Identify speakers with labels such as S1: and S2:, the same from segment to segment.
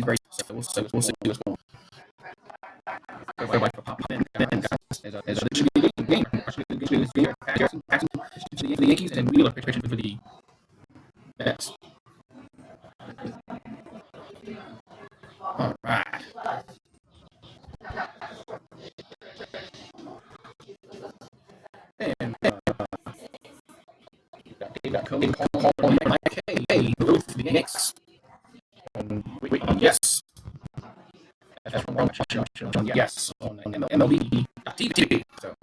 S1: So we'll see what's going on. Everybody for popping in, guys. As this should be a game. For the Yankees and Wheeler pitching for the Mets. All right. And you got Cody calling Mike K. For the Yankees. Yes. That's from yes on MLB TV. So.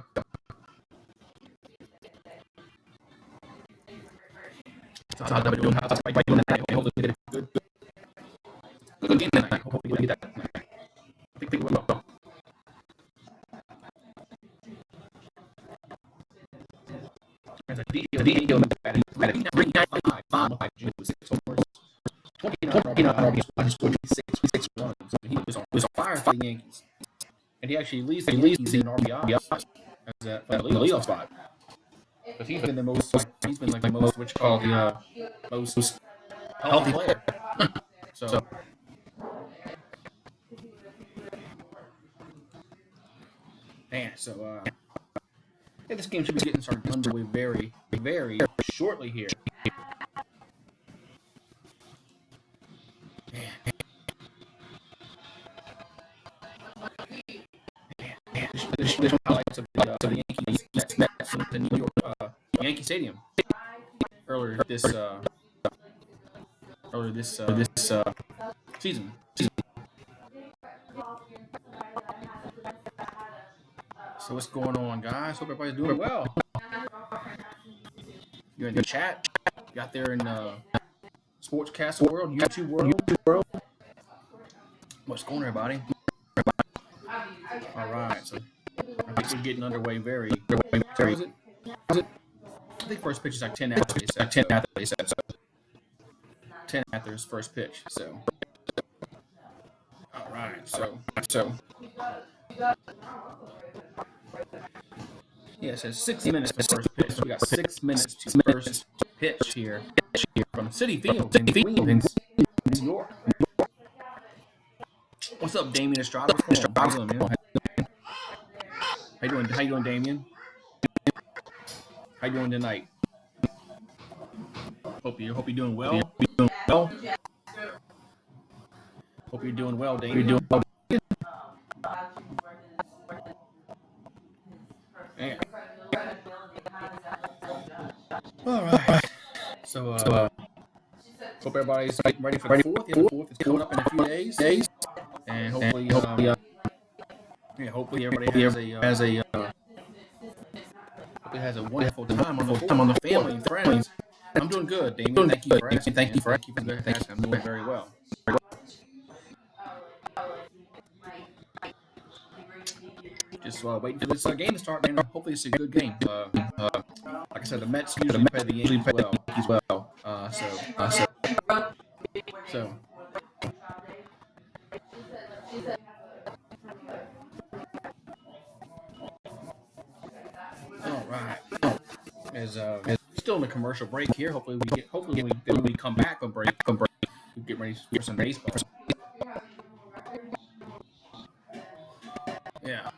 S1: How's everybody doing? How's everybody doing tonight? Hopefully we get a good game tonight. Hopefully we get that tonight. I think we will. There's a deal in the batting. 29 RBIs. He scored 6 runs. He was on fire for the Yankees. And he actually leads the Yankees in RBIs as a leadoff spot. But he's been the most, the most, which called the most healthy player. So, man, yeah, this game should be getting started underway very, very shortly here. This highlights of the Yankees Mets in the New York Yankee Stadium earlier this season. So what's going on, guys? Hope everybody's doing well. You're in the chat. You out there in Sportscast world, YouTube world. What's going on, everybody? All right, so I think we're getting underway very. Is it? I think first pitch is like 10 after. Like 10 after they said. So 10 after his first pitch. So all right, so yeah, it says 60 minutes for first pitch. So we got 6 minutes to first pitch here from Citi Field in Queens, New York. What's up, Damien Estrada? What's going on? How you doing, man? How you doing, Damien? How you doing tonight? Hope you're doing well. Hope you're doing well, Damien. Yeah. All right. So hope everybody's ready for the fourth. Yeah, the fourth is coming up in a few days. And hopefully everybody has a wonderful time on the family and friends. I'm doing good, Damien. Thank you for asking. Thank you for asking. I'm doing very well. Just waiting for this game to start, man. Hopefully it's a good game. Like I said, the Mets usually play the Yankees well. So. All right. As still in the commercial break here. Hopefully when we come back from break, we get ready for some baseball. Yeah.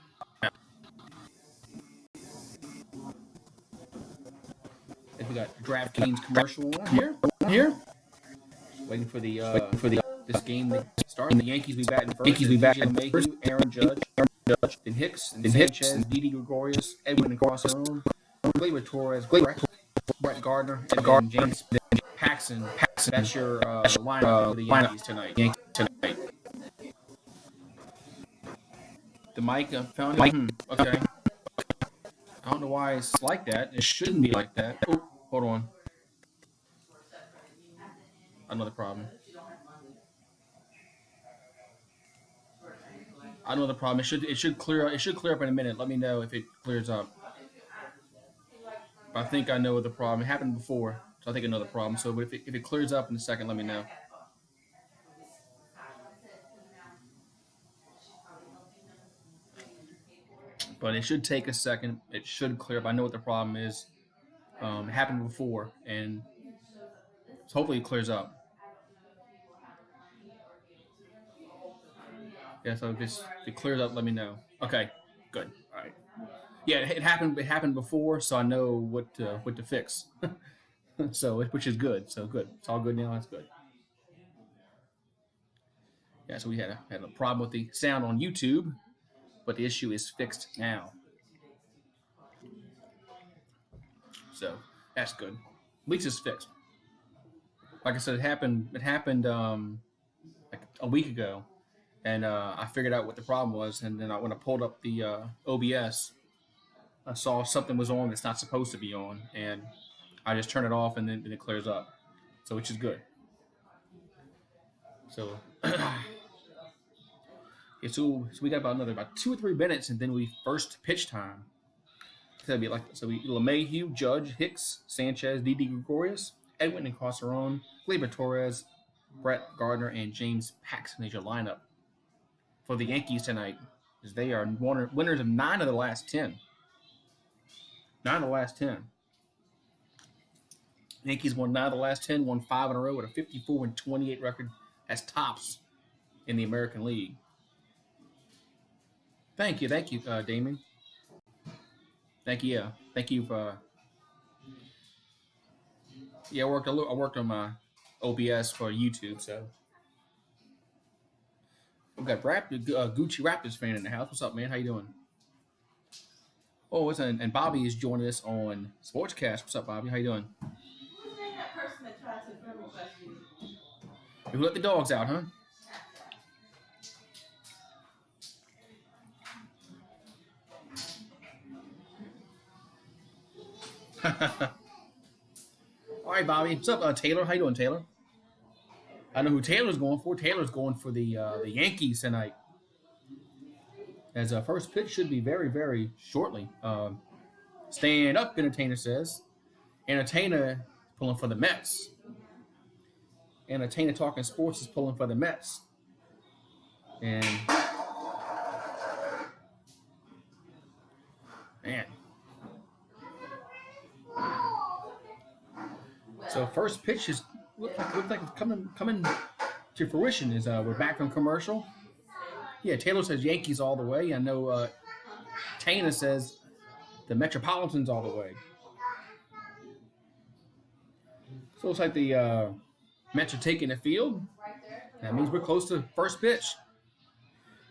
S1: And we got DraftKings commercial on here. Waiting for this game to start. The Yankees be batting first. Aaron Judge, then Hicks, and Sanchez, Didi Gregorius, Edwin Encarnacion, Gleyber Torres, Brett Garner, and James Paxton. That's your lineup for the Yankees tonight. The mic found it. Okay. I don't know why it's like that. It shouldn't be like that. Oh, hold on. Another problem. It should clear up in a minute. Let me know if it clears up. I think I know the problem. It happened before, so I think I know the problem. So if it clears up in a second, let me know. But it should take a second. It should clear up. I know what the problem is. It happened before, and so hopefully it clears up. Yeah, so if it clears up, let me know. Okay, good. All right. Yeah, it happened. It happened before, so I know what to fix. So which is good. So good. It's all good now. That's good. Yeah. So we had a problem with the sound on YouTube, but the issue is fixed now. So that's good. At least it's fixed. Like I said, it happened. It happened like a week ago, and I figured out what the problem was. And then when I pulled up the OBS, I saw something was on that's not supposed to be on, and I just turn it off, and then it clears up. So which is good. So yeah, so we got about 2 or 3 minutes, and then we first pitch time. So it'd be like LeMahieu, Judge, Hicks, Sanchez, Didi Gregorius, Edwin and Casaron, Gleyber Torres, Brett Gardner, and James Paxton is your lineup for the Yankees tonight, as they are winners of 9 of the last 10. 9 of the last 10. Yankees won 9 of the last 10, won 5 in a row with a 54-28 record as tops in the American League. Thank you, Damon. Thank you, yeah, thank you for. Yeah, I worked on my OBS for YouTube, so we've got Gucci Raptors fan in the house. What's up, man? How you doing? Oh, and Bobby is joining us on Sportscast. What's up, Bobby? How you doing?
S2: Who's that person that tried to friend request you?
S1: You let the dogs out, huh? All right, Bobby. What's up, Taylor? How you doing, Taylor? I know who Taylor's going for. Taylor's going for the Yankees tonight. As first pitch should be very, very shortly. Stand up, Entertainer says. Entertainer pulling for the Mets. Entertainer Talking Sports is pulling for the Mets. And man. So first pitch is look like it's coming to fruition. Is we're back from commercial. Yeah, Taylor says Yankees all the way. I know Tana says the Metropolitans all the way. So it's like the Mets are taking the field. That means we're close to first pitch.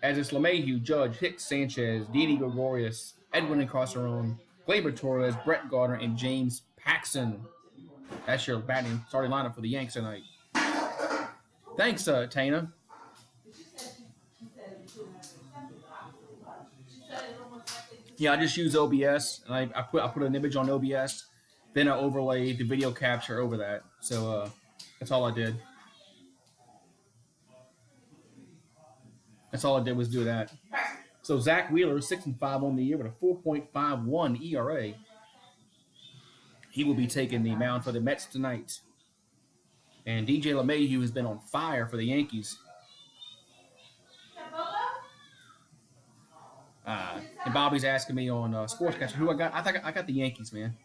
S1: As it's LeMahieu, Judge, Hicks, Sanchez, Didi Gregorius, Edwin and Casaron, Gleyber Torres, Brett Garner, and James Paxton. That's your starting lineup for the Yanks tonight. Thanks, Tana. Yeah, I just use OBS, and I put an image on OBS, then I overlay the video capture over that. So that's all I did. That's all I did was do that. So Zach Wheeler, 6-5 on the year with a 4.51 ERA. He will be taking the mound for the Mets tonight. And DJ LeMahieu has been on fire for the Yankees. And Bobby's asking me on Sportscast who I got. I think I got the Yankees, man.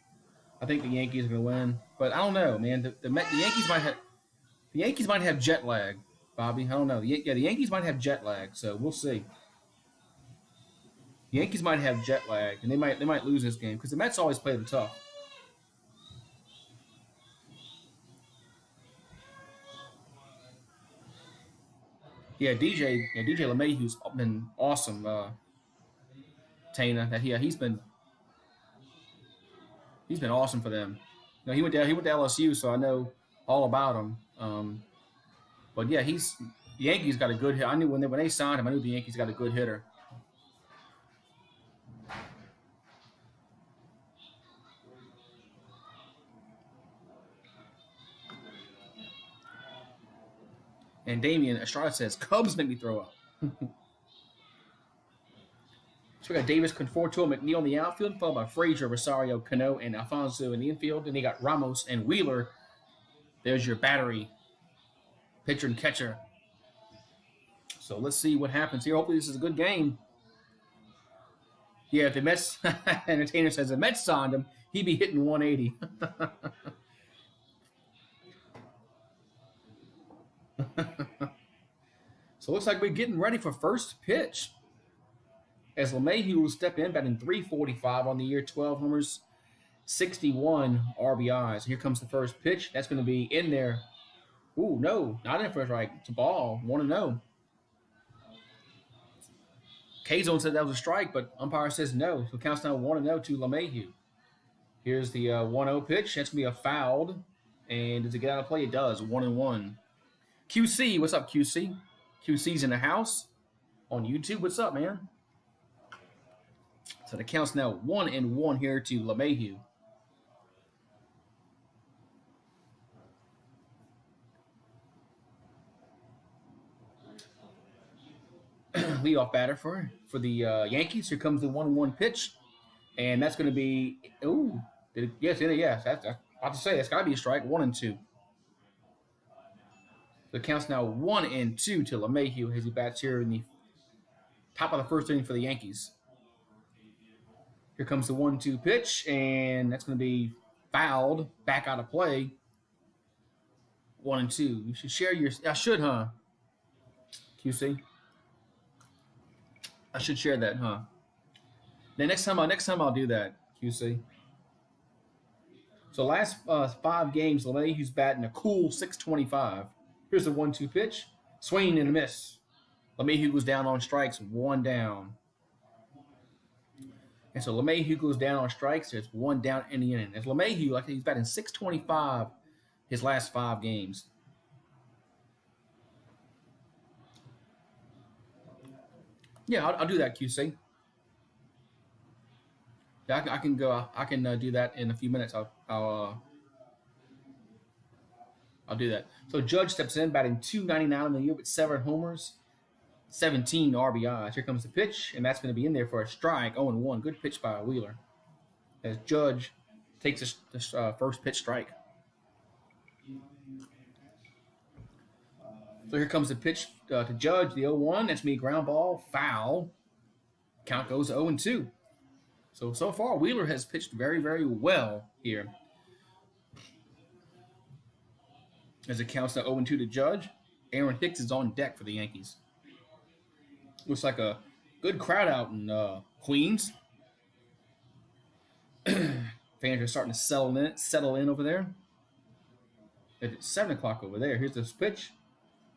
S1: I think the Yankees are going to win, but I don't know, man. The Yankees might have jet lag, Bobby. I don't know. The Yankees might have jet lag, so we'll see. The Yankees might have jet lag, and they might lose this game because the Mets always play them tough. Yeah, DJ LeMahieu's been awesome. Tana, he's been awesome for them. You know, he went to LSU, so I know all about him. But yeah, the Yankees got a good hit. I knew when they signed him, I knew the Yankees got a good hitter. And Damian Estrada says, Cubs make me throw up. So we got Davis, Conforto, McNeil in the outfield, followed by Frazier, Rosario, Cano, and Alfonso in the infield. Then you got Ramos and Wheeler. There's your battery, pitcher and catcher. So let's see what happens here. Hopefully this is a good game. Yeah, if the Mets, Entertainer says the Mets signed him, he'd be hitting 180. So it looks like we're getting ready for first pitch. As LeMahieu will step in, batting 345 on the year, 12 homers, 61 RBIs. Here comes the first pitch. That's going to be in there. Ooh, no, not in for a strike. It's a ball. 1-0. K-Zone said that was a strike, but umpire says no. So it counts now 1-0 to LeMahieu. Here's the 1-0 pitch. That's going to be a foul. And does it get out of play? It does. 1-1. QC, what's up, QC? QC's in the house on YouTube. What's up, man? So the count's now 1-1 here to LeMahieu. Leadoff batter for the Yankees. Here comes the 1-1 pitch, and that's going to be yes. That's about to say that's got to be a strike. 1-2. The count's now 1-2 to LeMahieu as he bats here in the top of the first inning for the Yankees. Here comes the 1-2 pitch, and that's going to be fouled, back out of play. 1-2. You should share your. I should, huh? QC. I should share that, huh? Then next time I'll do that, QC. So last 5 games, LeMahieu's batting a cool .625. Here's the 1-2 pitch, swing and a miss. LeMahieu goes down on strikes, 1 down. And so LeMahieu goes down on strikes. There's 1 down in the inning. As LeMahieu, like he's batting .625 his last 5 games. Yeah, I'll do that, QC. Yeah, I can go. I can do that in a few minutes. I'll do that. So Judge steps in, batting .299 on the year with 7 homers, 17 RBIs. Here comes the pitch, and that's going to be in there for a strike. 0-1. Good pitch by Wheeler. As Judge takes this first pitch strike. So here comes the pitch to Judge, the 0-1. That's me, ground ball, foul. Count goes 0-2. So far, Wheeler has pitched very, very well here. As it counts to 0-2 to Judge, Erin Hicks is on deck for the Yankees. Looks like a good crowd out in Queens. Fans are starting to settle in over there. It's 7 o'clock over there. Here's this pitch.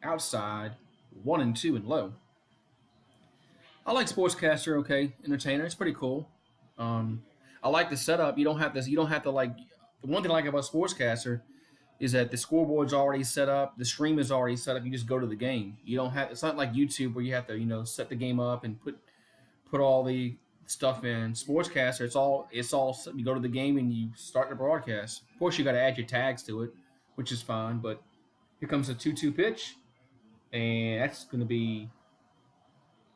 S1: Outside, 1-2 and low. I like Sportscaster, okay, entertainer. It's pretty cool. I like the setup. You don't have to like. The one thing I like about Sportscaster is that the scoreboard's already set up, the stream is already set up. You just go to the game. You don't have. It's not like YouTube where you have to set the game up and put all the stuff in. Sportscaster, it's all. You go to the game and you start the broadcast. Of course, you got to add your tags to it, which is fine. But here comes a 2-2 pitch. And that's going to be.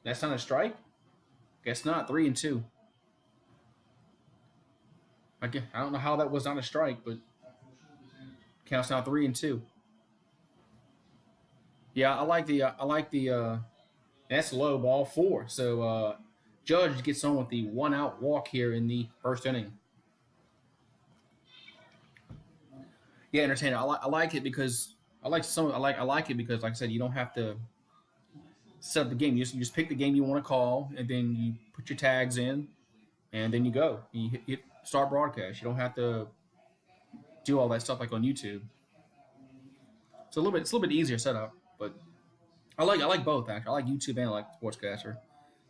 S1: That's not a strike? Guess not. 3-2. I don't know how that was not a strike, but counts now 3-2. Yeah, I like the. That's low, ball 4. So Judge gets on with the 1-out walk here in the first inning. Yeah, entertainer. I like it because. I like it because, like I said, you don't have to set up the game. You just pick the game you want to call, and then you put your tags in, and then you go. You hit start broadcast. You don't have to do all that stuff like on YouTube. It's a little bit easier setup, but I like both actually. I like YouTube and I like Sportscaster.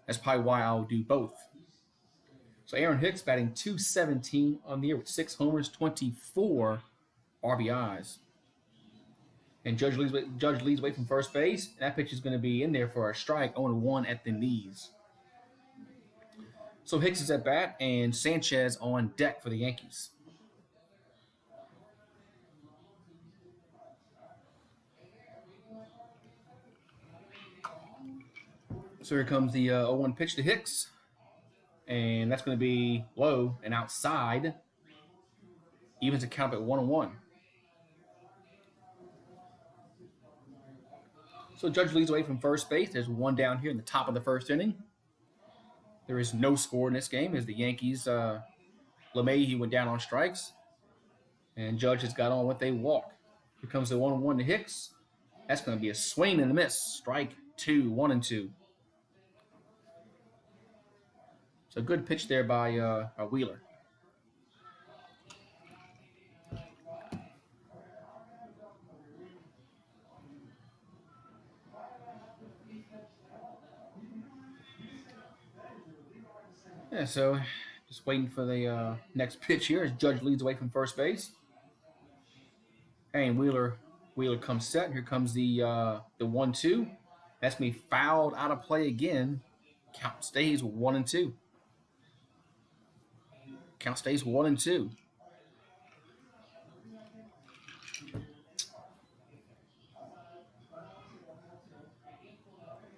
S1: That's probably why I'll do both. So Erin Hicks batting .217 on the year with 6 homers, 24 RBIs. And Judge leads away from first base. That pitch is going to be in there for a strike, 0-1 at the knees. So Hicks is at bat, and Sanchez on deck for the Yankees. So here comes the 0-1 pitch to Hicks. And that's going to be low and outside. Evens the count at 1-1. So Judge leads away from first base. There's 1 down here in the top of the first inning. There is no score in this game as the Yankees, LeMahieu went down on strikes. And Judge has got on with a walk. Here comes the 1-1 to Hicks. That's going to be a swing and a miss. Strike 2, 1-2. So good pitch there by Wheeler. Yeah, so just waiting for the next pitch here as Judge leads away from first base. And Wheeler comes set. Here comes the 1-2. That's me fouled out of play again. Count stays 1-2. Count stays 1-2.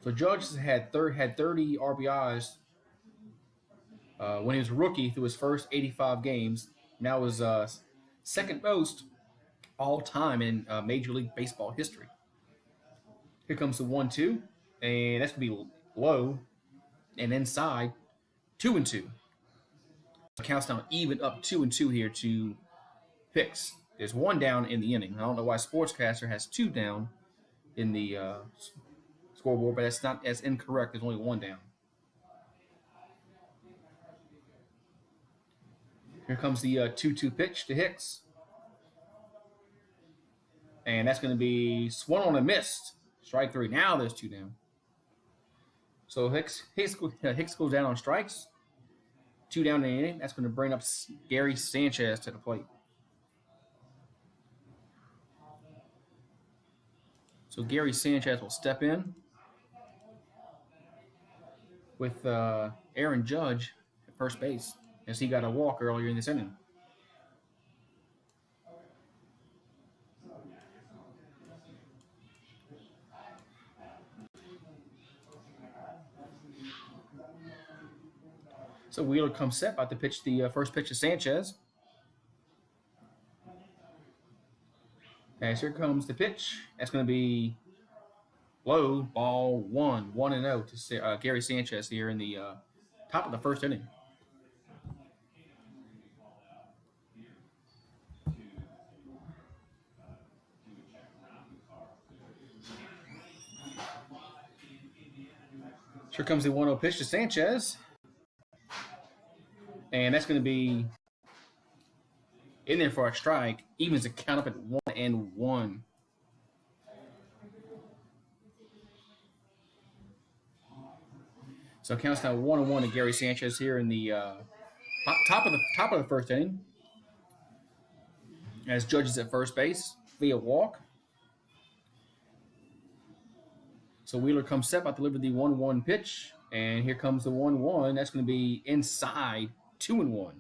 S1: So Judge had 30 RBIs when he was a rookie through his first 85 games. Now is second most all time in Major League Baseball history. Here comes the 1-2, and that's gonna be low and inside 2-2. Counts down even up 2-2 here to Hicks. There's one down in the inning. I don't know why Sportscaster has 2 down in the scoreboard, but that's not as incorrect. There's only 1 down. Here comes the 2-2 pitch to Hicks. And that's going to be swung on and missed. Strike 3. Now there's 2 down. So Hicks goes down on strikes. 2 down in the inning. That's going to bring up Gary Sanchez to the plate. So Gary Sanchez will step in with Aaron Judge at first base, as he got a walk earlier in this inning. So Wheeler comes set, about to pitch the first pitch to Sanchez. And here comes the pitch. That's going to be low, ball 1, 1-0 to Gary Sanchez here in the top of the first inning. Here comes the 1-0 pitch to Sanchez. And that's going to be in there for a strike. Evens the count up at 1-1. So it counts now 1-1 to Gary Sanchez here in the top of the first inning. As Judge is at first base via walk. So Wheeler comes set, about to deliver the 1-1 pitch. And here comes the 1-1. That's going to be inside 2-1.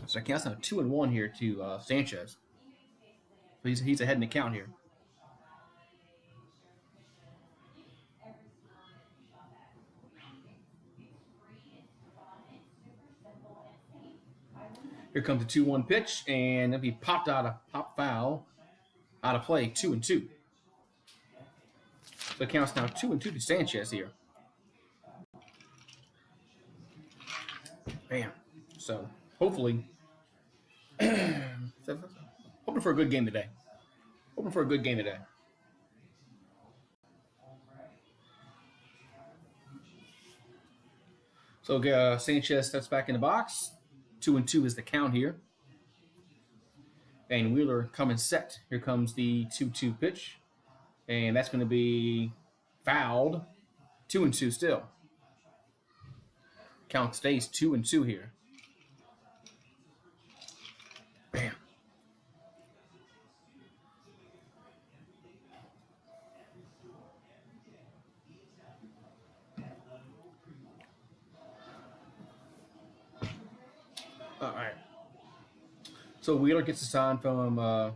S1: So it counts now 2-1 here to Sanchez. So he's ahead in the count here. Here comes the 2-1 pitch, and it'll be pop foul out of play, 2-2. So it counts now 2-2 to Sanchez here. Bam. So hopefully, hoping for a good game today. So Sanchez steps back in the box. 2-2 is the count here. And Wheeler coming set. Here comes the 2-2 pitch. And that's going to be fouled. 2-2 still. Count stays 2-2 here. Bam. All right. So Wheeler gets a sign from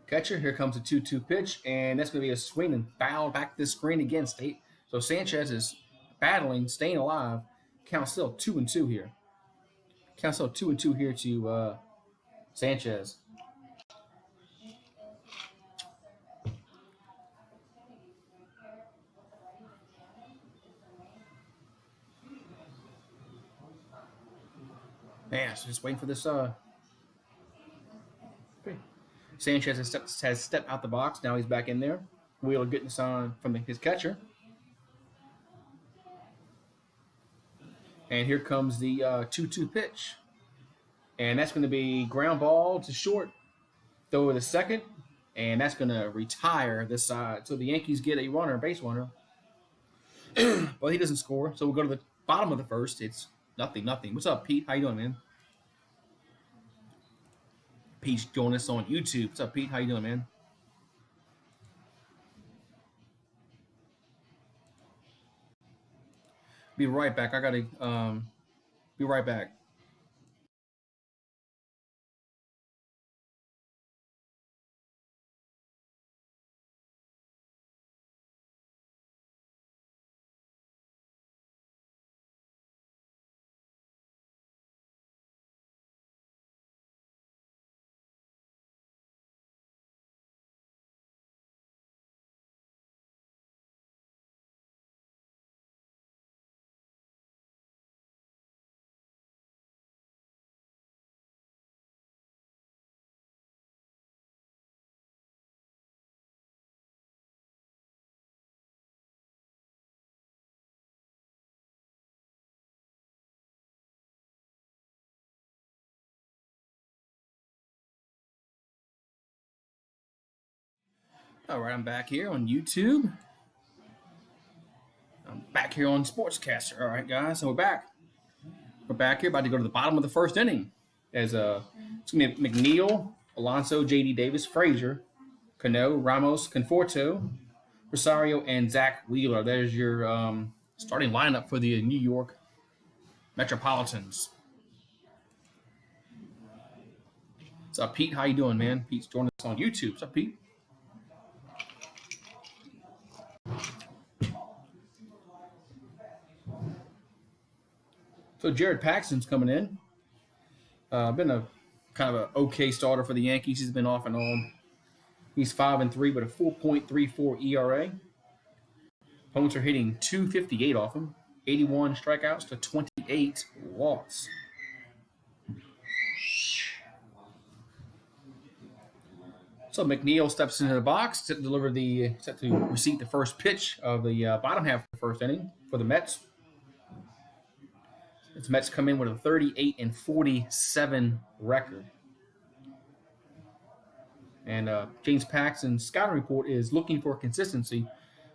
S1: catcher. Here comes a 2-2 pitch, and that's going to be a swing and foul back to the screen again. So Sanchez is battling, staying alive. Count still 2-2 here. Count still 2-2 here to Sanchez. Man, so just waiting for this. Sanchez has stepped out the box. Now he's back in there. Wheeler getting the sign from his catcher. And here comes the 2-2 pitch. And that's going to be ground ball to short. Throw to the second. And that's going to retire this side. So the Yankees get a runner, base runner. Well, he doesn't score. So we'll go to the bottom of the first. It's nothing. What's up, Pete? How you doing, man? Pete's joining us on YouTube. What's up, Pete? How you doing, man? Be right back. I gotta be right back. All right, I'm back here on YouTube. I'm back here on Sportscaster. All right, guys, so we're back. We're back here, about to go to the bottom of the first inning. As it's gonna be McNeil, Alonso, J.D. Davis, Frazier, Cano, Ramos, Conforto, Rosario, and Zach Wheeler. There's your starting lineup for the New York Metropolitans. What's up, Pete? How you doing, man? Pete's joining us on YouTube. What's up, Pete? So Jared Paxton's coming in. Been a kind of an okay starter for the Yankees. He's been off and on. He's 5-3 with a 4.34 ERA. Opponents are hitting 258 off him. 81 strikeouts to 28 walks. So McNeil steps into the box to receive the first pitch of the bottom half of the first inning for the Mets. The Mets come in with a 38-47 record. And James Paxton's scouting report is looking for consistency,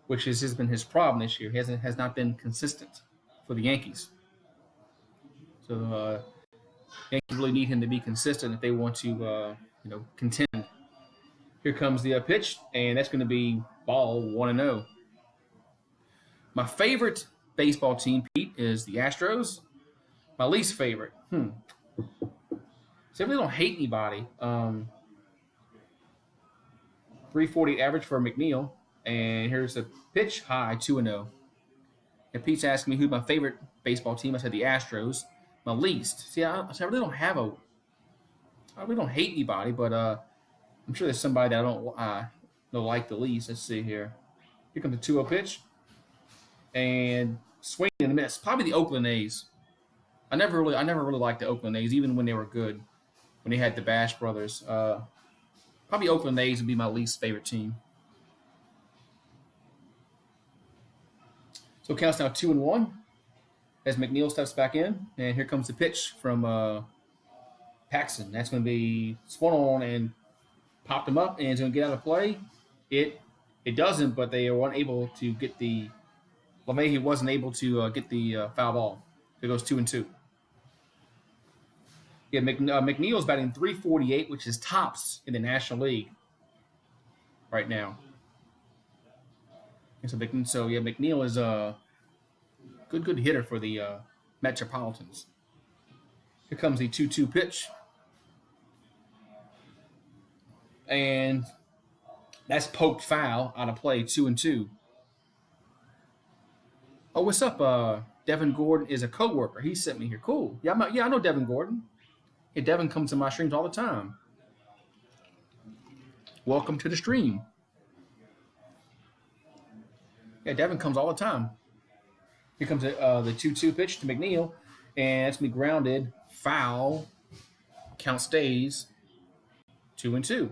S1: which has been his problem this year. He has not been consistent for the Yankees. So Yankees really need him to be consistent if they want to contend. Here comes the pitch, and that's going to be ball 1-0. My favorite baseball team, Pete, is the Astros. My least favorite. So I really don't hate anybody. 340 average for McNeil. And here's the pitch, high, 2-0. And Pete's asking me who's my favorite baseball team. I said the Astros. My least. See, I really don't have I really don't hate anybody, but I'm sure there's somebody that I don't like the least. Let's see here. Here comes the 2-0 pitch. And swing and a miss. Probably the Oakland A's. I never really liked the Oakland A's, even when they were good, when they had the Bash brothers. Probably Oakland A's would be my least favorite team. So it counts now 2-1 as McNeil steps back in, and here comes the pitch from Paxton. That's going to be swung on and popped him up, and it's going to get out of play. It doesn't, but they were unable to get the. LeMahieu wasn't able to get the foul ball. It goes 2-2. Yeah, McNeil's batting .348, which is tops in the National League right now. And so McNeil is a good hitter for the Metropolitans. Here comes the 2-2 pitch. And that's poked foul out of play, 2-2. Oh, what's up? Devin Gordon is a coworker. He sent me here. Cool. Yeah, I know Devin Gordon. Hey, Devin comes to my streams all the time. Welcome to the stream. Yeah, Devin comes all the time. Here comes the 2-2 pitch to McNeil, and it's going to be grounded. Foul. Count stays 2-2.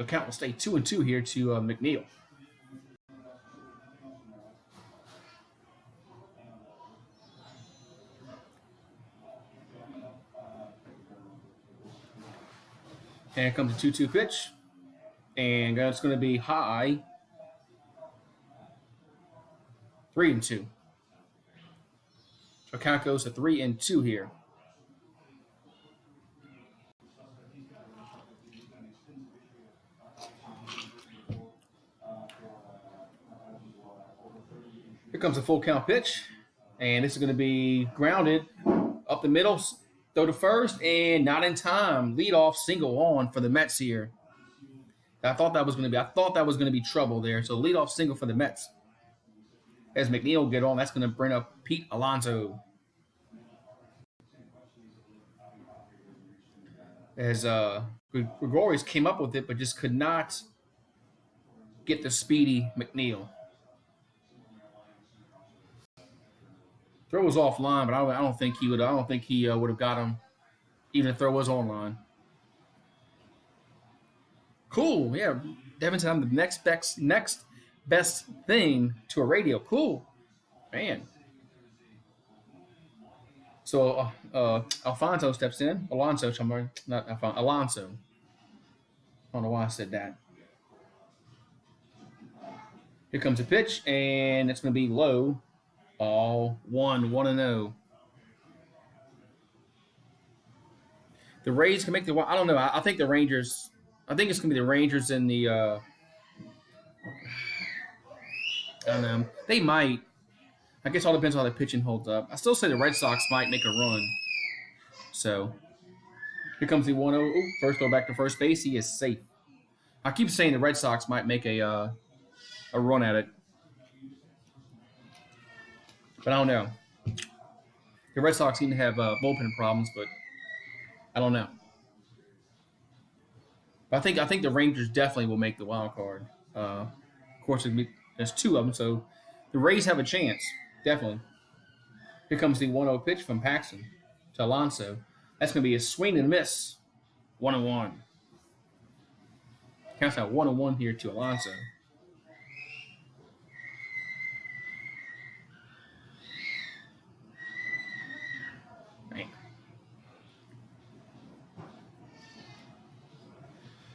S1: The count will stay 2-2 here to McNeil. And here comes a 2-2 pitch. And it's going to be high. 3-2. So count goes to 3-2 here. Here comes a full count pitch. And this is going to be grounded up the middle, throw to first, and not in time. Leadoff single on for the Mets here. I thought that was going to be trouble there. So leadoff single for the Mets. As McNeil get on, that's going to bring up Pete Alonso. As Gregorius came up with it, but just could not get the speedy McNeil. Throw was offline, but I don't think he would. I don't think he would have got him, even if throw was online. Cool, yeah. Devin said I'm the next best thing to a radio. Cool, man. So Alfonso steps in. Alonso, not Alfonso. Alonso. I don't know why I said that. Here comes a pitch, and it's going to be low. All 1-0. The Rays can make the. I don't know. I think the Rangers. I think it's going to be the Rangers and the. I don't know. They might. I guess all depends on how the pitching holds up. I still say the Red Sox might make a run. So here comes the 1-0. First throw back to first base. He is safe. I keep saying the Red Sox might make a run at it. But I don't know. The Red Sox seem to have bullpen problems, but I don't know. But I think the Rangers definitely will make the wild card. Of course, there's two of them, so the Rays have a chance, definitely. Here comes the 1-0 pitch from Paxton to Alonso. That's going to be a swing and a miss. 1-1. Counts out 1-1 here to Alonso.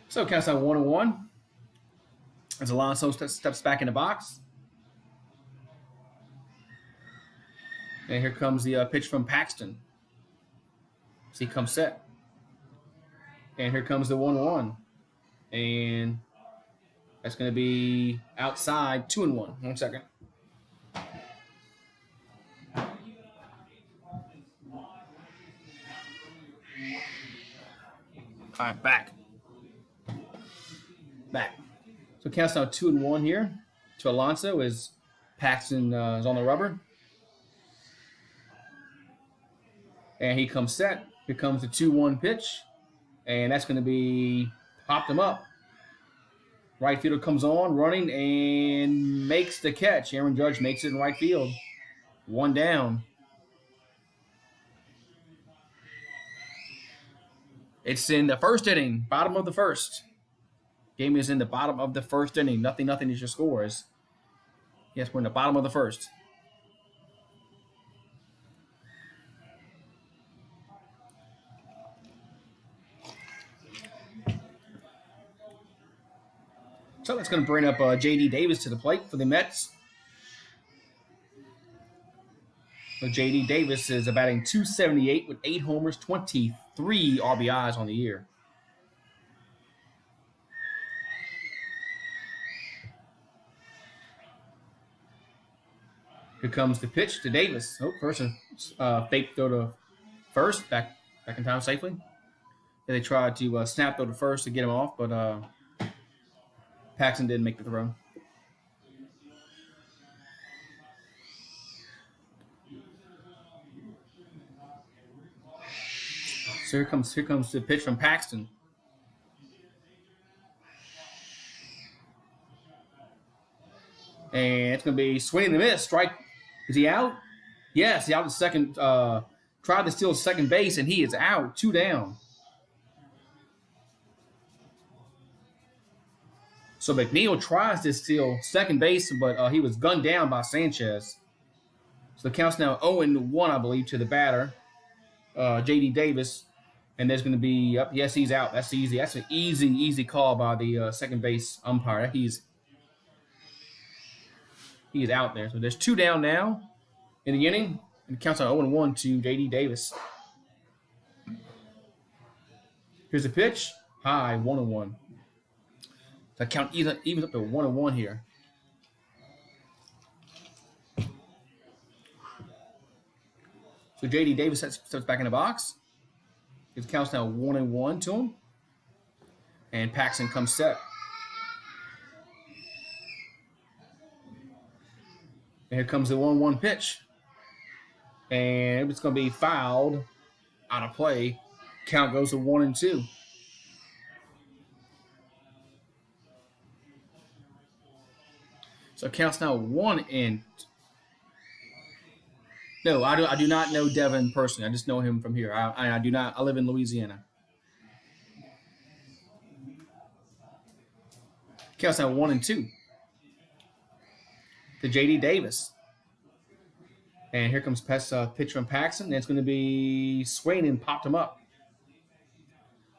S1: So counts out 1-1 as Alonso steps back in the box. And here comes the pitch from Paxton. So he comes set. And here comes the 1-1. And that's going to be outside 2-1. 1 second. All right, back. So counts now 2-1 here to Alonso as Paxton is on the rubber. And he comes set. Here comes the 2-1 pitch. And that's going to be popped him up. Right fielder comes on, running, and makes the catch. Aaron Judge makes it in right field. 1 down. It's in the first inning, bottom of the first. Game is in the bottom of the first inning. Nothing is your scores. Yes, we're in the bottom of the first. So that's going to bring up J.D. Davis to the plate for the Mets. So J.D. Davis is batting .278 with 8 homers, 23 RBIs on the year. Here comes the pitch to Davis. Oh, first a fake throw to first, back in time safely. And they tried to snap throw to first to get him off, but Paxton didn't make the throw. So here comes the pitch from Paxton. And it's going to be swing and a miss. Strike. Is he out? Yes, he's out at second. Tried to steal second base, and he is out. 2 down. So McNeil tries to steal second base, but he was gunned down by Sanchez. So the count's now 0-1, I believe, to the batter, J.D. Davis. And there's going to be, yes, he's out. That's easy. That's an easy call by the second base umpire. He's out there. So there's 2 down now in the inning. And it counts on 0-1 to J.D. Davis. Here's a pitch. High, 1-1. So count evens up to 1-1 here. So J.D. Davis steps back in the box. It counts now 1-1 to him. And Paxton comes set. And here comes the 1-1 pitch. And it's going to be fouled out of play. Count goes to 1-2. So it counts now 1-. No, I do not know Devin personally. I just know him from here. I do not. I live in Louisiana. Counts now 1-2 to J.D. Davis. And here comes pitch from Paxton. And it's going to be Swain popped him up.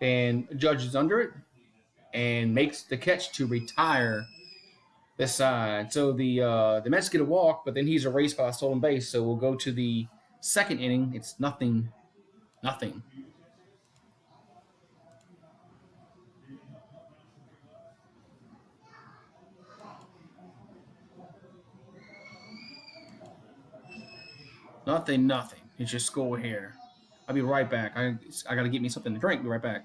S1: And Judge is under it and makes the catch to retire this side. So the Mets get a walk, but then he's erased by a stolen base. So we'll go to the second inning. It's 0-0. Nothing. It's your score here. I'll be right back. I got to get me something to drink. Be right back.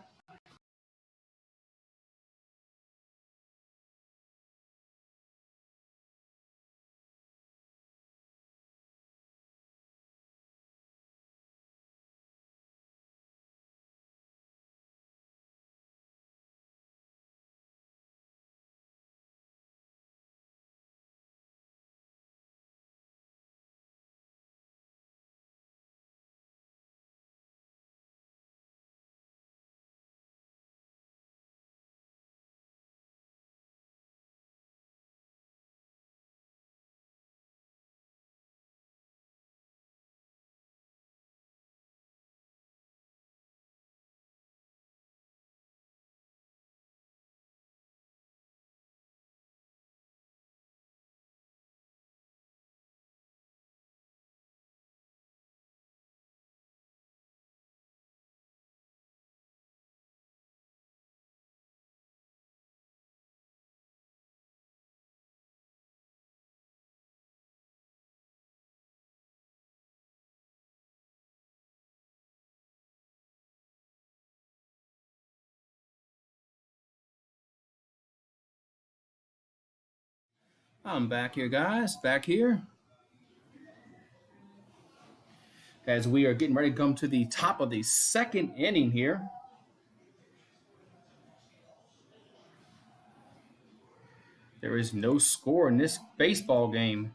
S1: I'm back here, guys. Back here. As we are getting ready to come to the top of the second inning here. There is no score in this baseball game.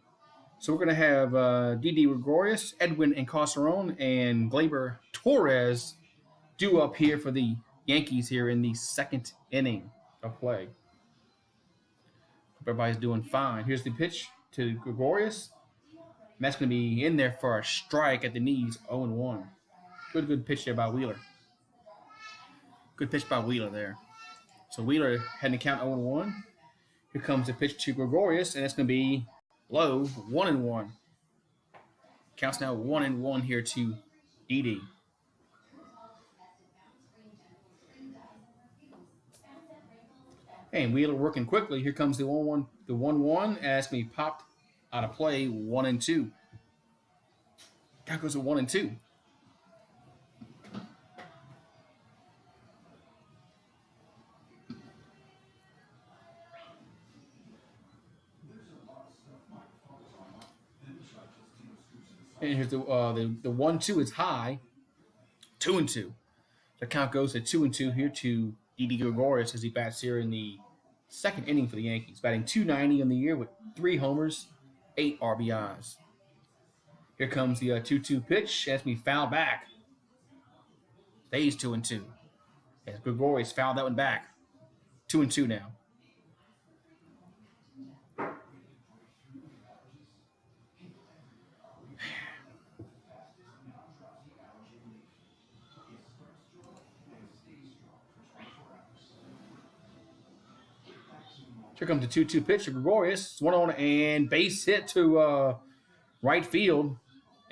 S1: So we're going to have Didi Gregorius, Edwin Encarcerone, and Gleyber Torres due up here for the Yankees here in the second inning of play. Hope everybody's doing fine. Here's the pitch to Gregorius. And that's going to be in there for a strike at the knees, 0-1. Good pitch there by Wheeler. Good pitch by Wheeler there. So Wheeler had to count 0-1. Here comes the pitch to Gregorius, and it's going to be low, 1-1. Counts now 1-1 here to Didi. And Wheeler working quickly. Here comes the 1-1, and it's going to be popped out of play, 1-2. That goes to 1-2. And here's the 1-2 is high, 2-2. The count goes to 2-2 here to Didi Gregorius as he bats here in the second inning for the Yankees, batting .290 in the year with 3 homers, 8 RBIs. Here comes the 2-2 pitch. Has to be fouled back. Stays 2-2. As Gregorius fouled that one back. 2-2 now. Here comes the 2-2 pitch to Gregorius. 1-on and base hit to right field,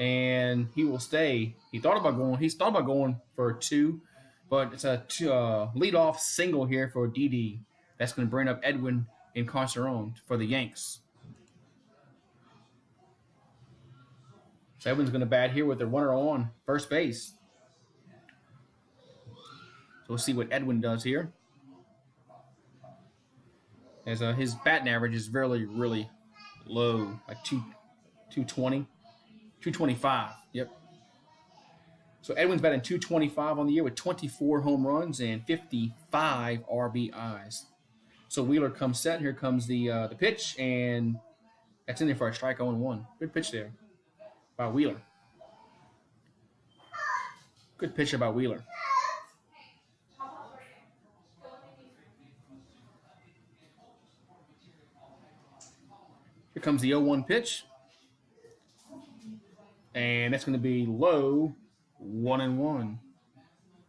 S1: and he will stay. He thought about going for 2, but it's a leadoff single here for Didi. That's going to bring up Edwin Encarnacion for the Yanks. So Edwin's going to bat here with the runner on first base. So we'll see what Edwin does here. As his batting average is really, really low, like 220, 225. Yep. So Edwin's batting 225 on the year with 24 home runs and 55 RBIs. So Wheeler comes set. Here comes the pitch, and that's in there for a strike 0-1. Good pitch there by Wheeler. Good pitcher by Wheeler. Here comes the 0-1 pitch. And that's going to be low, 1-1.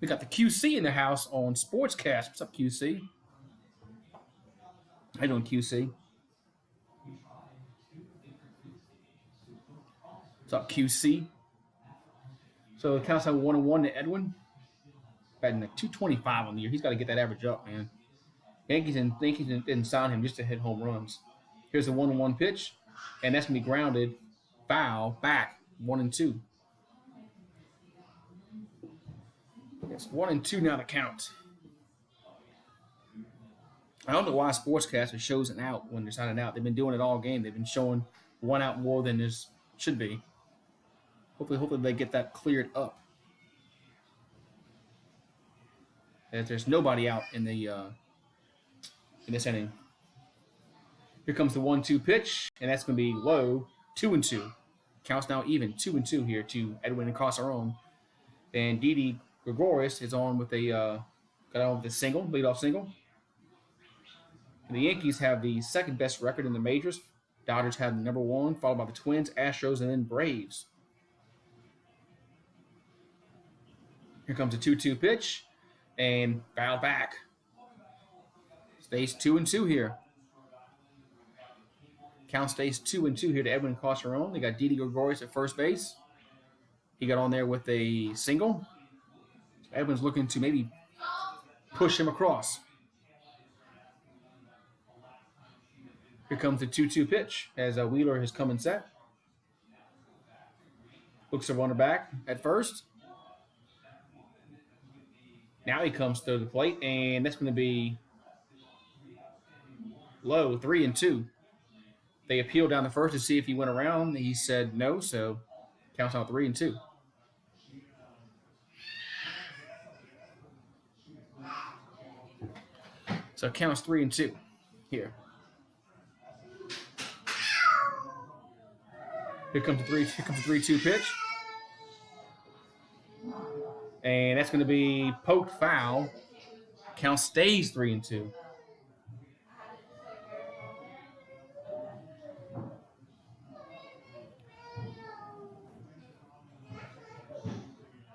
S1: We got the QC in the house on Sportscast. What's up, QC? How you doing, QC? What's up, QC? So it counts out 1-1 to Edwin. Batting like 225 on the year. He's got to get that average up, man. Yankees didn't sign him just to hit home runs. Here's a 1-1 pitch, and that's going to be grounded. Foul, back, 1-2. It's 1-2 now to count. I don't know why Sportscaster shows an out when there's not an out. They've been doing it all game. They've been showing one out more than there should be. Hopefully they get that cleared up. As there's nobody out in this inning. Here comes the 1-2 pitch, and that's going to be low, 2-2. Counts now even, 2-2 here to Edwin Encarnacion. And Didi Gregorius is on with got on with a single, leadoff single. And the Yankees have the second best record in the majors. Dodgers have the number 1, followed by the Twins, Astros, and then Braves. Here comes a 2-2 pitch, and foul back. Stays 2-2 here. Count stays 2-2 here to Edwin Encarnacion. They got Didi Gregorius at first base. He got on there with a single. So Edwin's looking to maybe push him across. Here comes the 2-2 pitch as Wheeler has come and set. Looks to runner back at first. Now he comes to the plate, and that's going to be low, 3-2. They appealed down the first to see if he went around. He said no, so counts out 3-2. So it counts 3-2 here. Here comes the 3-2 pitch. And that's going to be poked foul. Count stays 3-2.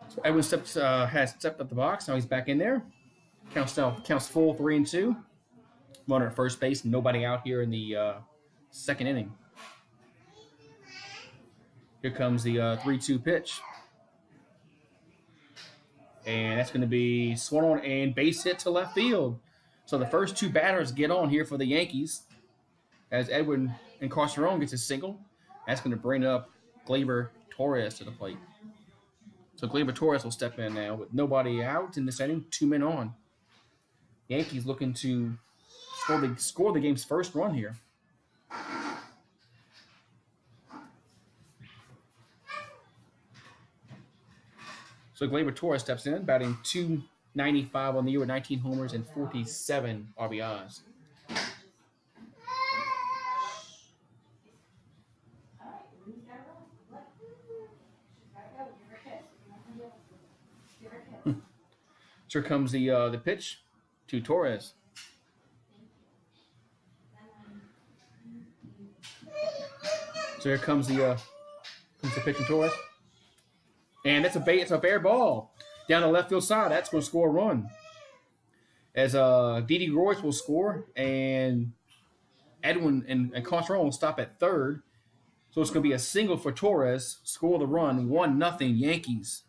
S1: So Edwin has stepped up the box. Now he's back in there. Counts full 3-2. Runner at first base. Nobody out here in the second inning. Here comes the 3-2 pitch. And that's going to be swung on and base hit to left field. So the first two batters get on here for the Yankees. As Edwin Encarnacion gets a single. That's going to bring up Gleyber Torres to the plate. So Gleyber Torres will step in now with nobody out in this inning, 2 men on. Yankees looking to score the game's first run here. So Gleyber Torres steps in, batting .295 on the year with 19 homers and 47 RBIs. So here comes the pitch to Torres. So here comes the pitch to Torres. And it's a fair ball down the left field side. That's going to score a run. As Didi Gregorius will score, and Edwin and Contreras will stop at third. So it's going to be a single for Torres. Score the run, 1-0 Yankees.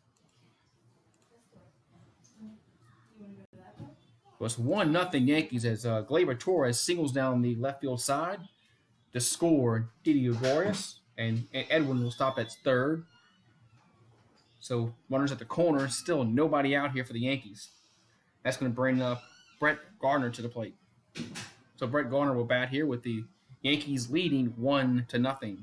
S1: So it's 1-0 Yankees as Gleyber Torres singles down the left field side to score Didi Gregorius, and Edwin will stop at third. So runners at the corner, still nobody out here for the Yankees. That's going to bring up Brett Garner to the plate. So Brett Garner will bat here with the Yankees leading 1-0.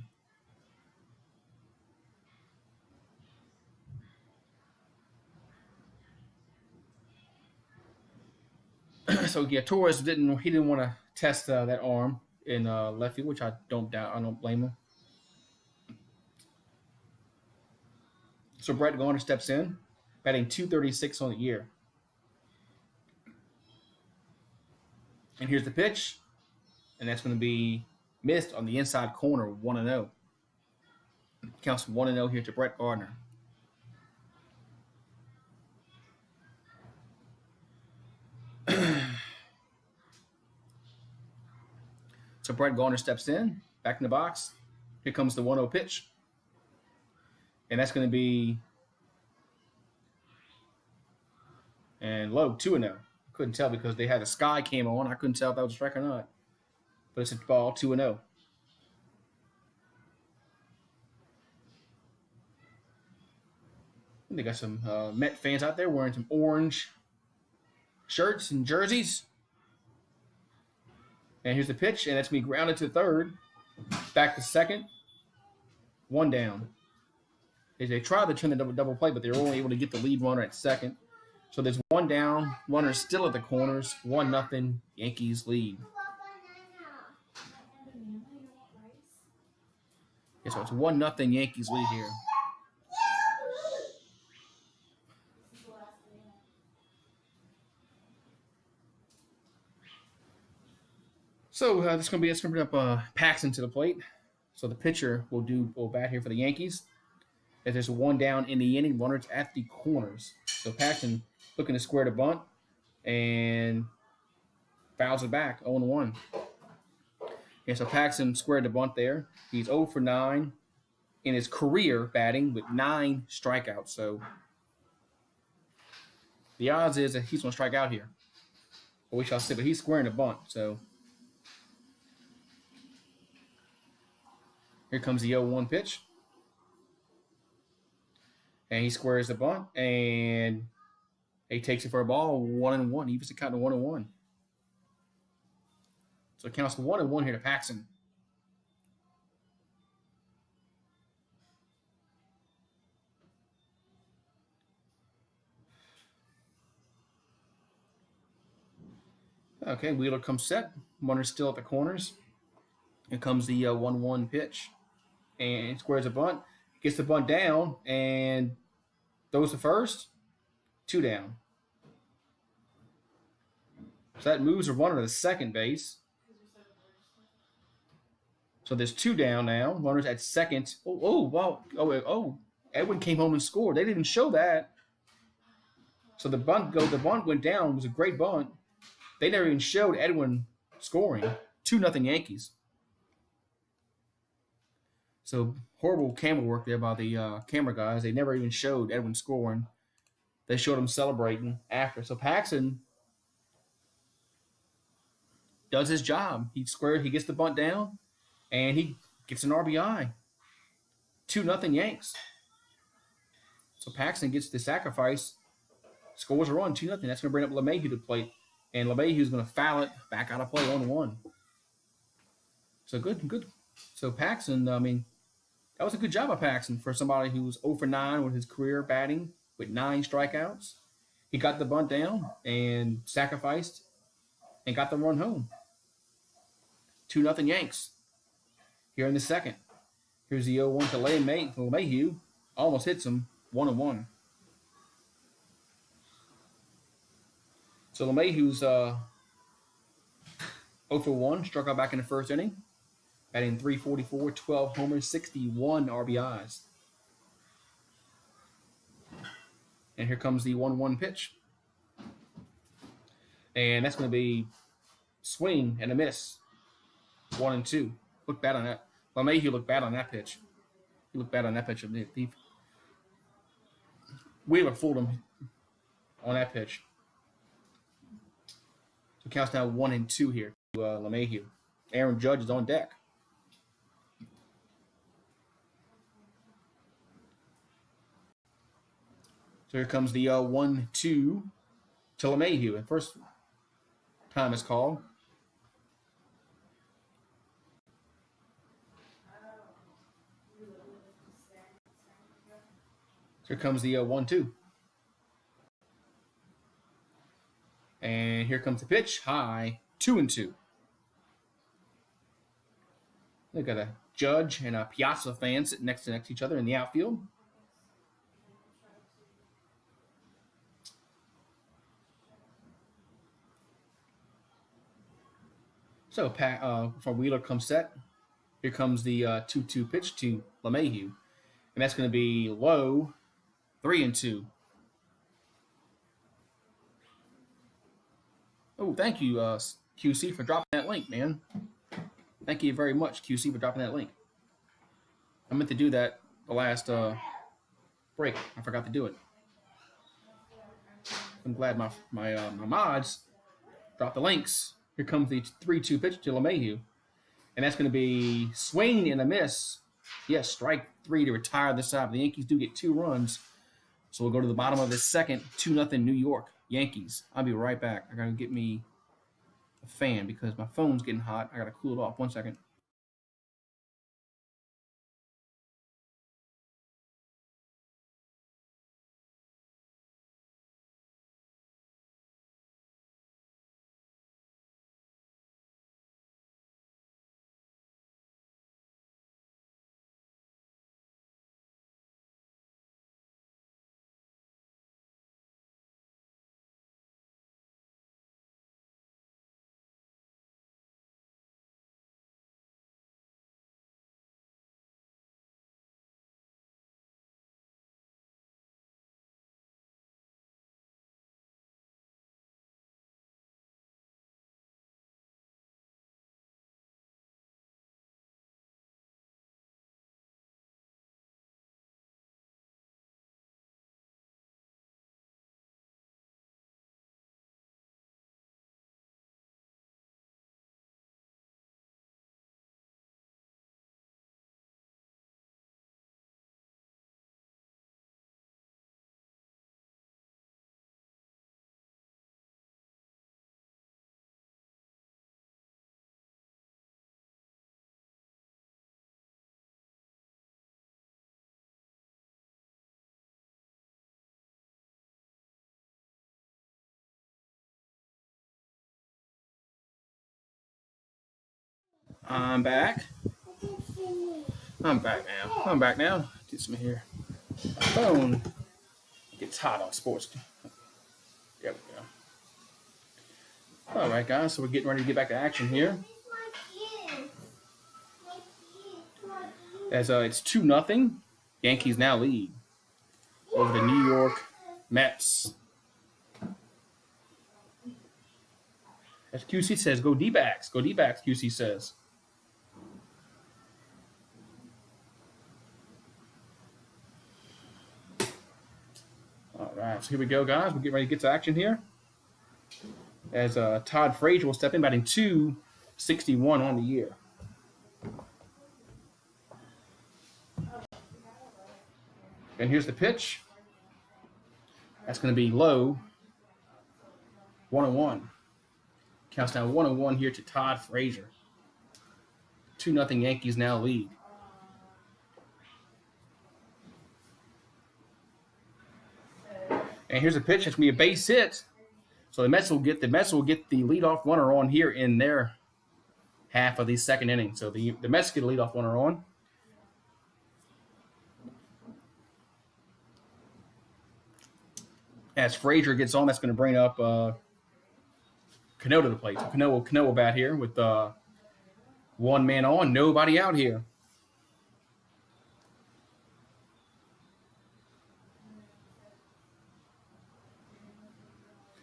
S1: So yeah, Torres didn't want to test that arm in left field, which I don't doubt. I don't blame him. So Brett Garner steps in, batting .236 on the year. And here's the pitch, and that's going to be missed on the inside corner, 1-0. Counts 1-0 here to Brett Garner. So Brett Garner steps in, back in the box. Here comes the 1-0 pitch. And that's going to be low, 2-0. Couldn't tell because they had a sky cam on. I couldn't tell if that was a strike or not. But it's a ball, 2-0. They got some Met fans out there wearing some orange shirts and jerseys. And here's the pitch, and that's going to be grounded to third. Back to second. 1 down. They tried to turn the double play, but they were only able to get the lead runner at second. So there's 1 down. Runner still at the corners. 1-0 Yankees lead. Yeah, so it's 1-0 Yankees lead here. So it's going to bring up Paxton to the plate. So the pitcher will bat here for the Yankees. As there's 1 down in the inning, runners at the corners. So Paxton looking to square the bunt and fouls it back, 0-1. Yeah, so Paxton squared the bunt there. He's 0 for 9 in his career batting with 9 strikeouts. So the odds is that he's going to strike out here. But we shall see. But he's squaring the bunt. So here comes the 0-1 pitch. And he squares the bunt, and he takes it for a ball, 1-1. He was counting 1-1. So it counts 1-1 here to Paxton. Okay, Wheeler comes set. Runner's still at the corners. Here comes the 1-1 pitch. And squares a bunt. Gets the bunt down and throws to first. 2 down. So that moves a runner to second base. So there's 2 down now. Runners at second. Oh, Edwin came home and scored. They didn't show that. So the bunt went down. It was a great bunt. They never even showed Edwin scoring. 2-0 Yankees. So horrible camera work there by the camera guys. They never even showed Edwin scoring. They showed him celebrating after. So Paxton does his job. He gets the bunt down, and he gets an RBI. 2-0 Yanks. So Paxton gets the sacrifice, scores a run, 2-0. That's going to bring up LeMahieu to the plate. And LeMahieu's going to foul it back out of play, 1-1. So good. So Paxton, that was a good job by Paxton for somebody who was 0 for 9 with his career batting with 9 strikeouts. He got the bunt down and sacrificed and got the run home. 2-0 Yanks. Here in the second. Here's the 0-1 to LeMahieu. Almost hits him, 1-1. So LeMahieu's 0 for 1, struck out back in the first inning. Batting .344, 12 homers, 61 RBIs. And here comes the 1-1 pitch. And that's going to be swing and a miss. 1-2. Looked bad on that. LeMahieu looked bad on that pitch. He looked bad on that pitch. Wheeler fooled him on that pitch. So it counts now 1-2 here to LeMahieu. Aaron Judge is on deck. So here comes the 1-2 to LeMahieu. And first time is called. So here comes the 1-2. And here comes the pitch. High. 2-2. They got a Judge and a Piazza fan sitting next to each other in the outfield. So before Wheeler comes set, here comes the 2-2 pitch to LeMahieu. And that's going to be low, 3-2. Oh, thank you, QC, for dropping that link, man. Thank you very much, QC, for dropping that link. I meant to do that the last break. I forgot to do it. I'm glad my mods dropped the links. Here comes the 3-2 pitch to LeMahieu. And that's going to be swing and a miss. Yes, strike 3 to retire this side. The Yankees do get 2 runs. So we'll go to the bottom of the second, 2-0 New York Yankees. I'll be right back. I got to get me a fan because my phone's getting hot. I got to cool it off. 1 second. I'm back. I'm back now. Get some here. My phone gets hot on sports. There we go. All right, guys. So we're getting ready to get back to action here. As it's 2-0. Yankees now lead over the New York Mets. As QC says, go D-backs. Go D-backs, QC says. All right, so here we go, guys. We're getting ready to get to action here. As Todd Frazier will step in, batting .261 on the year. And here's the pitch. That's going to be low, 1-1. Counts down 1-1 here to Todd Frazier. 2-0 Yankees now lead. And here's a pitch. It's going to be a base hit. So the Mets will get the leadoff runner on here in their half of the second inning. So the Mets get a leadoff runner on. As Frazier gets on, that's going to bring up Cano to the plate. So Cano will bat here with one man on, nobody out here.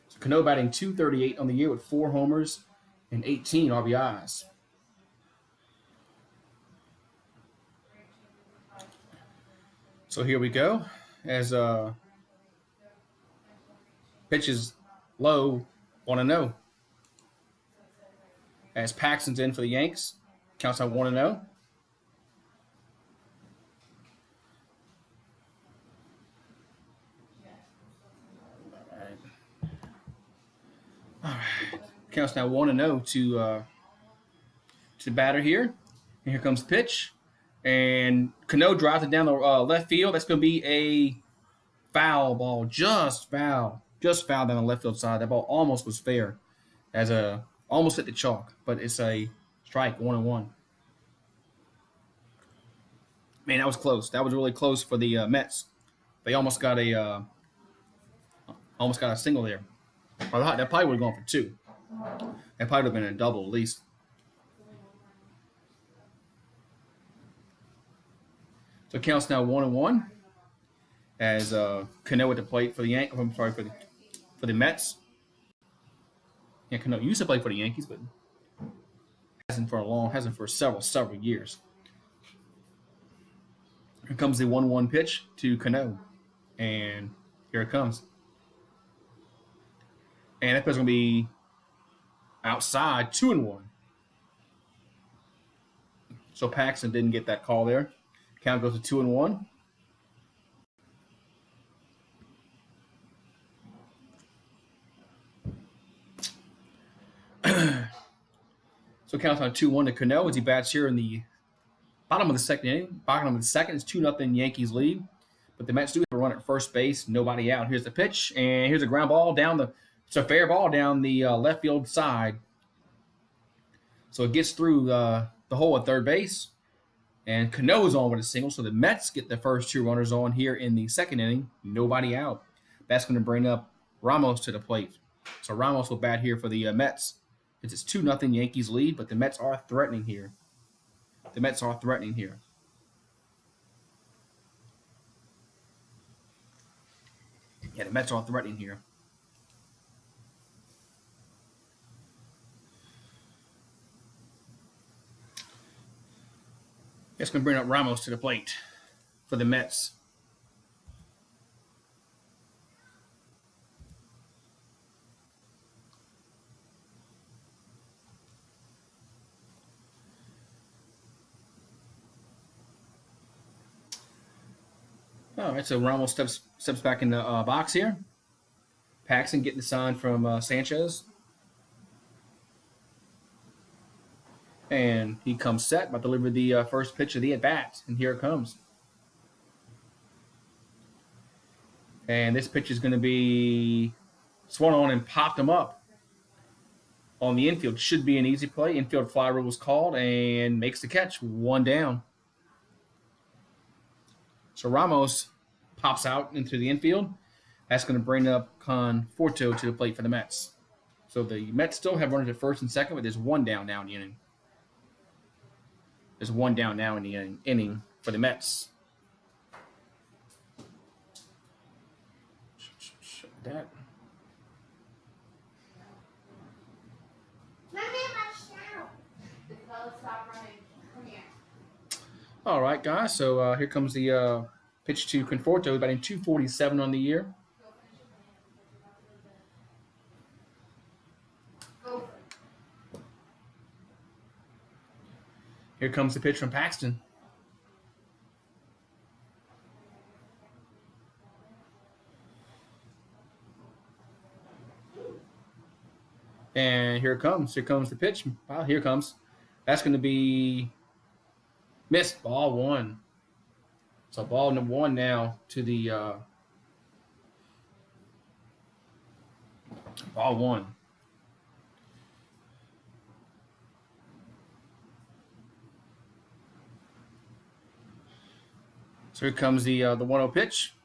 S1: So Cano batting .238 on the year with 4 homers and 18 RBIs. So here we go. As pitches low, 1-0. As Paxton's in for the Yanks, counts out 1-0. All right. Counts now 1-0 to the batter here. And here comes the pitch. And Cano drives it down the left field. That's going to be a foul ball. Just foul down the left field side. That ball almost was fair. Almost hit the chalk. But it's a strike, 1-1. Man, that was close. That was really close for the Mets. They almost got a single there. That probably would have gone for 2. That probably would have been a double at least. So it counts now 1-1 as Cano at the plate for the Yankees. I'm sorry, for the Mets. Yeah, Cano used to play for the Yankees, but hasn't for several years. Here comes the 1-1 pitch to Cano, and here it comes. And that pitch is going to be outside, 2-1. So Paxton didn't get that call there. Count goes to 2-1. So counts on 2-1 to Cano as he bats here in the bottom of the second inning. Bottom of the second is 2-0 Yankees lead. But the Mets do have a run at first base. Nobody out. Here's the pitch, and here's a ground ball it's a fair ball down the left field side. So it gets through the hole at third base. And Cano's on with a single, so the Mets get the first 2 runners on here in the second inning. Nobody out. That's going to bring up Ramos to the plate. So Ramos will bat here for the Mets. It's 2-0 Yankees lead, but the Mets are threatening here. Yeah, the Mets are threatening here. That's going to bring up Ramos to the plate for the Mets. All right, so Ramos steps back in the box here. Paxton getting the sign from Sanchez. And he comes set, about to deliver the first pitch of the at-bat. And here it comes. And this pitch is going to be swung on and popped him up on the infield. Should be an easy play. Infield fly rule was called and makes the catch. 1 down. So Ramos pops out into the infield. That's going to bring up Conforto to the plate for the Mets. So the Mets still have runners at first and second, but there's 1 down now in the inning. There's 1 down now in the inning for the Mets. Shut that. All right, guys. So here comes the pitch to Conforto, batting .247 on the year. Here comes the pitch from Paxton. And here it comes. Here comes the pitch. Wow, here it comes. That's going to be missed. Ball 1. So ball number 1 now to the ball 1. So here comes the 1-0 pitch.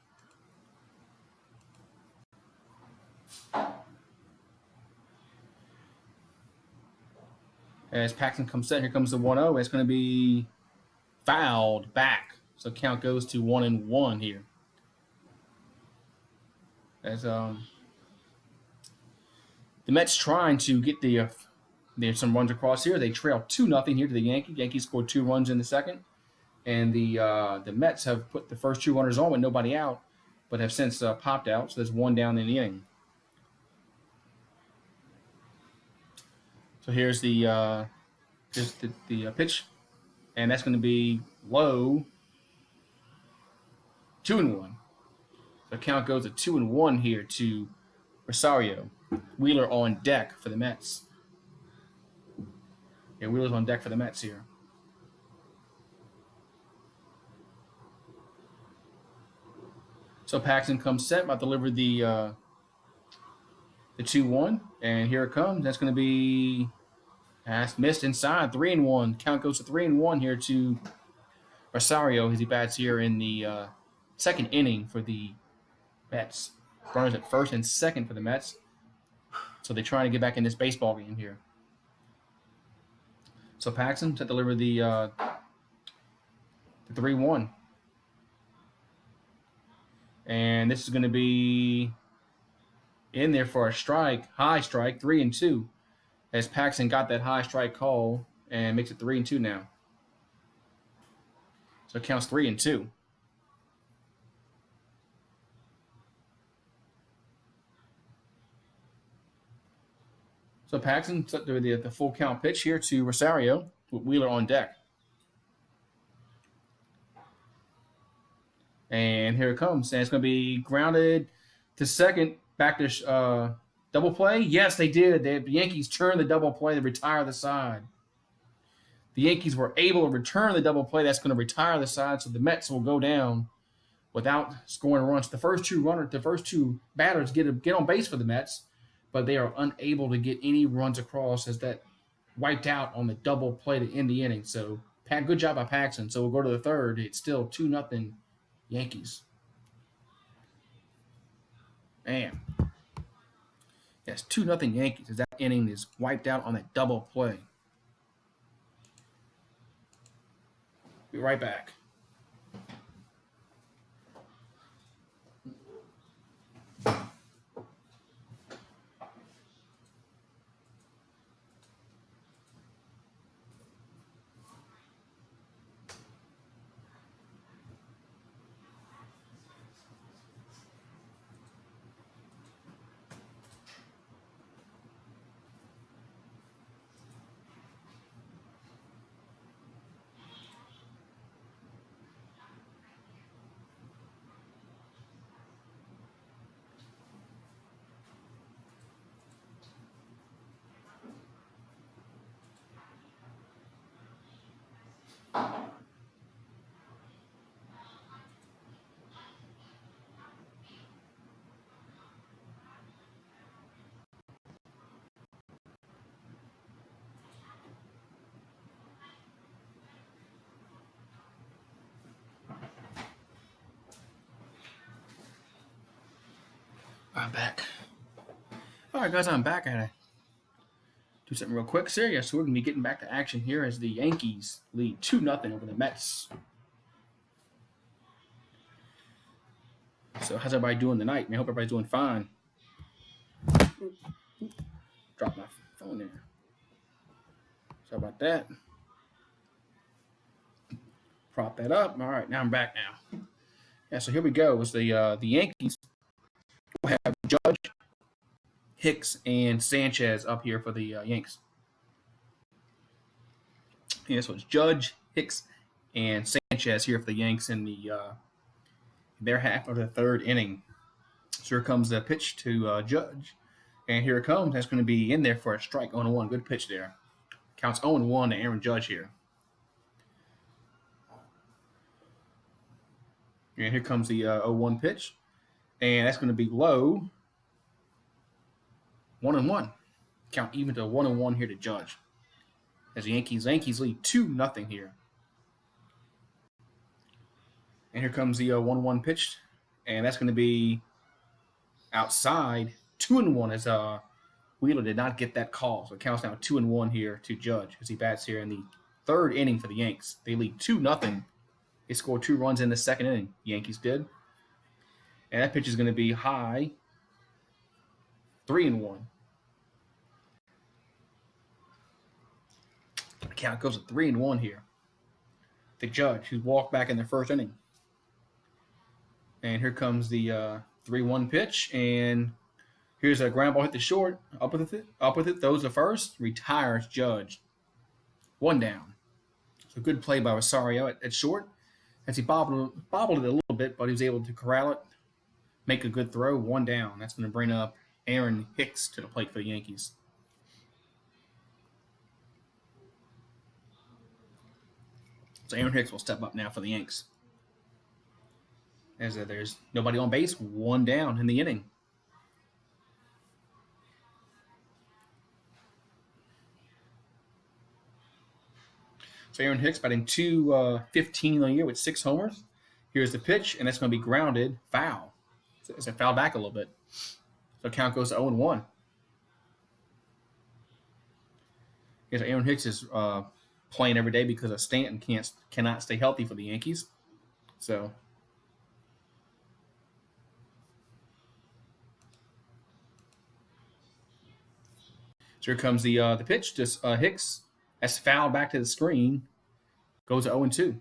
S1: As Paxton comes set, here comes the 1-0. It's going to be fouled back. So count goes to 1-1 here. As the Mets trying to get there's some runs across here. They trail 2-0 here to the Yankees. Yankees scored 2 runs in the second. And the Mets have put the first 2 runners on with nobody out, but have since popped out. So there's 1 down in the inning. So here's the pitch, and that's going to be low. 2-1. The count goes to 2-1 here to Rosario. Wheeler on deck for the Mets. Yeah, Wheeler's on deck for the Mets here. So Paxton comes set, about to deliver the 2-1, and here it comes. That's going to be missed inside. 3-1. Count goes to 3-1 here to Rosario as he bats here in the second inning for the Mets. Runners at first and second for the Mets. So they're trying to get back in this baseball game here. So Paxton to deliver the 3-1. And this is going to be in there for a strike, high strike, 3-2. As Paxton got that high strike call and makes it 3-2 now. So it counts 3-2. So Paxton took the full count pitch here to Rosario with Wheeler on deck. And here it comes. And it's going to be grounded to second. Back to double play. Yes, they did. The Yankees turned the double play to retire the side. The Yankees were able to return the double play. That's going to retire the side, so the Mets will go down without scoring runs. The first two batters get on base for the Mets, but they are unable to get any runs across as that wiped out on the double play to end the inning. So, good job by Paxton. So we'll go to the third. It's still 2-0 Yankees. Man. Yes, 2-0 Yankees as that inning is wiped out on that double play. Be right back. I'm back. All right, guys, I'm back. I gotta do something real quick. Serious. So we're gonna be getting back to action here as the Yankees lead 2-0 over the Mets. So how's everybody doing tonight? I hope everybody's doing fine. Drop my phone there. Sorry about that. Prop that up. All right, now I'm back now. Yeah, so here we go. It's the Yankees will have Judge, Hicks, and Sanchez up here for the Yanks. Yeah, so it's Judge, Hicks, and Sanchez here for the Yanks in their half of the third inning. So here comes the pitch to Judge. And here it comes. That's going to be in there for a strike. 0-1. Good pitch there. Counts 0-1 to Aaron Judge here. And here comes the 0-1 pitch. And that's going to be low. 1-1. Count even to 1-1 here to Judge. As the Yankees lead 2-0 here. And here comes the 1-1 pitch. And that's going to be outside. 2-1 as Wheeler did not get that call. So it counts now 2-1 here to Judge as he bats here in the third inning for the Yanks. They lead 2-0. They scored 2 runs in the second inning. The Yankees did. And that pitch is going to be high. 3-1. The count goes to 3-1 here. to Judge, who walked back in the first inning. And here comes the 3-1 pitch, and here's a ground ball hit to short. Up with it, throws the first, retires Judge. 1 down. So good play by Rosario at short. As he bobbled it a little bit, but he was able to corral it, make a good throw. 1 down. That's going to bring up Erin Hicks to the plate for the Yankees. So Erin Hicks will step up now for the Yanks. As there's nobody on base, 1 down in the inning. So Erin Hicks batting .215 on the year with 6 homers. Here's the pitch, and that's going to be grounded, foul. So it's a foul back a little bit. So count goes to 0-1. Yes, Erin Hicks is playing every day because of Stanton cannot stay healthy for the Yankees. So here comes the pitch to Hicks. That's fouled back to the screen. Goes to 0-2.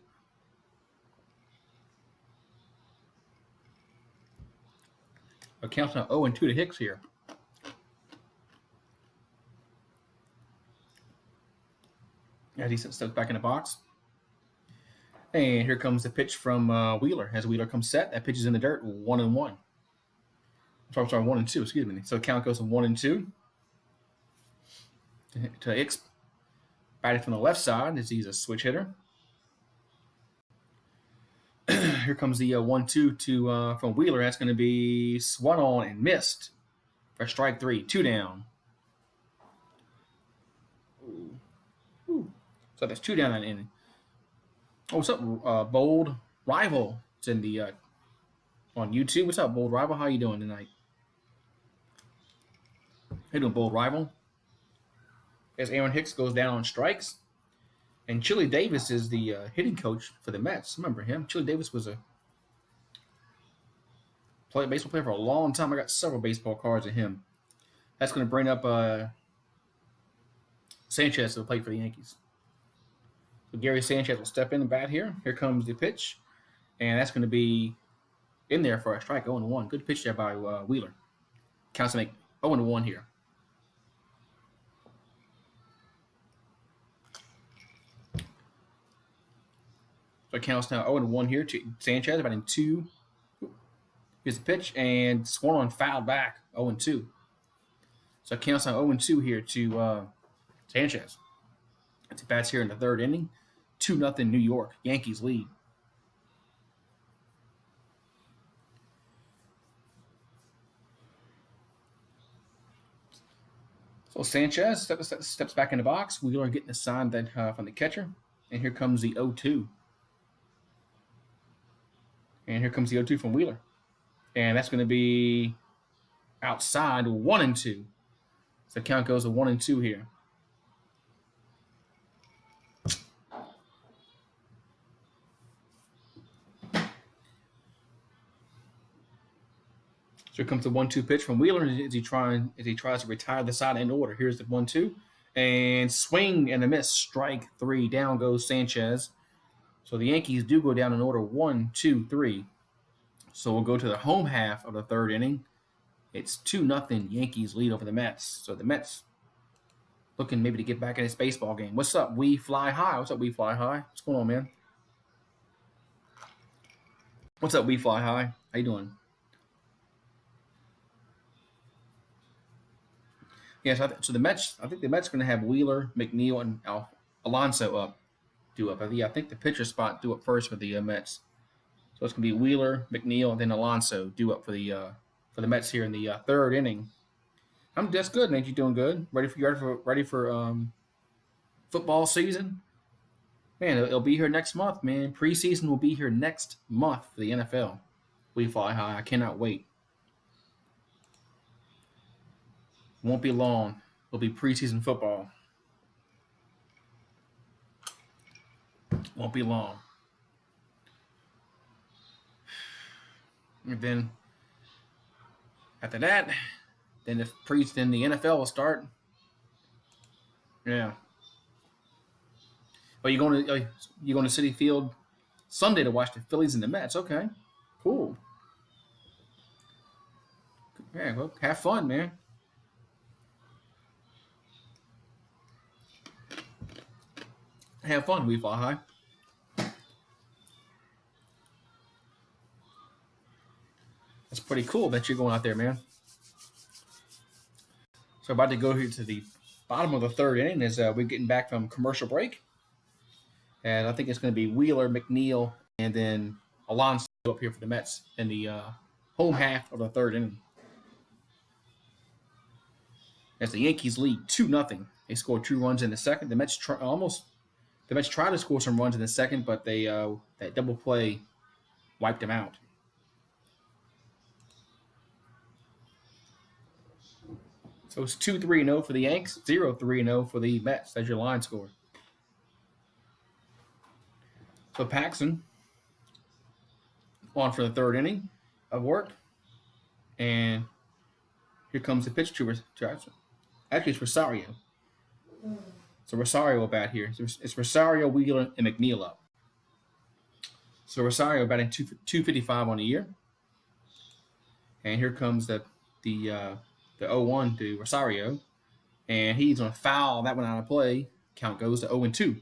S1: Counts now 0-2 to Hicks here. As he steps back in the box. And here comes the pitch from Wheeler. As Wheeler comes set, that pitch is in the dirt, 1-1. Sorry, 1-2, excuse me. So the count goes from 1-2 to Hicks. Batted from the left side as he's a switch hitter. Here comes the 1-2 from Wheeler. That's going to be swung on and missed for strike 3. 2 down. Ooh. So that's 2 down that inning. Oh, what's up, Bold Rival? It's in the on YouTube. What's up, Bold Rival? How you doing tonight? How you doing, Bold Rival? As Erin Hicks goes down on strikes. And Chili Davis is the hitting coach for the Mets. Remember him? Chili Davis was a baseball player for a long time. I got several baseball cards of him. That's going to bring up Sanchez to the plate for the Yankees. So Gary Sanchez will step in and bat here. Here comes the pitch. And that's going to be in there for a strike, 0-1. Good pitch there by Wheeler. Counts to make 0-1 here. So it counts now 0-1 here to Sanchez, batting 2. Here's the pitch, and swung on fouled back, 0-2. So it counts now 0-2 here to Sanchez. It's bats here in the third inning. 2-0 New York. Yankees lead. So Sanchez steps back in the box. Wheeler getting a sign that from the catcher. And here comes the 0-2. And here comes the 0-2 from Wheeler. And that's going to be outside, 1-2. So the count goes to 1-2 here. So here comes the 1-2 pitch from Wheeler as he tries to retire the side in order. Here's the 1-2. And swing and a miss. Strike 3. Down goes Sanchez. So the Yankees do go down in order 1, 2, 3. So we'll go to the home half of the third inning. It's 2-0 Yankees lead over the Mets. So the Mets looking maybe to get back in this baseball game. What's up, We Fly High? What's up, We Fly High? What's going on, man? What's up, We Fly High? How you doing? Yeah, so the Mets, I think the Mets are going to have Wheeler, McNeil, and Alonso due up. I think the pitcher spot due up first for the Mets. So it's going to be Wheeler, McNeil, and then Alonso due up for the Mets here in the third inning. That's good, Nate. You doing good? Ready for football season? Man, it'll be here next month, man. Preseason will be here next month for the NFL. We Fly High. I cannot wait. Won't be long. It'll be preseason football. Won't be long. And then after that, then the NFL will start. Yeah. Oh, you going to Citi Field Sunday to watch the Phillies and the Mets? Okay, cool. Yeah, well, have fun, man. Have fun, We Fly High. That's pretty cool that you're going out there, man. So about to go here to the bottom of the third inning as we're getting back from commercial break, and I think it's going to be Wheeler, McNeil, and then Alonso up here for the Mets in the home half of the third inning. As the Yankees lead 2-0, they scored 2 runs in the second. The Mets tried to score some runs in the second, but they that double play wiped them out. So it's 2-3-0 for the Yanks, 0-3-0 for the Mets. That's your line score. So Paxton on for the third inning of work. And here comes the pitch to actually, it's Rosario. So Rosario bat here. It's Rosario, Wheeler, and McNeil up. So Rosario batting 255 on the year. And here comes the 0-1 to Rosario. And he's going to foul that one out of play. Count goes to 0-2.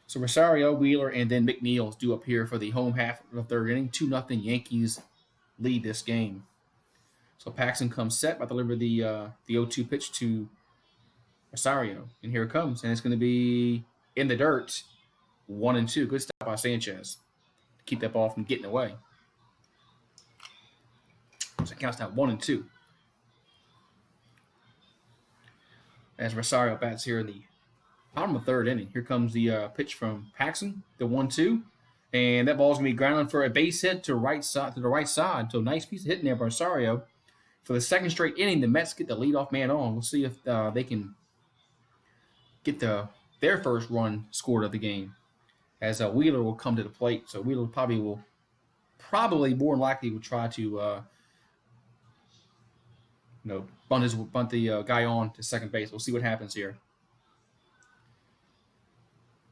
S1: So Rosario, Wheeler, and then McNeil's due up here for the home half of the third inning. 2-0 Yankees lead this game. So Paxton comes set by deliver the 0-2 pitch to Rosario. And here it comes. And it's going to be in the dirt. 1-2. Good stop by Sanchez to keep that ball from getting away. So it counts down 1-2. As Rosario bats here in the bottom of the third inning. Here comes the pitch from Paxton, the 1-2. And that ball's going to be grounded for a base hit to the right side. So nice piece of hitting there by Rosario. For the second straight inning, the Mets get the leadoff man on. We'll see if they can get their first run scored of the game. As Wheeler will come to the plate. So Wheeler probably more than likely will try to bunt the guy on to second base. We'll see what happens here.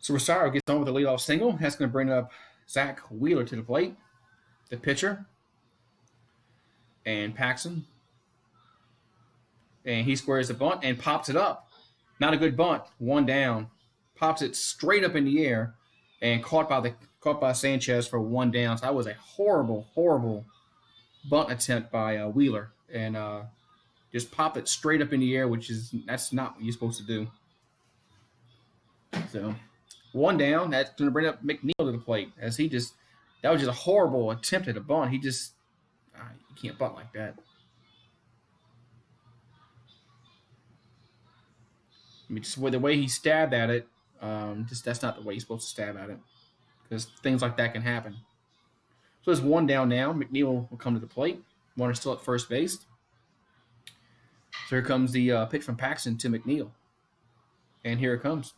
S1: So Rosario gets on with a leadoff single. That's going to bring up Zach Wheeler to the plate, the pitcher, and Paxton. And he squares the bunt and pops it up. Not a good bunt. One down. Pops it straight up in the air and caught by Sanchez for one down. So that was a horrible, horrible bunt attempt by Wheeler. And just pop it straight up in the air, that's not what you're supposed to do. So one down. That's going to bring up McNeil to the plate as that was just a horrible attempt at a bunt. You can't bunt like that. I mean, just the way he stabbed at it, that's not the way you're supposed to stab at it, because things like that can happen. So there's one down now. McNeil will come to the plate. Runner still at first base. So here comes the pitch from Paxton to McNeil, and here it comes.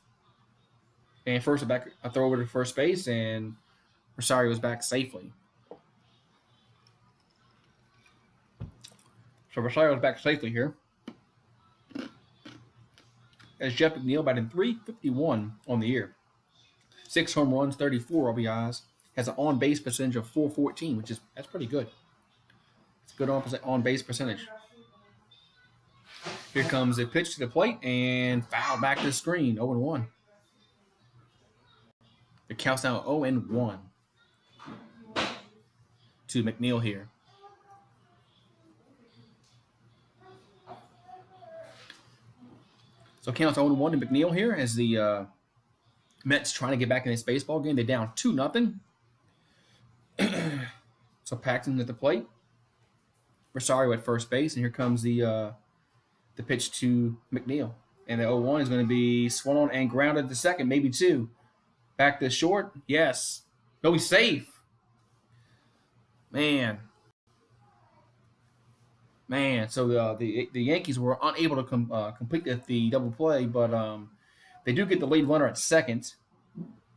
S1: And first a throw over to first base, and Rosario is back safely. So Rosario is back safely here. As Jeff McNeil batting .351 on the year. 6 home runs, 34 RBIs. Has an on-base percentage of .414, that's pretty good. It's a good on-base percentage. Here comes a pitch to the plate and foul back to the screen, 0-1. It counts down 0-1 to McNeil here. So it counts 0-1 to McNeil here as the Mets trying to get back in this baseball game. They're down 2-0. So Paxton at the plate. Rosario at first base. And here comes the pitch to McNeil. And the 0-1 is going to be swung on and grounded to second, maybe two. Back to short. Yes. No, he's safe. Man. So the Yankees were unable to complete the double play, but they do get the lead runner at second.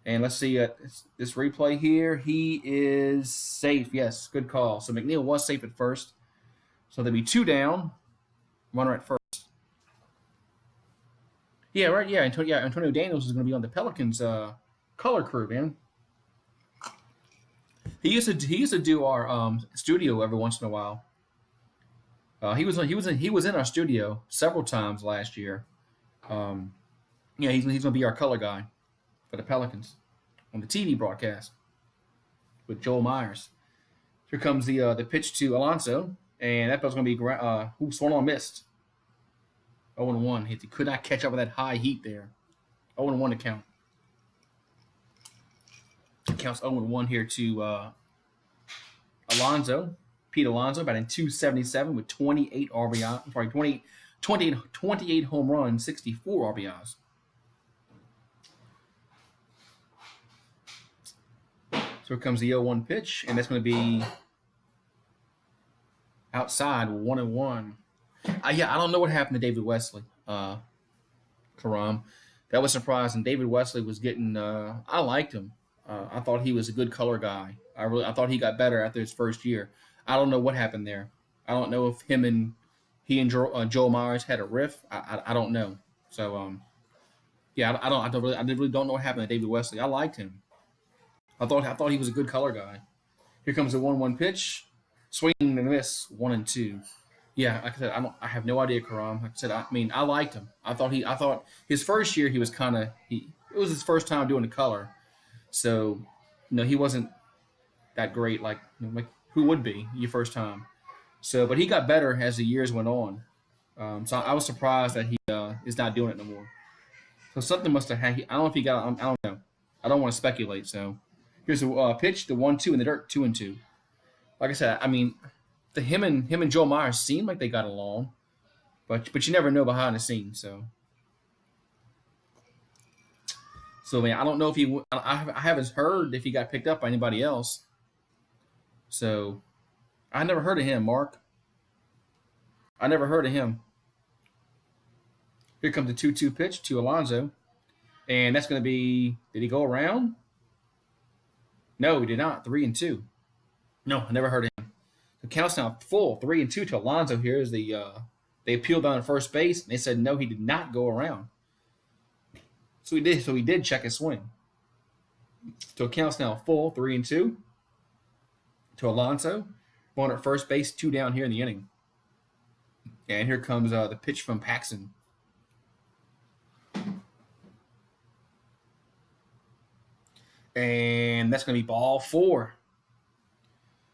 S1: And let's see this replay here. He is safe. Yes, good call. So McNeil was safe at first. So there'll be two down, runner at first. Yeah, right. Yeah, Antonio Daniels is going to be on the Pelicans color crew, man. He used to do our studio every once in a while. He was in our studio several times last year. Um, yeah, he's going to be our color guy for the Pelicans on the TV broadcast with Joel Myers. Here comes the pitch to Alonso, and that ball's going to be swung on missed. 0-1. He could not catch up with that high heat there. 0-1 to count. It counts 0-1 here to Alonso. Pete Alonso batting 277 with 28 RBI. I'm sorry, 28 home runs, 64 RBIs. So here comes the 0-1 pitch, and that's going to be outside 1-1. Yeah, I don't know what happened to David Wesley, Karam. That was surprising. David Wesley was getting. I liked him. I thought he was a good color guy. I thought he got better after his first year. I don't know what happened there. I don't know if he and Joel Myers had a riff. I don't know. So yeah, I really don't know what happened to David Wesley. I liked him. I thought he was a good color guy. Here comes the 1-1 pitch, swing and miss, 1-2. Yeah, like I said, I have no idea, Karam. Like I said, I liked him. I thought his first year he was it was his first time doing the color, so he wasn't that great. Like who would be your first time? So, but he got better as the years went on. So I was surprised that he is not doing it no more. So something must have had. I don't know if he got. I don't know. I don't want to speculate. So here's a pitch, the 1-2 in the dirt, 2-2. Like I said, him and Joel Myers seemed like they got along, but you never know behind the scenes. So man, I don't know if he. I haven't heard if he got picked up by anybody else. So I never heard of him, Mark. I never heard of him. Here comes the 2-2 pitch to Alonso, and that's going to be. Did he go around? No, he did not. 3-2. No, I never heard of him. The count's now full, 3-2 to Alonso. Here is they appealed down at first base, and they said no, he did not go around. So he did. So he did check his swing. So count's now full, 3-2 to Alonso. Going at first base, 2 down here in the inning. And here comes the pitch from Paxton. And that's going to be ball 4.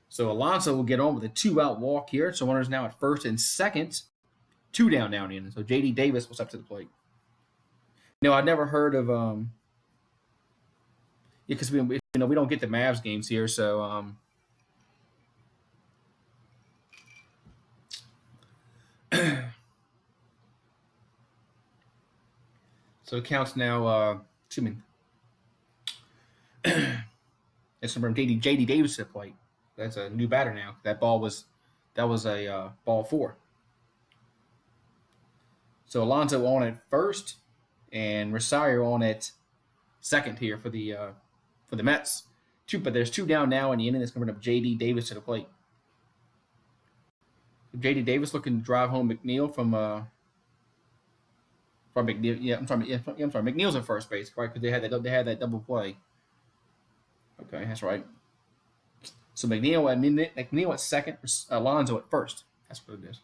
S1: So Alonso will get on with a 2-out walk here. So runners now at first and second. 2 down the inning. So J.D. Davis was up to the plate. I'd never heard of because we don't get the Mavs games here, so so it counts now. It's from J.D. Davis to the plate. That's a new batter now. That was a ball 4. So Alonso on at first, and Rosario on at second here for the Mets. But there's 2 down now in the inning. That's coming up J.D. Davis to the plate. J.D. Davis looking to drive home McNeil from McNeil. Yeah, I'm sorry. McNeil's at first base, right? Because they had that double play. Okay, that's right. So McNeil at second, Alonso at first. That's what it is.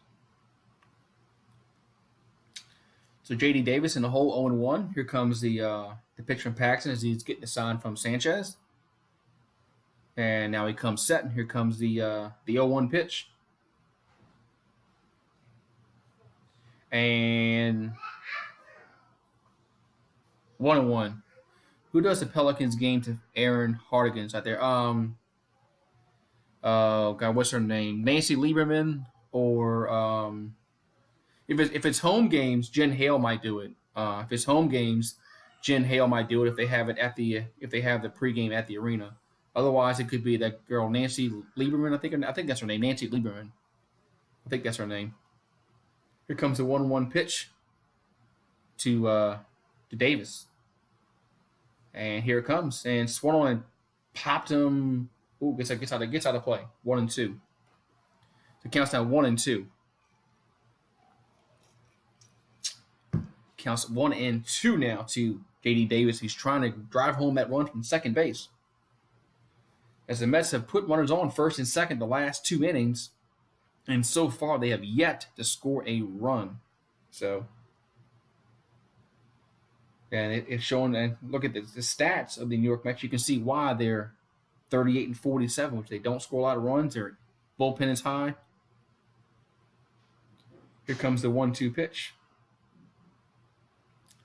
S1: So J.D. Davis in the hole, 0-1. Here comes the pitch from Paxton as he's getting the sign from Sanchez. And now he comes set, and here comes the 0-1 pitch. And 1-1. Who does the Pelicans game to Erin Hardigan's out there? Oh God, what's her name? Nancy Lieberman or if it's home games, Jen Hale might do it. If it's home games, Jen Hale might do it if they have it if they have the pregame at the arena. Otherwise, it could be that girl Nancy Lieberman. I think that's her name, Nancy Lieberman. I think that's her name. Here comes the 1-1 pitch to Davis. And here it comes. And swung on and popped him. Ooh, gets out of play. 1-2. So it counts down 1-2. Counts 1-2 now to J.D. Davis. He's trying to drive home that run from second base. As the Mets have put runners on first and second the last 2 innings, and so far they have yet to score a run. So, and it's showing. And look at the stats of the New York Mets. You can see why they're 38-47, which they don't score a lot of runs. Their bullpen is high. Here comes the 1-2 pitch.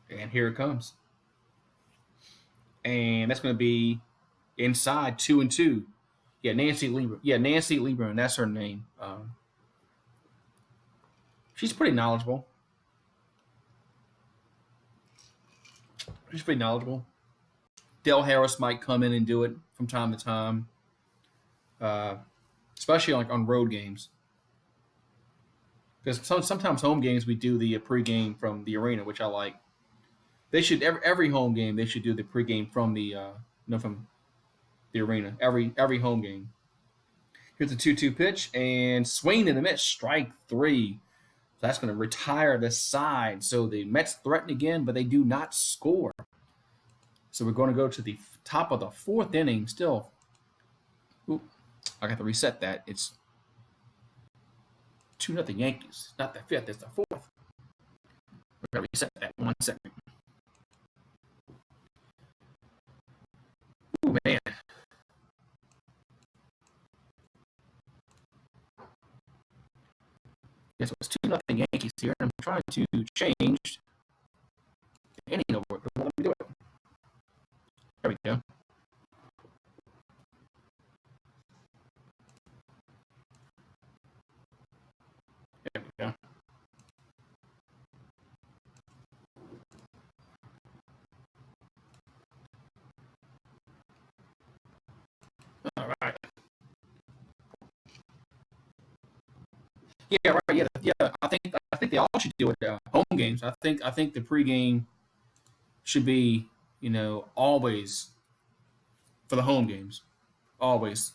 S1: And here it comes. And that's going to be inside 2-2. Yeah, Nancy Lieberman. That's her name. She's pretty knowledgeable. Del Harris might come in and do it from time to time, especially like on road games. Because sometimes home games we do the pregame from the arena, which I like. They should every home game they should do the pregame from the from the arena. Every home game. Here's the 2-2 pitch and swing and a miss, strike 3. So that's going to retire the side. So the Mets threaten again, but they do not score. So we're going to go to the top of the 4th inning. Still, I got to reset that. It's 2-0 Yankees. Not the 5th, it's the 4th. We're going to reset that 1 second. Oh, man. Yes, it was 2-0 Yankees here. I'm trying to change the inning over. Let me do it. There we go. There we go. All right. Yeah, right. Yeah. I think they all should do it home games. I think the pregame should be always for the home games. Always.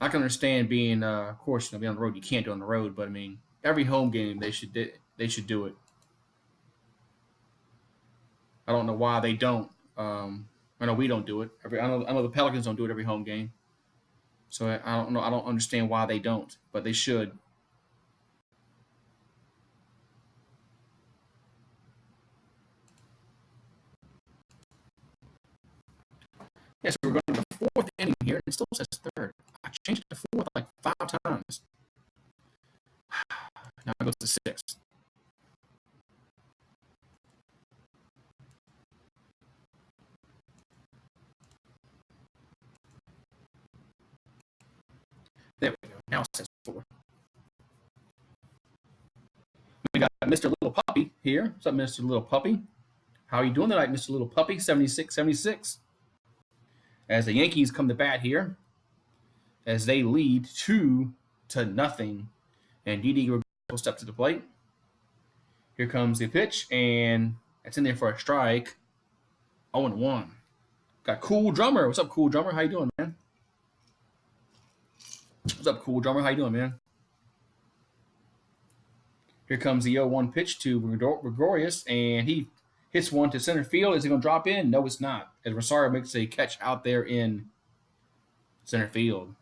S1: I can understand being, of course, being on the road. You can't do it on the road, but I mean, every home game they should do it. I don't know why they don't. I know we don't do it. I know the Pelicans don't do it every home game. So I don't know. I don't understand why they don't, but they should. Yeah, so we're going to the 4th inning here, and it still says 3rd. I changed it to 4th like 5 times. Now it goes to 6th. There we go. Now it says 4. We got Mr. Little Puppy here. What's up, Mr. Little Puppy? How are you doing tonight, Mr. Little Puppy? 76-76. As the Yankees come to bat here, as they lead 2-0, and Didi will step to the plate. Here comes the pitch, and it's in there for a strike. 0-1. Got Cool Drummer. What's up, Cool Drummer? How you doing, man? What's up, Cool Drummer? How you doing, man? Here comes the 0-1 pitch to Gregorius, and he hits one to center field. Is it going to drop in? No, it's not. As Rosario makes a catch out there in center field.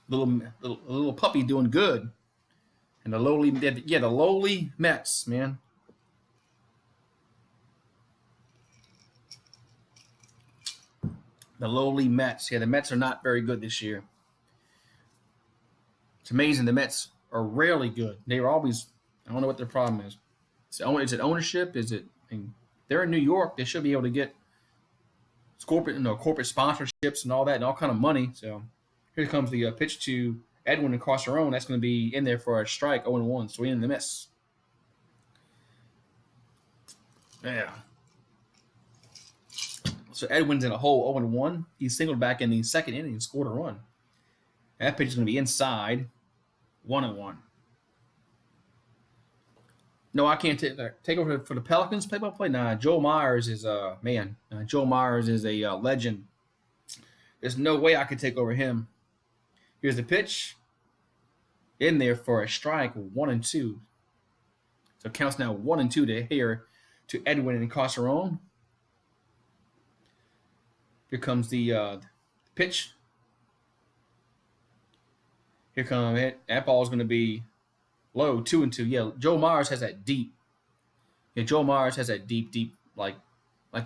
S1: Little puppy doing good. And the lowly Mets, man. The lowly Mets. Yeah, the Mets are not very good this year. It's amazing. The Mets are rarely good. They are always. I don't know what their problem is. Is it ownership? Is it? They're in New York. They should be able to get corporate sponsorships and all that and all kind of money. So here comes the pitch to Edwin across the road. That's going to be in there for a strike. 0-1. So we in the miss. Yeah. So Edwin's in a hole. 0-1. He singled back in the 2nd inning and scored a run. That pitch is going to be inside. 1-1. No, I can't take over for the Pelicans play-by-play. Nah, Joe Myers is Joe Myers is a legend. There's no way I could take over him. Here's the pitch. In there for a strike, 1-2. So So it counts now 1-2 to here to Edwin and Casaron. Here comes the pitch. Here comes it. That ball is going to be low, 2-2. Yeah, Joe Myers has that deep. Yeah, Joe Myers has that deep, like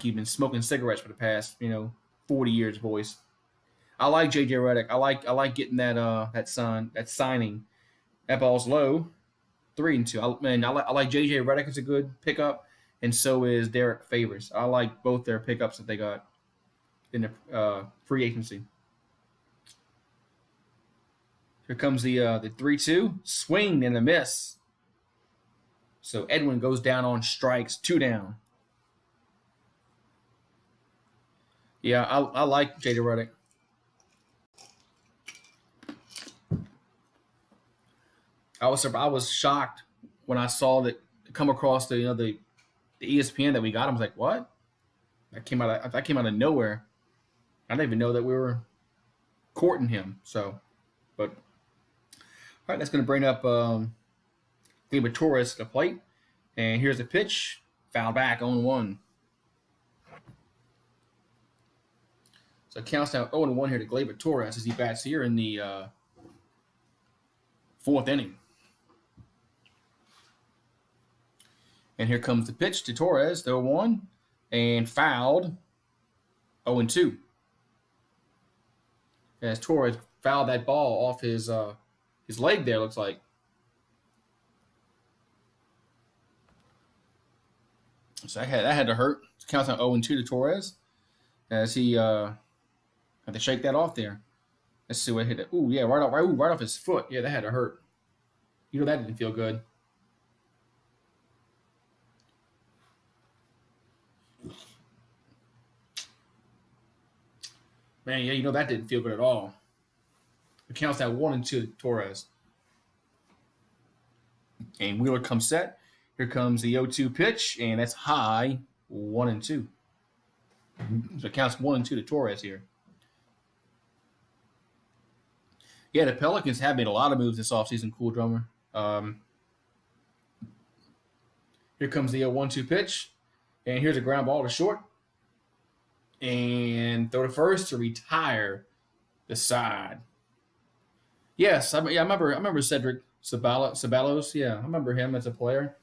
S1: you've been smoking cigarettes for the past 40 years voice. I like JJ Redick. I like getting that signing. That ball's low, 3-2. I like JJ Redick is a good pickup, and so is Derek Favors. I like both their pickups that they got in the free agency. Here comes the 3-2 swing and a miss. So Edwin goes down on strikes, 2 down. Yeah, I like JJ Redick. I was shocked when I saw that come across the ESPN that we got. I was like, what? That came out of nowhere. I didn't even know that we were courting him. So, but all right, that's going to bring up Gleyber Torres to the plate, and here's the pitch, foul back, 0-1. So it counts now 0-1 here to Gleyber Torres as he bats here in the 4th inning. And here comes the pitch to Torres, the 0-1, and fouled, 0-2. As Torres fouled that ball off his leg there, looks like. So that had to hurt. It counts on 0-2 to Torres as he had to shake that off there. Let's see what hit it. Ooh, yeah, right off his foot. Yeah, that had to hurt. That didn't feel good. Man, yeah, that didn't feel good at all. It counts at 1-2 to Torres. And Wheeler comes set. Here comes the 0-2 pitch, and that's high, 1-2. So it counts 1-2 to Torres here. Yeah, the Pelicans have made a lot of moves this offseason, Cool Drummer. Here comes the 1-2 pitch, and here's a ground ball to short. And throw to first to retire the side. Yes, I remember Cedric Ceballos. Yeah, I remember him as a player.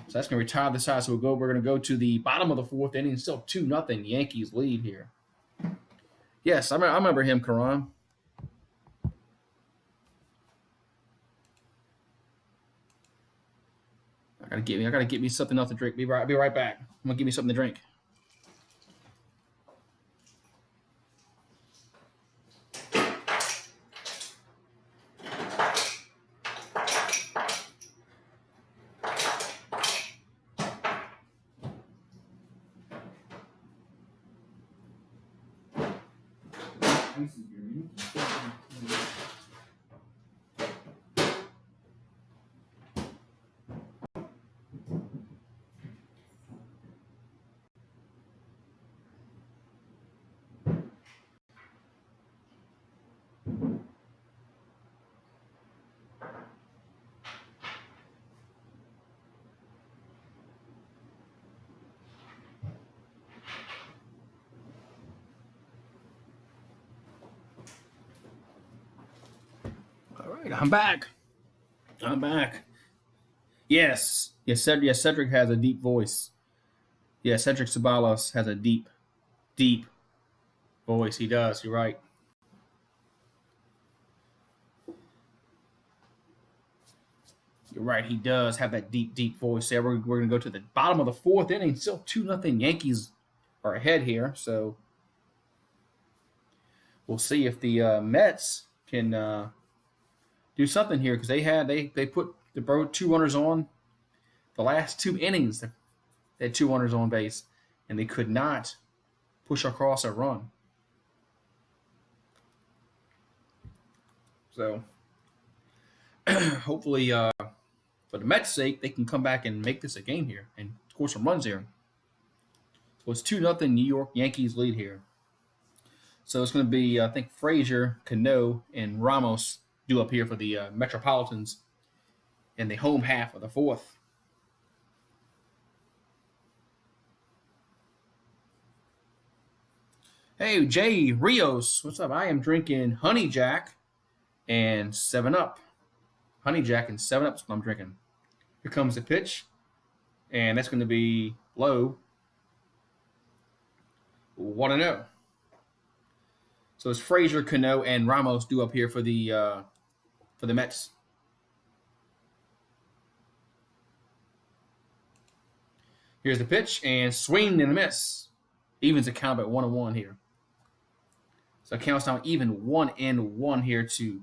S1: So that's going to retire the side. So we're going to go to the bottom of the 4th inning. Still 2-0 Yankees lead here. Yes, I remember him, Karan. I gotta get me something else to drink. I'll be right back. I'm gonna give me something to drink. All right, I'm back. Yes, Cedric has a deep voice. Yeah, Cedric Ceballos has a deep voice. He does. You're right. You're right. He does have that deep voice. Yeah, we're going to go to the bottom of the 4th inning. Still 2-0 Yankees are ahead here. So we'll see if the Mets can do something here because they put the 2 runners on the last 2 innings. They had 2 runners on base, and they could not push across a run. So hopefully, for the Mets' sake, they can come back and make this a game here and score some runs here. So it's 2-0 New York Yankees lead here. So it's going to be, I think, Frazier, Cano, and Ramos due up here for the Metropolitans in the home half of the 4th. Hey, Jay Rios, what's up? I am drinking Honey Jack and 7 Up. Honey Jack and 7 Up is what I'm drinking. Here comes the pitch, and that's going to be low 1-0. So it's Frazier, Cano, and Ramos due up here for the Mets. Here's the pitch, and swing and a miss. Evens the count at 1-1 here. So it counts down even 1-1 here to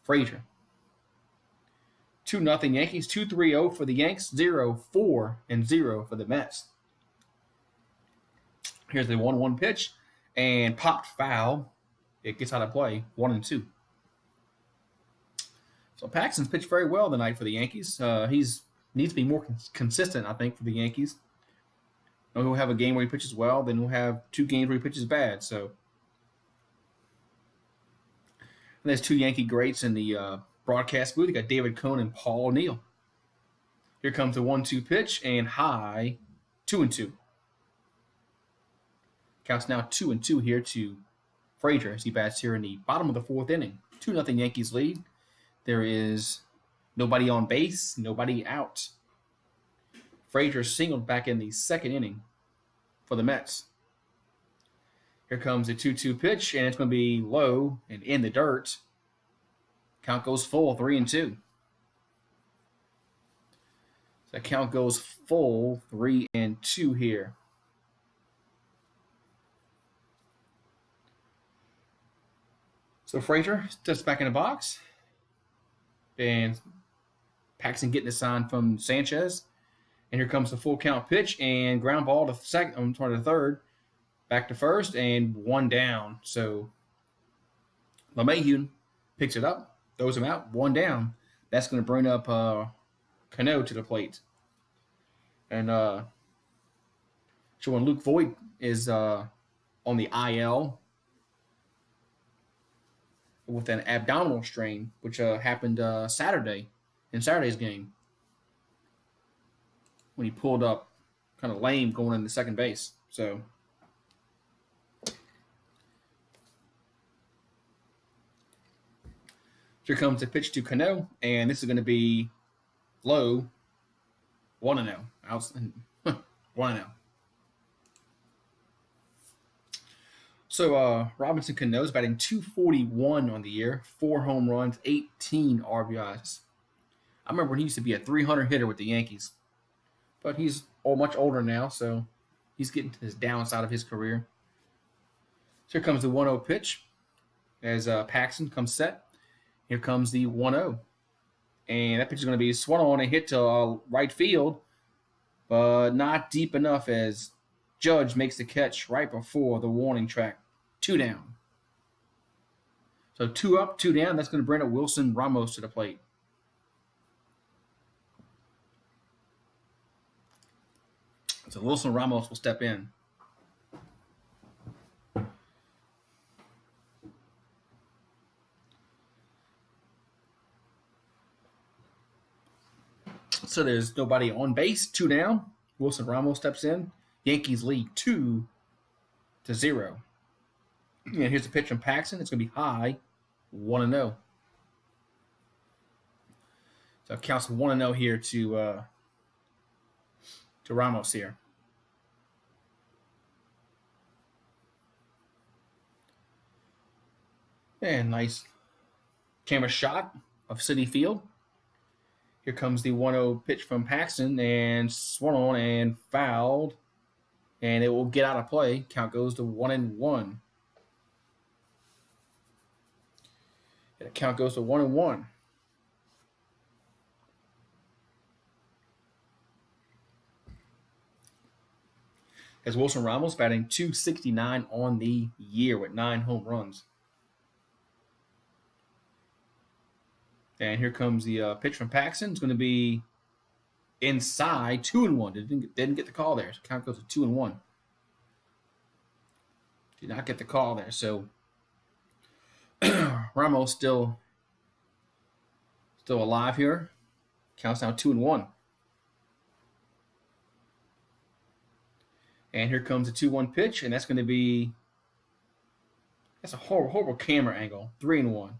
S1: Frazier. 2-0 Yankees, 2-3-0 for the Yanks, 0-4-0 for the Mets. Here's the 1-1 pitch, and popped foul. It gets out of play, 1-2. So Paxton's pitched very well tonight for the Yankees. He's needs to be more consistent, I think, for the Yankees. He'll have a game where he pitches well, then he'll have 2 games where he pitches bad. So, and there's 2 Yankee greats in the broadcast booth. You got David Cone and Paul O'Neill. Here comes the 1-2 pitch, and high, 2-2. Counts now 2-2 here to Frazier as he bats here in the bottom of the 4th inning. 2-0 Yankees lead. There is nobody on base, nobody out. Frazier singled back in the 2nd inning for the Mets. Here comes the 2-2 pitch, and it's going to be low and in the dirt. Count goes full, 3-2. So that count goes full, 3-2 here. So Frazier steps back in the box. And Paxton getting a sign from Sanchez. And here comes the full count pitch and ground ball to second, toward the third, back to first, and 1 down. So LeMahieu picks it up, throws him out, 1 down. That's going to bring up Cano to the plate. And showing Luke Voigt is on the IL with an abdominal strain, which happened Saturday in Saturday's game when he pulled up kind of lame going into second base. So here comes the pitch to Cano, and this is going to be low, 1-0. 1-0. So Robinson Cano's batting .241 on the year, 4 home runs, 18 RBIs. I remember when he used to be a 300 hitter with the Yankees, but he's much older now, so he's getting to his downside of his career. So here comes the 1-0 pitch as Paxton comes set. Here comes the 1-0. And that pitch is going to be swung on and hit to right field, but not deep enough as Judge makes the catch right before the warning track. 2 down. So 2 up, 2 down. That's going to bring up Wilson Ramos to the plate. So Wilson Ramos will step in. So there's nobody on base, 2 down. Wilson Ramos steps in. Yankees lead 2-0. And here's the pitch from Paxton. It's going to be high, 1-0. So it counts 1-0 here to Ramos here. And nice camera shot of Citi Field. Here comes the 1-0 pitch from Paxton, and swung on and fouled. And it will get out of play. Count goes to 1-1. And the count goes to 1-1. As Wilson Ramos batting .269 on the year with 9 home runs. And here comes the pitch from Paxton. It's going to be inside, 2-1. Didn't get the call there. So count goes to 2-1. Did not get the call there. So Ramos still alive here. Counts now 2-1. And here comes the 2-1 pitch, and that's going to be That's a horrible camera angle. 3-1.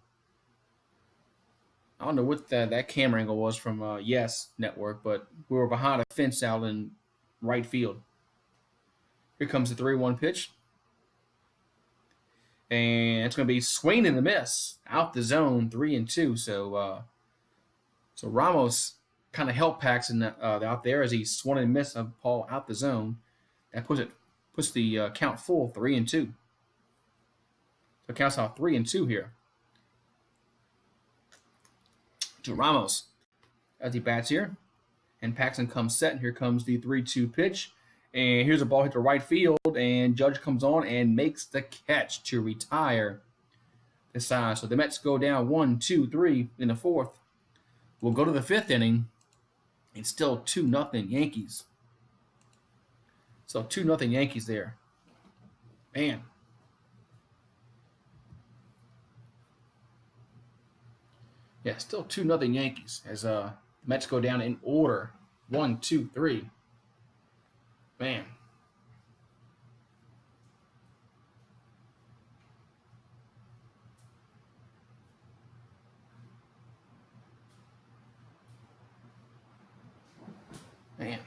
S1: I don't know what that camera angle was from Yes Network, but we were behind a fence out in right field. Here comes the 3-1 pitch. And it's going to be swing and a miss. Out the zone, 3-2. So Ramos kind of helped Paxton out there as he swung and missed a ball out the zone. That puts the count full, 3-2. So it counts out 3-2 here. To Ramos as he bats here. And Paxton comes set, and here comes the 3-2 pitch. And here's a ball hit to right field, and Judge comes on and makes the catch to retire the side. So the Mets go down 1-2-3 in the fourth. We'll go to the fifth inning. It's still 2-0 Yankees. So 2-0 Yankees there. Man. Yeah, still 2-0 Yankees as the Mets go down in order. 1, 2, 3. Man. Man.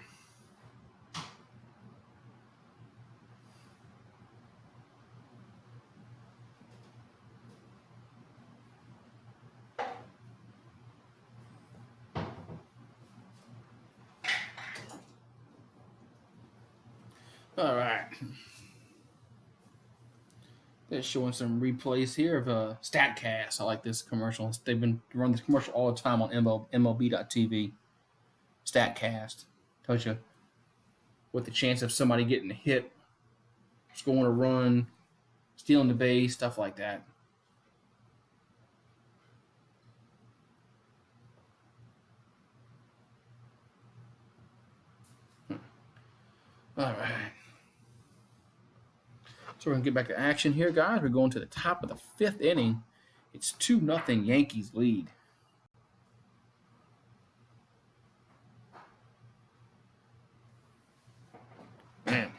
S1: All right. They're showing some replays here of StatCast. I like this commercial. They've been running this commercial all the time on MLB.TV. StatCast tells you what the chance of somebody getting a hit, scoring a run, stealing the base, stuff like that. All right. So we're going to get back to action here, guys. We're going to the top of the fifth inning. It's 2-0 Yankees lead. Man.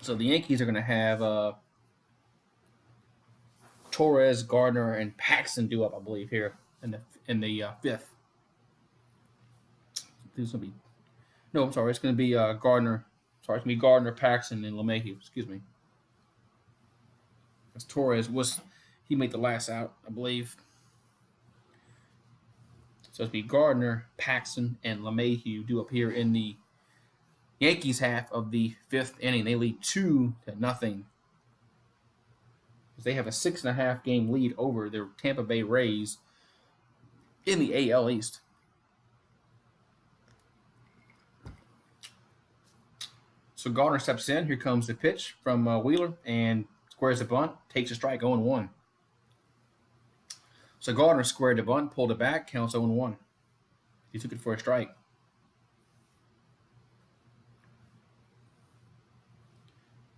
S1: So the Yankees are going to have Torres, Garner, and Paxton due up, I believe, here in the fifth. This will be no. I'm sorry. It's going to be Gardner. Sorry, it's going to be Gardner, Paxton, and LeMahieu. Excuse me. As Torres he made the last out, I believe. So it's be Gardner, Paxton, and LeMahieu due up here in the Yankees half of the fifth inning. They lead 2-0. They have a 6.5 game lead over their Tampa Bay Rays in the AL East. So Garner steps in. Here comes the pitch from Wheeler and squares the bunt, takes a strike, 0-1. So Garner squared the bunt, pulled it back, counts 0-1. He took it for a strike.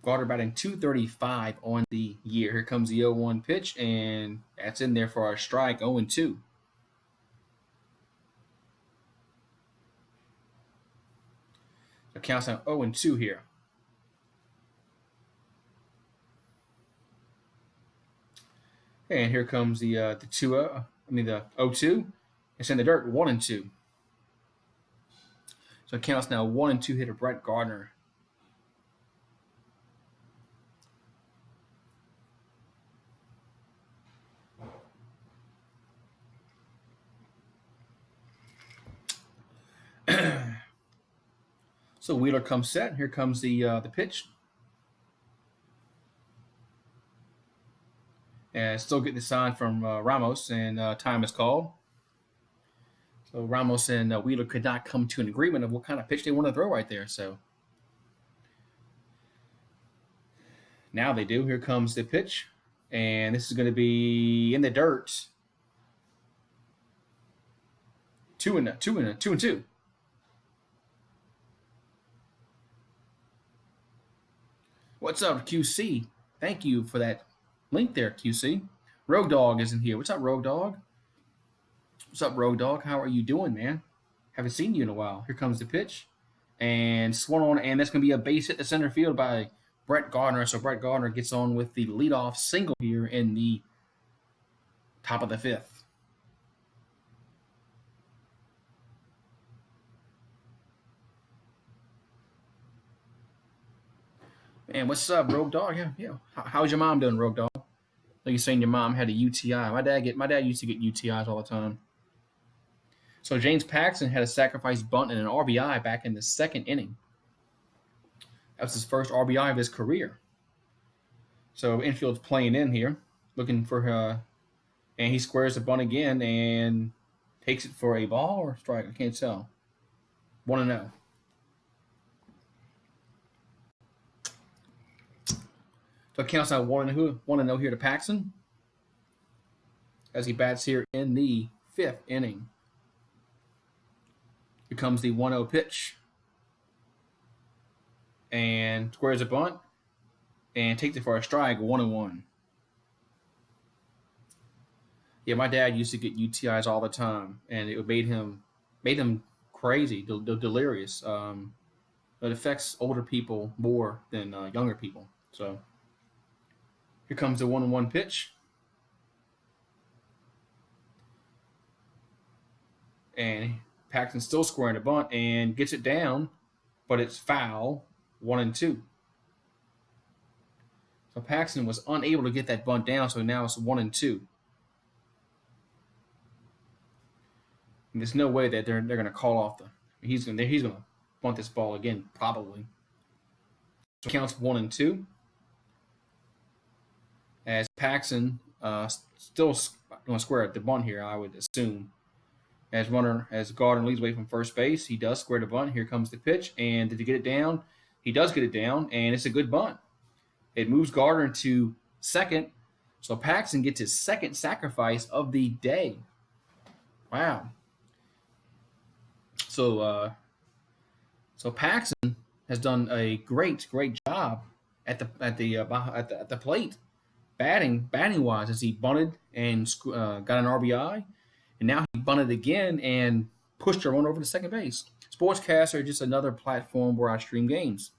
S1: Garner batting .235 on the year. Here comes the 0-1 pitch, and that's in there for a strike, 0-2. So counts out 0-2 here. And here comes the 0-2. It's in the dirt, 1-2. So it counts now 1-2 hitter Brett Gardner. So Wheeler comes set. Here comes the pitch. And still getting the sign from Ramos, and time is called. So Ramos and Wheeler could not come to an agreement of what kind of pitch they want to throw right there. So now they do. Here comes the pitch, and this is going to be in the dirt. 2-2. What's up, QC? Thank you for that link there, QC. Rogue Dog isn't here. What's up, Rogue Dog? What's up, Rogue Dog? How are you doing, man? Haven't seen you in a while. Here comes the pitch. And swung on, and that's going to be a base hit to center field by Brett Garner. So Brett Garner gets on with the leadoff single here in the top of the fifth. Man, what's up, Rogue Dog? Yeah. How's your mom doing, Rogue Dog? Like you're saying, your mom had a UTI. My dad used to get UTIs all the time. So James Paxton had a sacrifice bunt and an RBI back in the second inning. That was his first RBI of his career. So infield's playing in here, looking for and he squares the bunt again and takes it for a ball or strike. I can't tell. 1-0. So it counts out 1-0 here to Paxton as he bats here in the fifth inning. Here comes the 1-0 pitch. And squares a bunt and takes it for a strike, 1-1. Yeah, my dad used to get UTIs all the time, and it made him crazy, delirious. It affects older people more than younger people. So here comes the 1-1 pitch. And Paxton's still squaring a bunt and gets it down, but it's foul, 1-2. So Paxton was unable to get that bunt down, so now it's 1-2. And there's no way that they're going to call off he's going to bunt this ball again probably. So it counts 1-2. As Paxton still going to square at the bunt here, I would assume. As Garner leads away from first base, he does square the bunt. Here comes the pitch, and did he get it down? He does get it down, and it's a good bunt. It moves Garner to second, so Paxton gets his second sacrifice of the day. Wow. So Paxton has done a great job at the plate, batting wise, as he bunted and got an RBI, and now he bunted again and pushed a run over to second base. Sportscaster, just another platform where I stream games,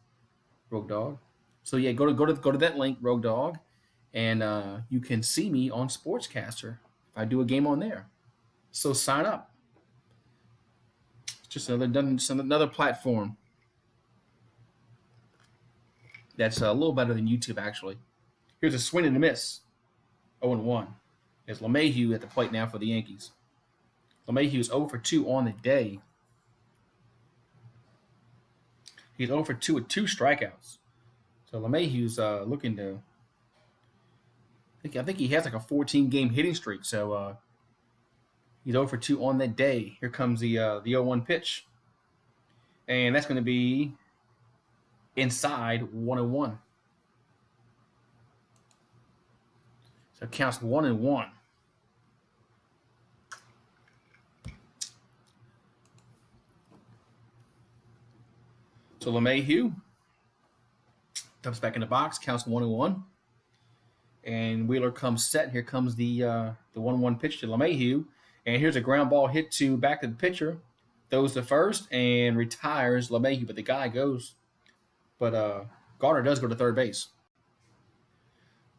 S1: Rogue Dog. So yeah, go to that link, Rogue Dog, and you can see me on Sportscaster if I do a game on there. So sign up. It's just another platform that's a little better than YouTube, actually. Here's a swing and a miss, 0-1. There's LeMahieu at the plate now for the Yankees. LeMahieu is 0 for 2 on the day. He's 0 for 2 with 2 strikeouts. So LeMahieu's looking to. I think he has like a 14-game hitting streak. So he's 0 for 2 on that day. Here comes the 0-1 pitch, and that's going to be inside 1-1. So it counts 1-1. So LeMahieu comes back in the box, counts 1-1. And Wheeler comes set. Here comes the 1-1 pitch to LeMahieu. And here's a ground ball hit back to the pitcher. Throws to first and retires LeMahieu, but the guy goes. But Garner does go to third base.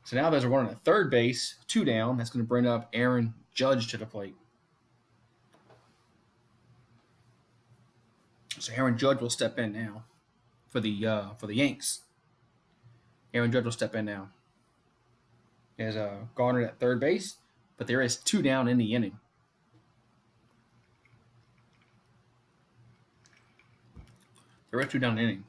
S1: So now there's a runner at third base, 2 down. That's going to bring up Aaron Judge to the plate. So Aaron Judge will step in now for the Yanks. Aaron Judge will step in now. There's Garner at third base, but there is 2 down in the inning. There is 2 down in the inning.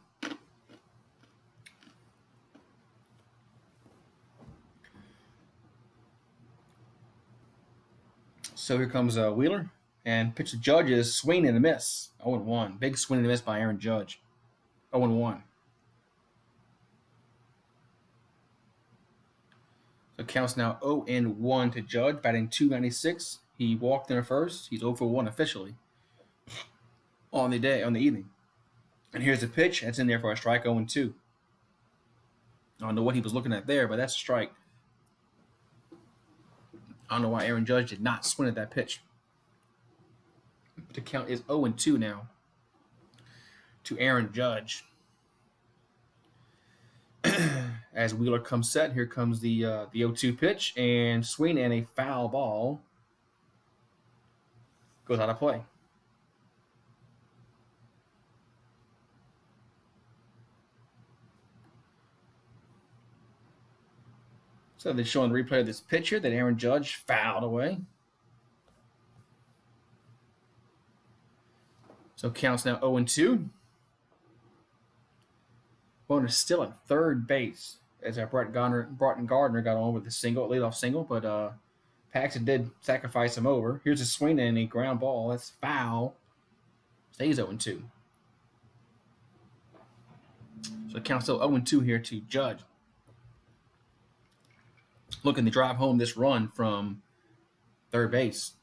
S1: So here comes Wheeler, and pitch to Judge is swing and a miss, 0-1. Big swing and a miss by Aaron Judge, 0-1. So it counts now 0-1 to Judge, batting .296. He walked in at first. He's 0 for 1 officially on the evening. And here's the pitch. That's in there for a strike, 0-2. I don't know what he was looking at there, but that's a strike. I don't know why Aaron Judge did not swing at that pitch. The count is 0-2 now to Aaron Judge. As Wheeler comes set, here comes the 0-2 pitch, and swing and a foul ball goes out of play. So they're showing the replay of this pitch here that Aaron Judge fouled away. So counts now 0-2. Runner still at third base as our Broughton Gardner got on with a leadoff single, but Paxton did sacrifice him over. Here's a swing and a ground ball. That's foul. Stays 0-2. So it counts still 0-2 here to Judge. Looking to drive home this run from third base.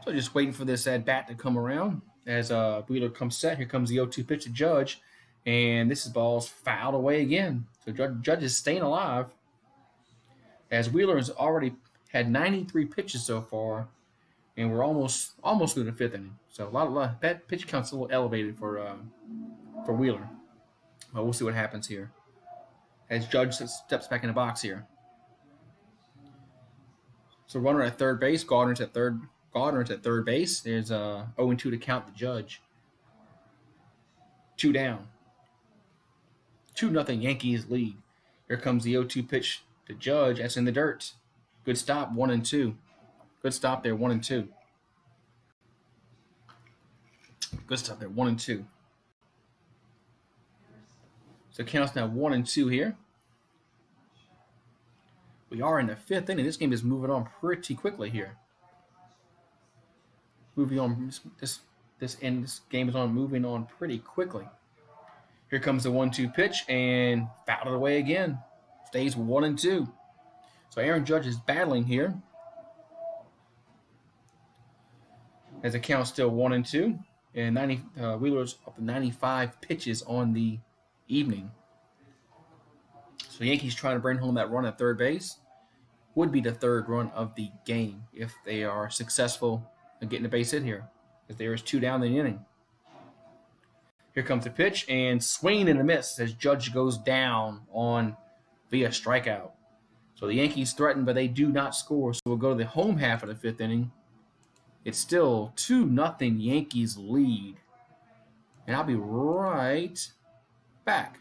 S1: So just waiting for this at bat to come around. As Wheeler comes set, here comes the 0-2 pitch to Judge. And this ball's fouled away again. So Judge is staying alive. As Wheeler has already had 93 pitches so far. And we're almost through the fifth inning. So a lot that pitch count's a little elevated for Wheeler. But we'll see what happens here. As Judge steps back in the box here. So runner at third base, Gardner's at third base. There's 0-2 to count the Judge. 2 down. 2-0 Yankees lead. Here comes the 0-2 pitch to Judge. That's in the dirt. Good stop, 1-2. Good stop there, 1-2. Good stop there, 1-2. So counts now 1-2 here. We are in the fifth inning. This game is moving on pretty quickly here. Moving on, this game is moving on pretty quickly. Here comes the 1-2 pitch and fouled it away again. Stays 1-2. So Aaron Judge is battling here. As the count's still 1-2, and Wheeler's up to 95 pitches on the evening. So the Yankees trying to bring home that run at third base. Would be the third run of the game if they are successful in getting a base hit here, as there is 2 down in the inning. Here comes the pitch and swing and a miss as Judge goes down on via strikeout. So the Yankees threaten, but they do not score. So we'll go to the home half of the fifth inning. It's still 2-0 Yankees lead. And I'll be right back.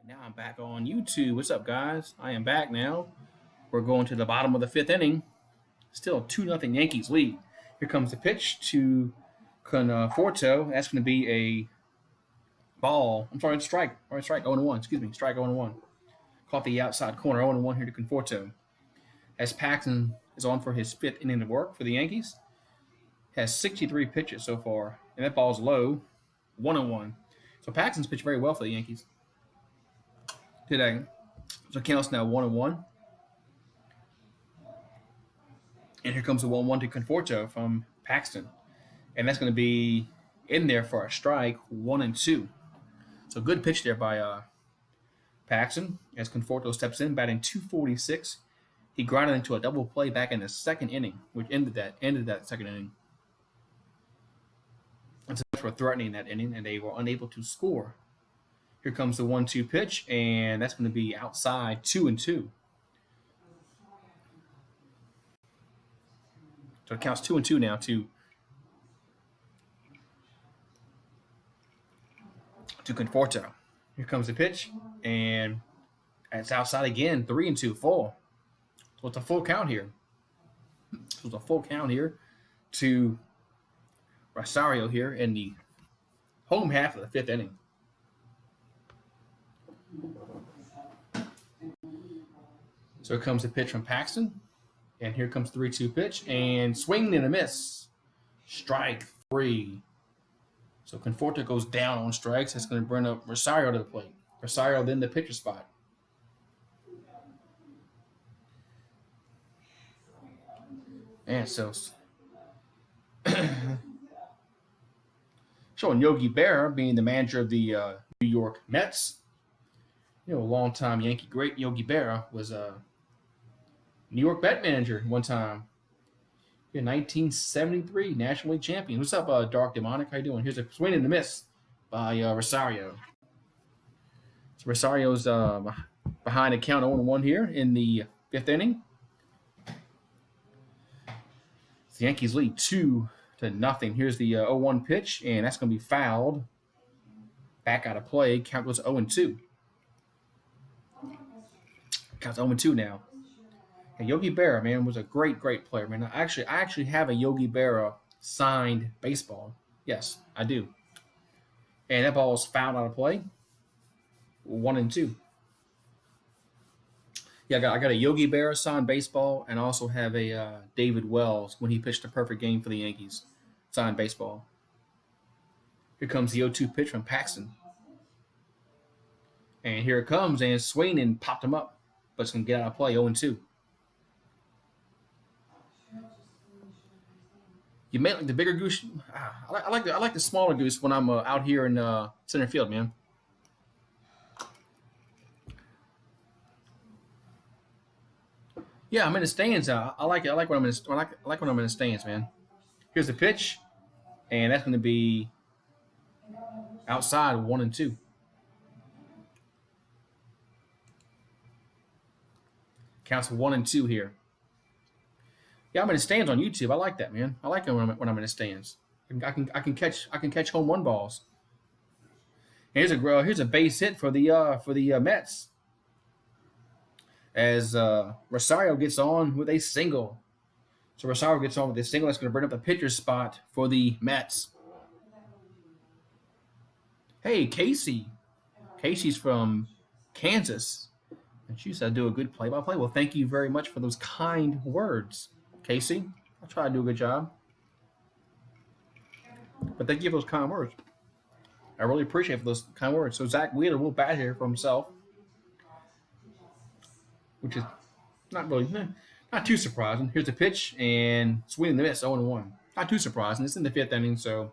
S1: Now I'm back on YouTube. What's up, guys? I am back now. We're going to the bottom of the fifth inning. Still 2-0 Yankees lead. Here comes the pitch to Conforto. That's going to be a ball. I'm sorry, strike. All right, strike 0-1. Excuse me, strike 0-1. caught the outside corner. 0-1 here to Conforto. As Paxton is on for his 5th inning of work for the Yankees. Has 63 pitches so far, and that ball's low. 1-1. So Paxton's pitched very well for the Yankees today. So it counts now 1-1. And here comes the 1-1 to Conforto from Paxton. And that's going to be in there for a strike, 1-2. So good pitch there by Paxton as Conforto steps in, batting .246. He grounded into a double play back in the 2nd inning, which ended that 2nd inning. And so for threatening that inning, and they were unable to score. Here comes the 1-2 pitch, and that's going to be outside, 2-2. So it counts 2-2 now to Conforto. Here comes the pitch, and it's outside again, 3-2, full. So it's a full count here. So it's a full count here to Rosario here in the home half of the 5th inning. So here comes the pitch from Paxton. And here comes the 3-2 pitch. And swing and a miss. Strike 3. So Conforto goes down on strikes. That's going to bring up Rosario to the plate. Rosario then the pitcher spot. And so showing Yogi Berra being the manager of the New York Mets. A longtime Yankee great Yogi Berra was a New York Met manager one time. In 1973, National League champion. What's up, Dark Demonic? How you doing? Here's a swing and a miss by Rosario. So Rosario's behind a count 0-1 here in the 5th inning. The Yankees lead 2-0. Here's the 0-1 pitch, and that's going to be fouled. Back out of play. Count goes 0-2. Counts 0-2 now. And Yogi Berra, man, was a great player, man. I actually have a Yogi Berra signed baseball. Yes, I do. And that ball is fouled out of play. 1-2. Yeah, I got a Yogi Berra signed baseball, and I also have a David Wells when he pitched a perfect game for the Yankees signed baseball. Here comes the 0-2 pitch from Paxton. And here it comes, and Sweeney popped him up, but it's going to get out of play, 0-2. You made like the bigger goose. I like the smaller goose when I'm out here in center field, man. Yeah, I'm in the stands. I like it. I like when I'm in. I like when I'm in the stands, man. Here's the pitch, and that's going to be outside, 1-2. Counts 1-2 here. Yeah, I'm in the stands on YouTube. I like that, man. I like it when I'm in the stands. I can catch home run balls. And here's a base hit for the Mets. As Rosario gets on with a single. So Rosario gets on with a single that's going to bring up the pitcher's spot for the Mets. Hey, Casey. Casey's from Kansas. And she said, do a good play-by-play. Well, thank you very much for those kind words, Casey. I'll try to do a good job. But thank you for those kind words. I really appreciate those kind words. So Zach Wheeler will bat here for himself, which is not too surprising. Here's a pitch, and swing and the miss, 0-1. Not too surprising. It's in the 5th inning, so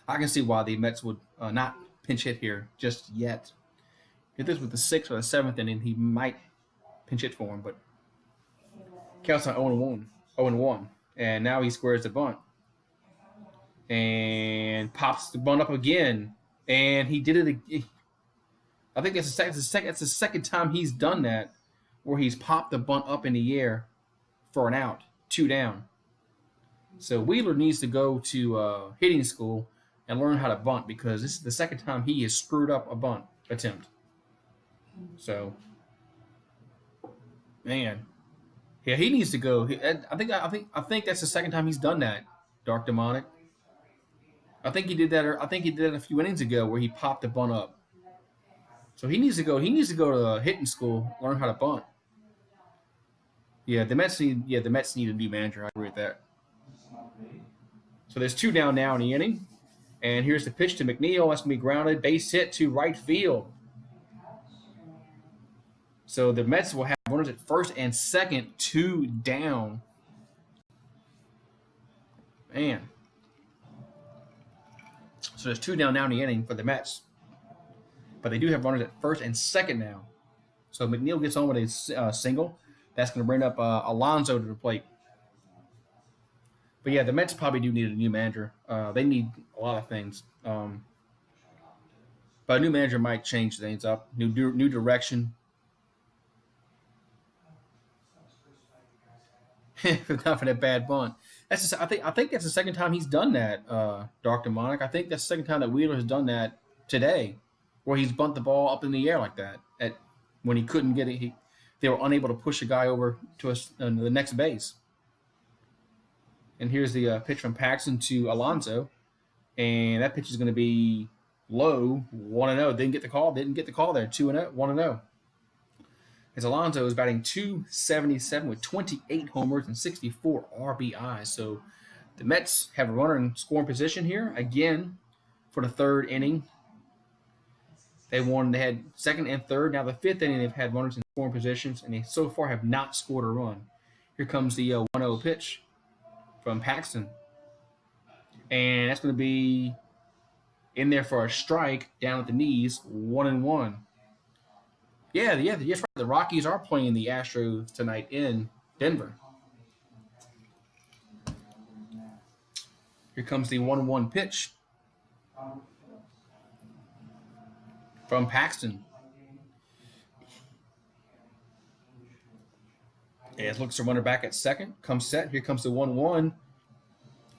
S1: I can see why the Mets would not pinch hit here just yet. If this was the 6th or the 7th inning, he might pinch hit for him, but counts on 0-1. And now he squares the bunt. And pops the bunt up again. And he did it again. I think that's the second time he's done that, where he's popped the bunt up in the air for an out, 2 down. So Wheeler needs to go to hitting school and learn how to bunt, because this is the second time he has screwed up a bunt attempt. So, man, yeah, he needs to go. I think that's the second time he's done that. Dark Demonic. I think he did that a few innings ago, where he popped the bunt up. So he needs to go. He needs to go to hitting school, learn how to bunt. Yeah, the Mets need. Yeah, the Mets need a new manager. I agree with that. So there's 2 down now in the inning, and here's the pitch to McNeil. That's gonna be grounded, base hit to right field. So the Mets will have runners at first and second, 2 down. Man. So there's 2 down now in the inning for the Mets, but they do have runners at first and second now. So McNeil gets on with a single. That's going to bring up Alonso to the plate. But yeah, the Mets probably do need a new manager. They need a lot of things. But a new manager might change things up. New direction. Not for that bad bunt. I think that's the second time he's done that, Dr. Monic. I think that's the second time that Wheeler has done that today, where he's bunt the ball up in the air like that. When he couldn't get it, they were unable to push a guy over to the next base. And here's the pitch from Paxton to Alonso, and that pitch is going to be low, 1-0. Didn't get the call there, 2-0, 1-0. As Alonso is batting .277 with 28 homers and 64 RBIs. So the Mets have a runner in scoring position here again for the 3rd inning. They had second and third. Now the 5th inning, they've had runners in scoring positions, and they so far have not scored a run. Here comes the 1-0 pitch from Paxton, and that's going to be in there for a strike down at the knees, 1-1. Yeah, that's right. The Rockies are playing the Astros tonight in Denver. Here comes the 1-1 pitch from Paxton. As looks to runner back at second, comes set. Here comes the 1-1,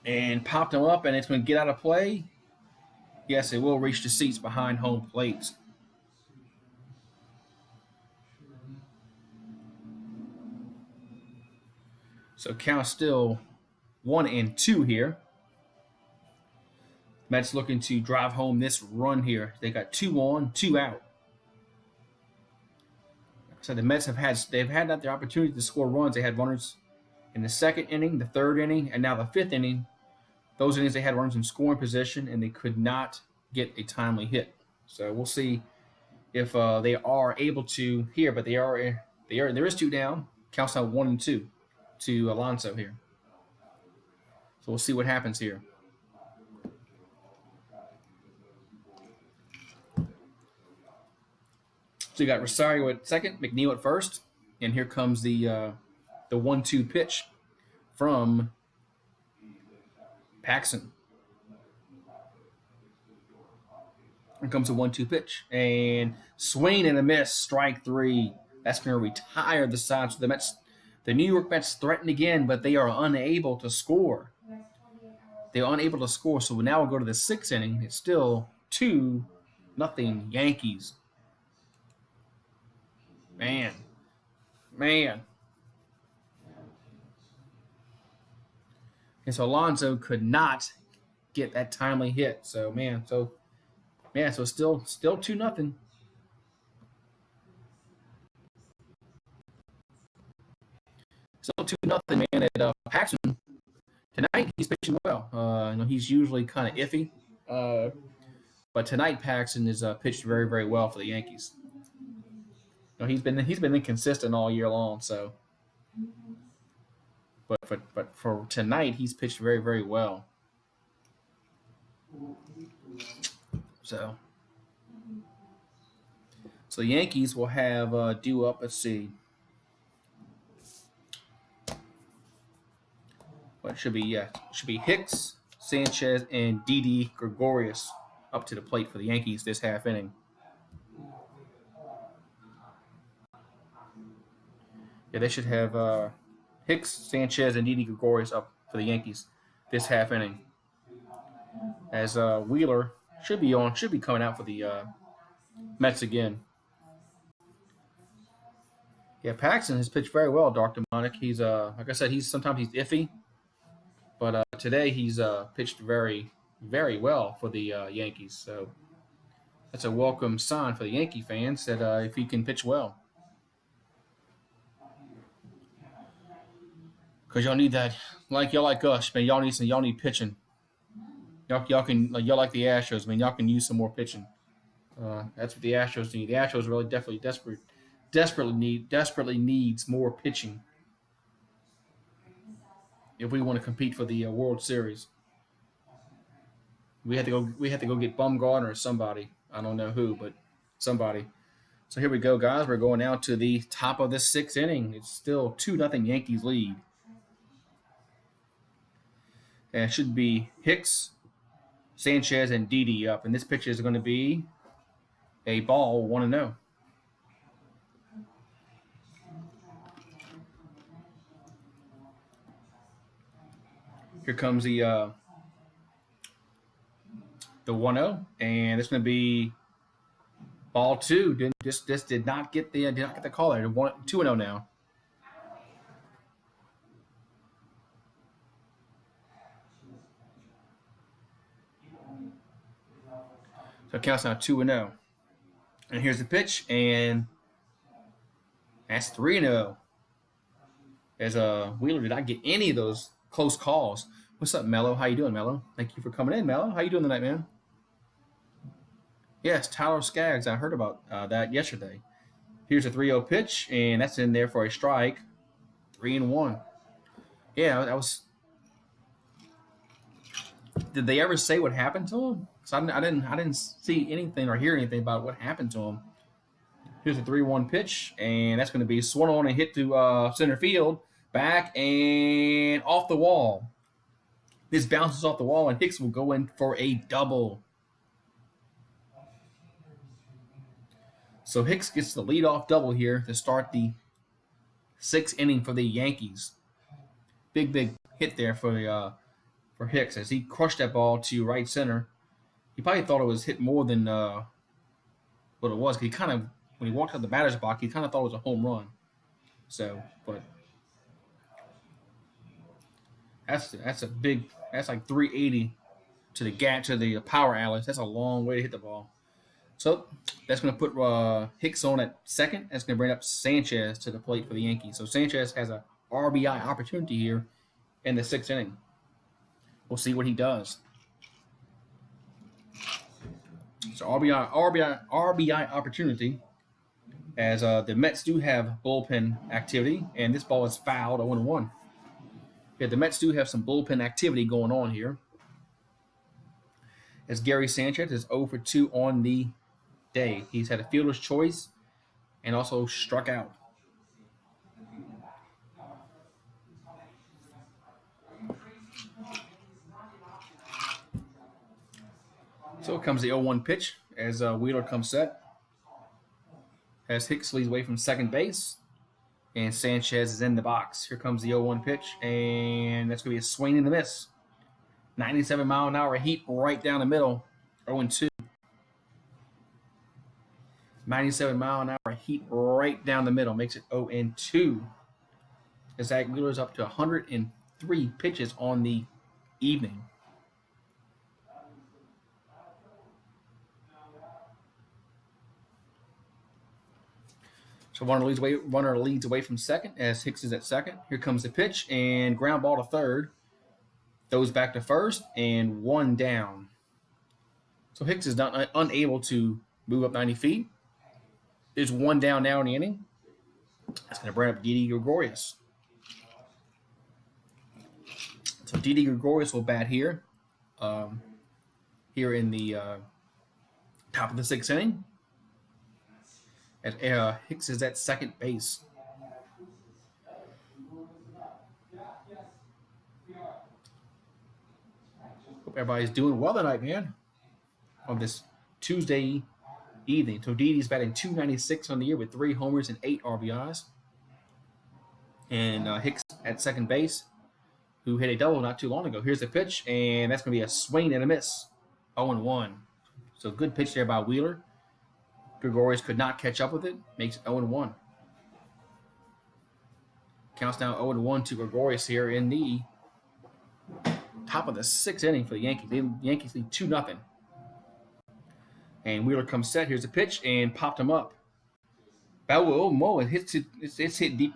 S1: and popped him up, and it's going to get out of play. Yes, it will reach the seats behind home plate. So count still 1-2 here. Mets looking to drive home this run here. They got 2 on, 2 out. So the Mets have had their opportunity to score runs. They had runners in the 2nd inning, the 3rd inning, and now the 5th inning. Those innings they had runners in scoring position, and they could not get a timely hit. So we'll see if they are able to here, but there is 2 down. Counts out 1-2 to Alonso here. So we'll see what happens here. So you got Rosario at second, McNeil at first, and here comes the 1-2 pitch from Paxton. Here comes a 1-2 pitch, and swing and a miss, strike 3. That's going to retire the side. So the New York Mets threaten again, but they are unable to score. They're unable to score, so now we'll go to the 6th inning. It's still 2-0 Yankees. Man. And so Alonso could not get that timely hit. So still 2-0. Still 2-0, man. At Paxton tonight, he's pitching well. He's usually kind of iffy, but tonight Paxton is pitched very, very well for the Yankees. He's been inconsistent all year long. So, but for tonight, he's pitched very, very well. So the Yankees will have due up. Let's see. What should be Hicks, Sanchez, and Didi Gregorius up to the plate for the Yankees this half inning. Yeah, they should have Hicks, Sanchez, and Didi Gregorius up for the Yankees this half inning. As Wheeler should be coming out for the Mets again. Yeah, Paxton has pitched very well, Dr. Monic. He's like I said, sometimes he's iffy, but today he's pitched very, very well for the Yankees. So That's a welcome sign for the Yankee fans that if he can pitch well. Because y'all need that. Y'all like us, man. Y'all need pitching. Y'all can y'all like the Astros, man. Y'all can use some more pitching. That's what the Astros need. The Astros really definitely desperately needs more pitching if we want to compete for the World Series. We had to go get Garner or somebody. I don't know who, but somebody. So here we go, guys. We're going out to the top of the sixth inning. It's still 2-0 Yankees lead. And it should be Hicks, Sanchez, and Didi up. And this pitch is going to be a ball 1-0. Here comes the 1-0, and it's going to be ball 2. Just did not get the call there. 2-0 now. So it counts now 2-0. And here's the pitch, and that's 3-0. As Wheeler did not get any of those close calls. What's up, Mello? How you doing, Mello? Thank you for coming in, Mello. How you doing tonight, man? Yes, Tyler Skaggs. I heard about that yesterday. Here's a 3-0 pitch, and that's in there for a strike. 3-1. Yeah, that was. Did they ever say what happened to him? Because I didn't see anything or hear anything about what happened to him. Here's a 3-1 pitch, and that's going to be swung on and hit to center field, back and off the wall. This bounces off the wall, and Hicks will go in for a double. So Hicks gets the leadoff double here to start the sixth inning for the Yankees. Big hit there for Hicks as he crushed that ball to right center. He probably thought it was hit more than what it was. He kind of, when he walked out the batter's box, he kind of thought it was a home run. So, but that's like 380 to the power alley. That's a long way to hit the ball. So that's going to put Hicks on at second. That's going to bring up Sanchez to the plate for the Yankees. So Sanchez has a RBI opportunity here in the sixth inning. We'll see what he does. So RBI opportunity, as the Mets do have bullpen activity, and this ball is fouled 0-1. Yeah, the Mets do have some bullpen activity going on here. As Gary Sanchez is 0 for 2 on the day. He's had a fielder's choice and also struck out. So comes the 0-1 pitch as Wheeler comes set. As Hicks leads away from second base. And Sanchez is in the box. Here comes the 0-1 pitch. And that's going to be a swing and a miss. 97-mile-an-hour heat right down the middle. 0-2. 97-mile-an-hour heat right down the middle. Makes it 0-2. As Zach Wheeler's up to 103 pitches on the evening. So runner leads away from second as Hicks is at second. Here comes the pitch and ground ball to third. Throws back to first and one down. So Hicks is unable to move up 90 feet. There's one down now in the inning. That's going to bring up Didi Gregorius. So Didi Gregorius will bat here. Here in the top of the sixth inning. As Hicks is at second base. Hope everybody's doing well tonight, man. On this Tuesday evening. So Didi's batting .296 on the year with 3 homers and 8 RBIs. And Hicks at second base, who hit a double not too long ago. Here's the pitch, and that's going to be a swing and a miss. 0-1. So good pitch there by Wheeler. Gregorius could not catch up with it. Makes it 0-1. Counts now 0-1 to Gregorius here in the top of the sixth inning for the Yankees. The Yankees lead 2-0. And Wheeler comes set. Here's a pitch and popped him up. Oh, Mo, it's hit deep,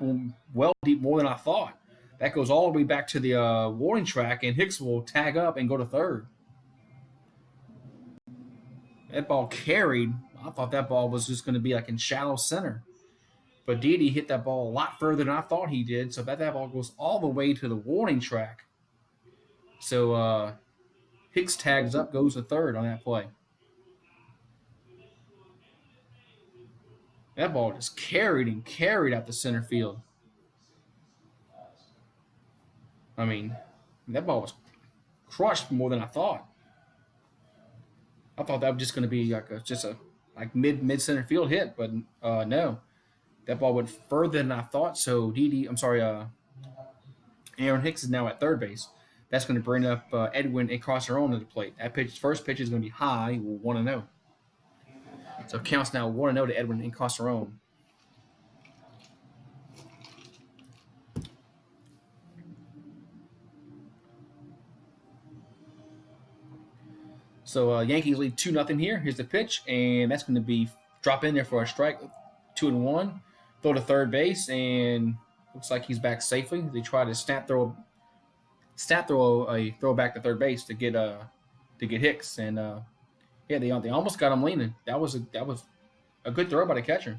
S1: well deep more than I thought. That goes all the way back to the warning track, and Hicks will tag up and go to third. That ball carried. I thought that ball was just going to be like in shallow center. But Didi hit that ball a lot further than I thought he did, so that ball goes all the way to the warning track. So Hicks tags up, goes to third on that play. That ball just carried out the center field. I mean, that ball was crushed more than I thought. I thought that was just going to be like just a mid center field hit, but no, that ball went further than I thought. So Erin Hicks is now at third base. That's going to bring up Edwin and Casaron to the plate. First pitch is going to be high, 1-0. So it counts now 1-0 to Edwin and Casaron. So Yankees lead 2-0 here. Here's the pitch, and that's going to be drop in there for a strike, 2-1. Throw to third base, and looks like he's back safely. They try to snap throw a throw back to third base to get Hicks, and they almost got him leaning. That was a good throw by the catcher,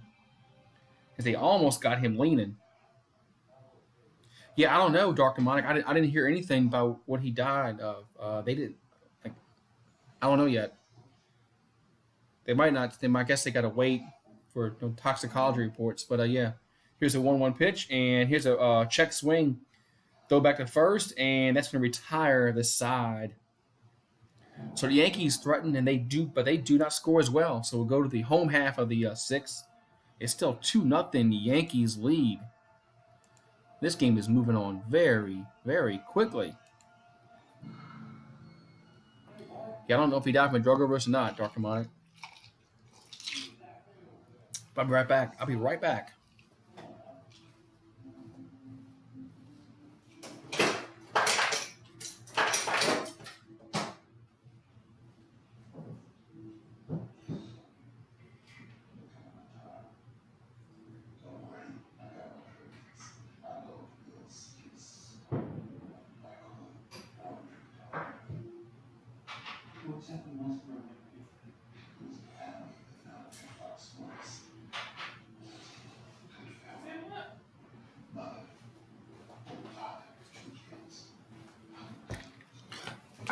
S1: because they almost got him leaning. Yeah, I don't know, Dark Demonic. I didn't hear anything about what he died of. They didn't. I don't know yet. They might not. I guess they got to wait for toxicology reports. But yeah, here's a 1-1 pitch, and here's a check swing, throw back to first, and that's going to retire the side. So the Yankees threaten, and they do not score as well. So we'll go to the home half of the sixth. It's still 2-0 Yankees lead. This game is moving on very, very quickly. Yeah, I don't know if he died from a drug overdose or not, Dr. Demonic. I'll be right back.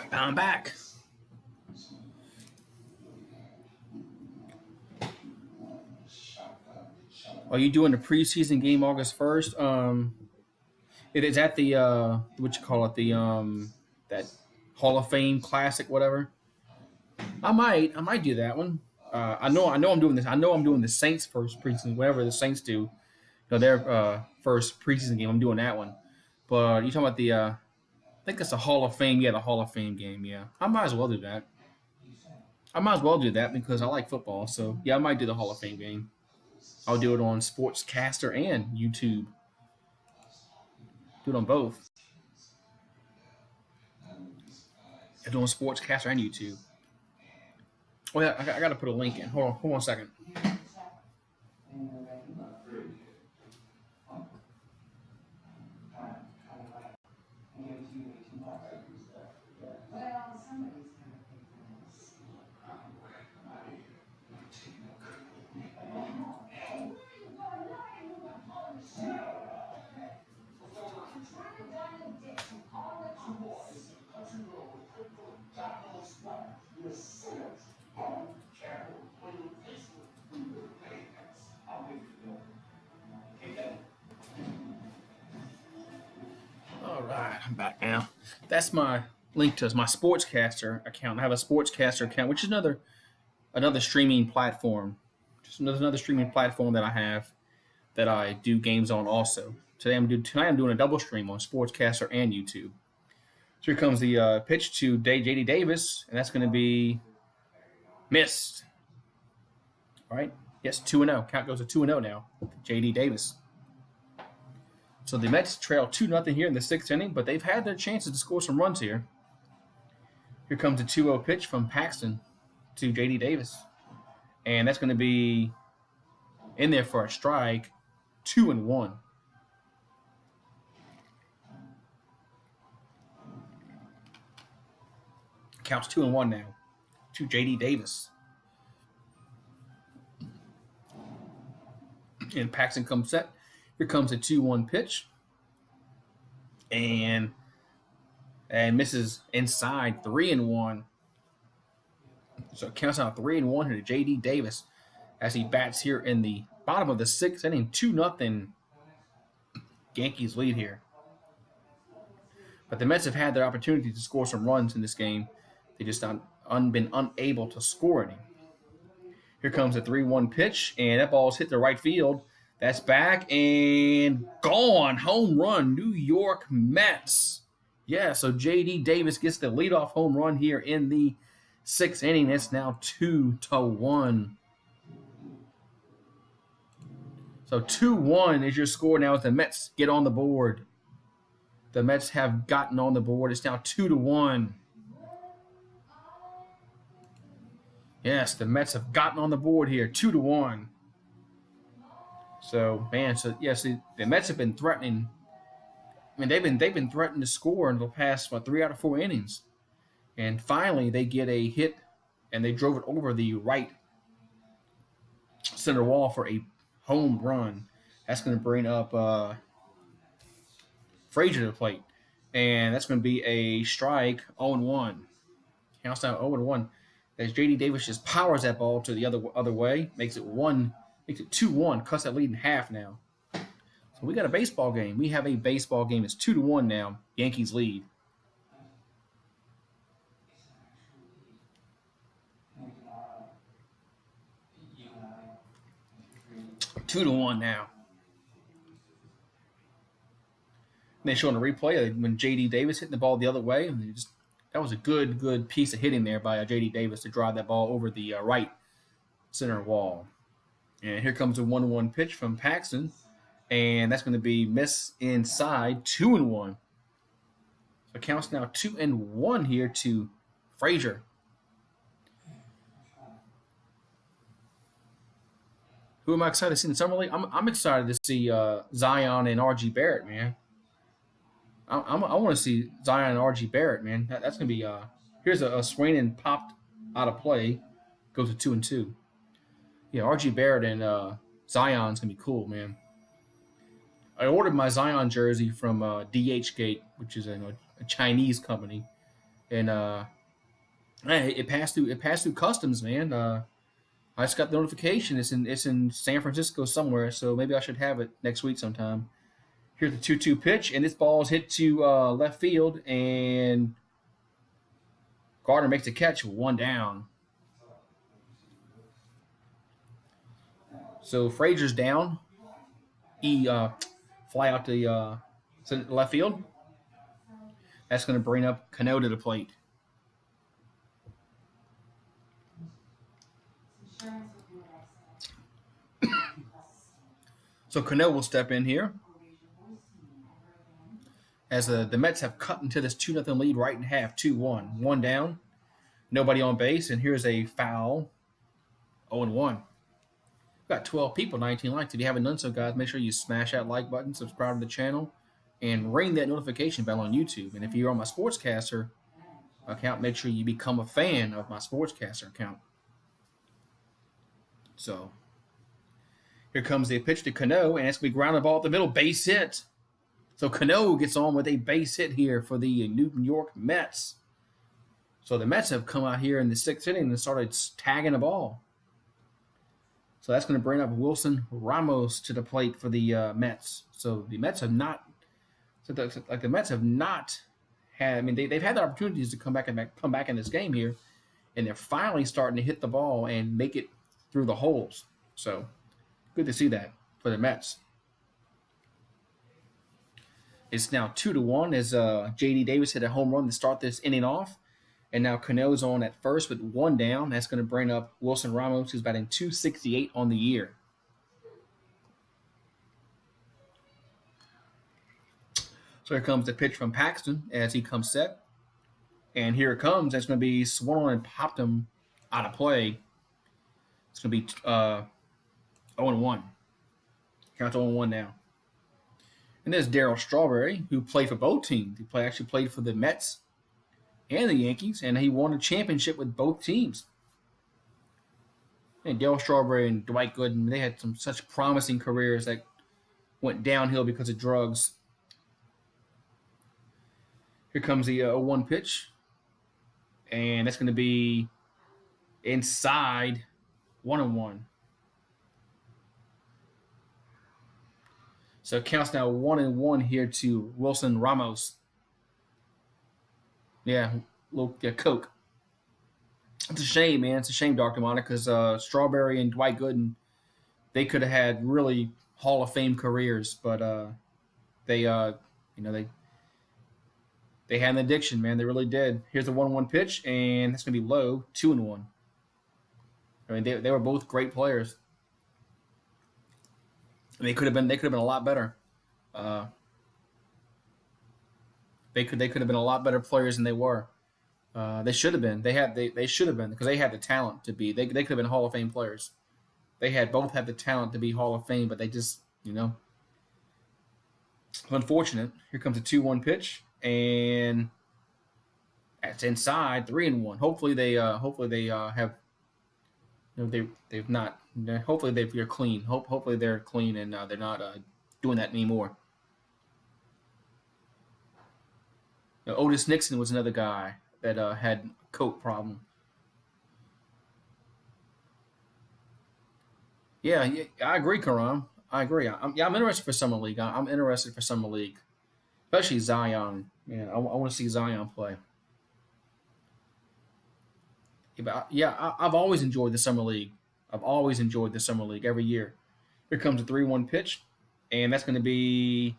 S1: I'm back. Are you doing the preseason game August 1st? It is at the that Hall of Fame Classic, whatever. I might do that one. I know I'm doing this. I know I'm doing the Saints first preseason, whatever the Saints do. Their first preseason game. I'm doing that one. But you talking about the? I think it's a Hall of Fame. Yeah, the Hall of Fame game. Yeah, I might as well do that. I might as well do that because I like football. So yeah, I might do the Hall of Fame game. I'll do it on Sportscaster and YouTube. Do it on both. I'm doing Sportscaster and YouTube. Oh yeah, I got to put a link in. Hold on a second. All right, I'm back now. That's my link to my Sportscaster account. I have a Sportscaster account, which is another streaming platform. Just another streaming platform that I have that I do games on also. Tonight I'm doing a double stream on Sportscaster and YouTube. So here comes the pitch to J.D. Davis, and that's going to be missed. All right. Yes, 2-0. Count goes to 2-0 now. J.D. Davis. So the Mets trail 2-0 here in the sixth inning, but they've had their chances to score some runs here. Here comes a 2-0 pitch from Paxton to J.D. Davis. and that's going to be in there for a strike. 2-1. Counts 2-1 now to J.D. Davis. And Paxton comes set. Here comes a 2-1 pitch. And misses inside. 3-1. So it counts out 3-1 here to J.D. Davis as he bats here in the bottom of the sixth inning. 2-0 Yankees lead here. But the Mets have had their opportunity to score some runs in this game. They just been unable to score any. Here comes a 3-1 pitch, and that ball's hit the right field. That's back and gone. Home run, New York Mets. Yeah, so J.D. Davis gets the leadoff home run here in the sixth inning. It's now 2-1. So 2-1 is your score now as the Mets get on the board. The Mets have gotten on the board. It's now 2-1. Yes, the Mets have gotten on the board here, 2-1. So, man, the Mets have been threatening. I mean, they've been threatening to score in the past 3 out of 4 innings, and finally they get a hit, and they drove it over the right center wall for a home run. That's going to bring up Frazier to the plate, and that's going to be a strike. 0-1. Counts down 0-1 as J.D. Davis just powers that ball to the other way, makes it 2-1, cuts that lead in half now. So we got a baseball game. We have a baseball game. It's 2-1 now. Yankees lead. Two to one now. And they show on the replay when J.D. Davis hitting the ball the other way. And that was a good piece of hitting there by J.D. Davis to drive that ball over the right center wall. And here comes a 1-1 pitch from Paxton. And that's going to be miss inside, 2-1. So it counts now 2-1 here to Frazier. Who am I excited to see in the summer league? I'm excited to see Zion and R.G. Barrett, man. I want to see Zion and R.G. Barrett, man. That's going to be here's a swing and popped out of play. Goes to 2-2. Yeah, R.G. Barrett and Zion's going to be cool, man. I ordered my Zion jersey from DH Gate, which is a Chinese company, and it passed through customs, man. I just got the notification. It's in San Francisco somewhere, so maybe I should have it next week sometime. Here's the 2-2 pitch, and this ball is hit to left field, and Garner makes a catch, 1 down. So Frazier's down. He fly out to left field. That's going to bring up Cano to the plate. So Cano will step in here as the Mets have cut into this 2-0 lead right in half, 2-1. 1 down, nobody on base, and here's a foul, 0-1. Got 12 people, 19 likes. If you haven't done so, guys, make sure you smash that like button, subscribe to the channel, and ring that notification bell on YouTube. And if you're on my Sportscaster account, make sure you become a fan of my Sportscaster account. So here comes the pitch to Cano, and it's going to be grounded ball at the middle, base hit. So Cano gets on with a base hit here for the New York Mets. So the Mets have come out here in the 6th inning and started tagging the ball. So that's going to bring up Wilson Ramos to the plate for the Mets. So the Mets have not had. I mean, they've had the opportunities to come back in this game here, and they're finally starting to hit the ball and make it through the holes. So good to see that for the Mets. It's now 2-1 as J.D. Davis hit a home run to start this inning off. And now Cano's on at first with 1 down. That's going to bring up Wilson Ramos, who's batting .268 on the year. So here comes the pitch from Paxton as he comes set. And here it comes. That's going to be swung on and popped him out of play. It's going to be 0-1. Counts 0-1 now. And there's Darryl Strawberry, who played for both teams. He actually played for the Mets and the Yankees, and he won a championship with both teams. And Darryl Strawberry and Dwight Gooden, they had such promising careers that went downhill because of drugs. Here comes the 0-1 pitch, and that's going to be inside 1-1. So it counts now 1-1 here to Wilson Ramos. Yeah, Coke. It's a shame, man. It's a shame, Dr. Monica, because Strawberry and Dwight Gooden, they could have had really Hall of Fame careers, but they had an addiction, man. They really did. Here's the 1-1 pitch, and that's gonna be low, 2-1. I mean, they were both great players. They could have been a lot better. They could have been a lot better players than they were. They should have been. They should have been because they had the talent to be. They could have been Hall of Fame players. They both had the talent to be Hall of Fame, but they just unfortunate. Here comes a 2-1 pitch, and that's inside 3-1. Hopefully they have. They've not. Hopefully they're clean. Hopefully they're clean and they're not doing that anymore. Otis Nixon was another guy that had a coke problem. Yeah, I agree, Karam. I agree. I'm interested for summer league. I'm interested for summer league, especially Zion. Yeah, I want to see Zion play. I've always enjoyed the summer league. I've always enjoyed the summer league every year. Here comes a 3-1 pitch, and that's going to be.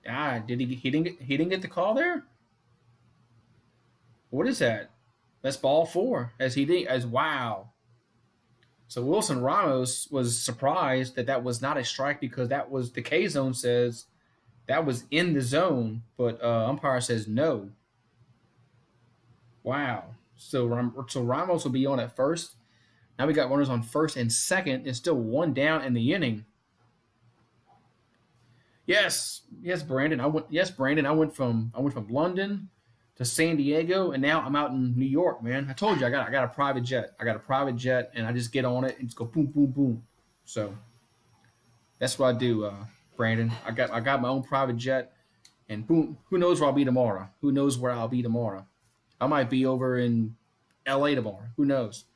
S1: Did he didn't get the call there? What is that? That's ball 4. Wow. So Wilson Ramos was surprised that was not a strike because that was the K zone says that was in the zone, but umpire says no. Wow. So Ramos will be on at first. Now we got runners on first and second. It's still 1 down in the inning. Yes, Brandon. I went from London to San Diego, and now I'm out in New York, man. I told you I got a private jet. And I just get on it and just go boom, boom, boom. So that's what I do, Brandon. I got my own private jet, and boom. Who knows where I'll be tomorrow? Who knows where I'll be tomorrow? I might be over in L.A. tomorrow. Who knows?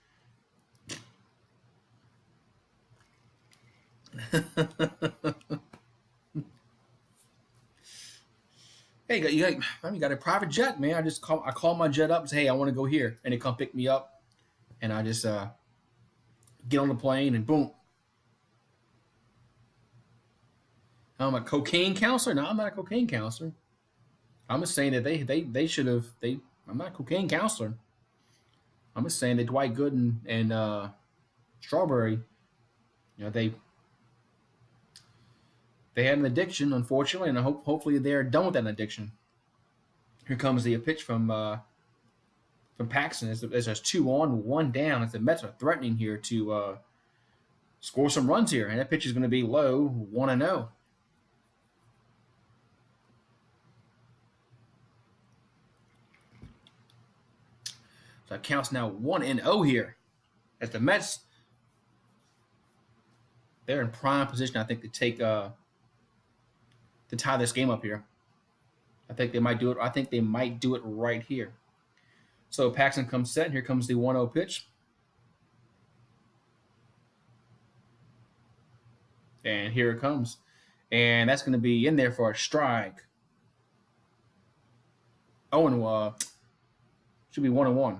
S1: Hey, you got a private jet, man. I call my jet up and say, hey, I want to go here, and they come pick me up, and I just get on the plane and boom. I'm a cocaine counselor. No, I'm not a cocaine counselor. I'm just saying that they should have. I'm not a cocaine counselor. I'm just saying that Dwight Gooden and Strawberry, they had an addiction, unfortunately, and hopefully they're done with that addiction. Here comes the pitch from Paxton. There's 2 on, 1 down. As the Mets are threatening here to score some runs here, and that pitch is going to be low, 1-0. So it counts now 1-0 here. As the Mets, they're in prime position, I think, to take to tie this game up here. I think they might do it. I think they might do it right here. So Paxton comes set, and here comes the 1-0 pitch. And here it comes. And that's going to be in there for a strike. Oh, and should be 1-1.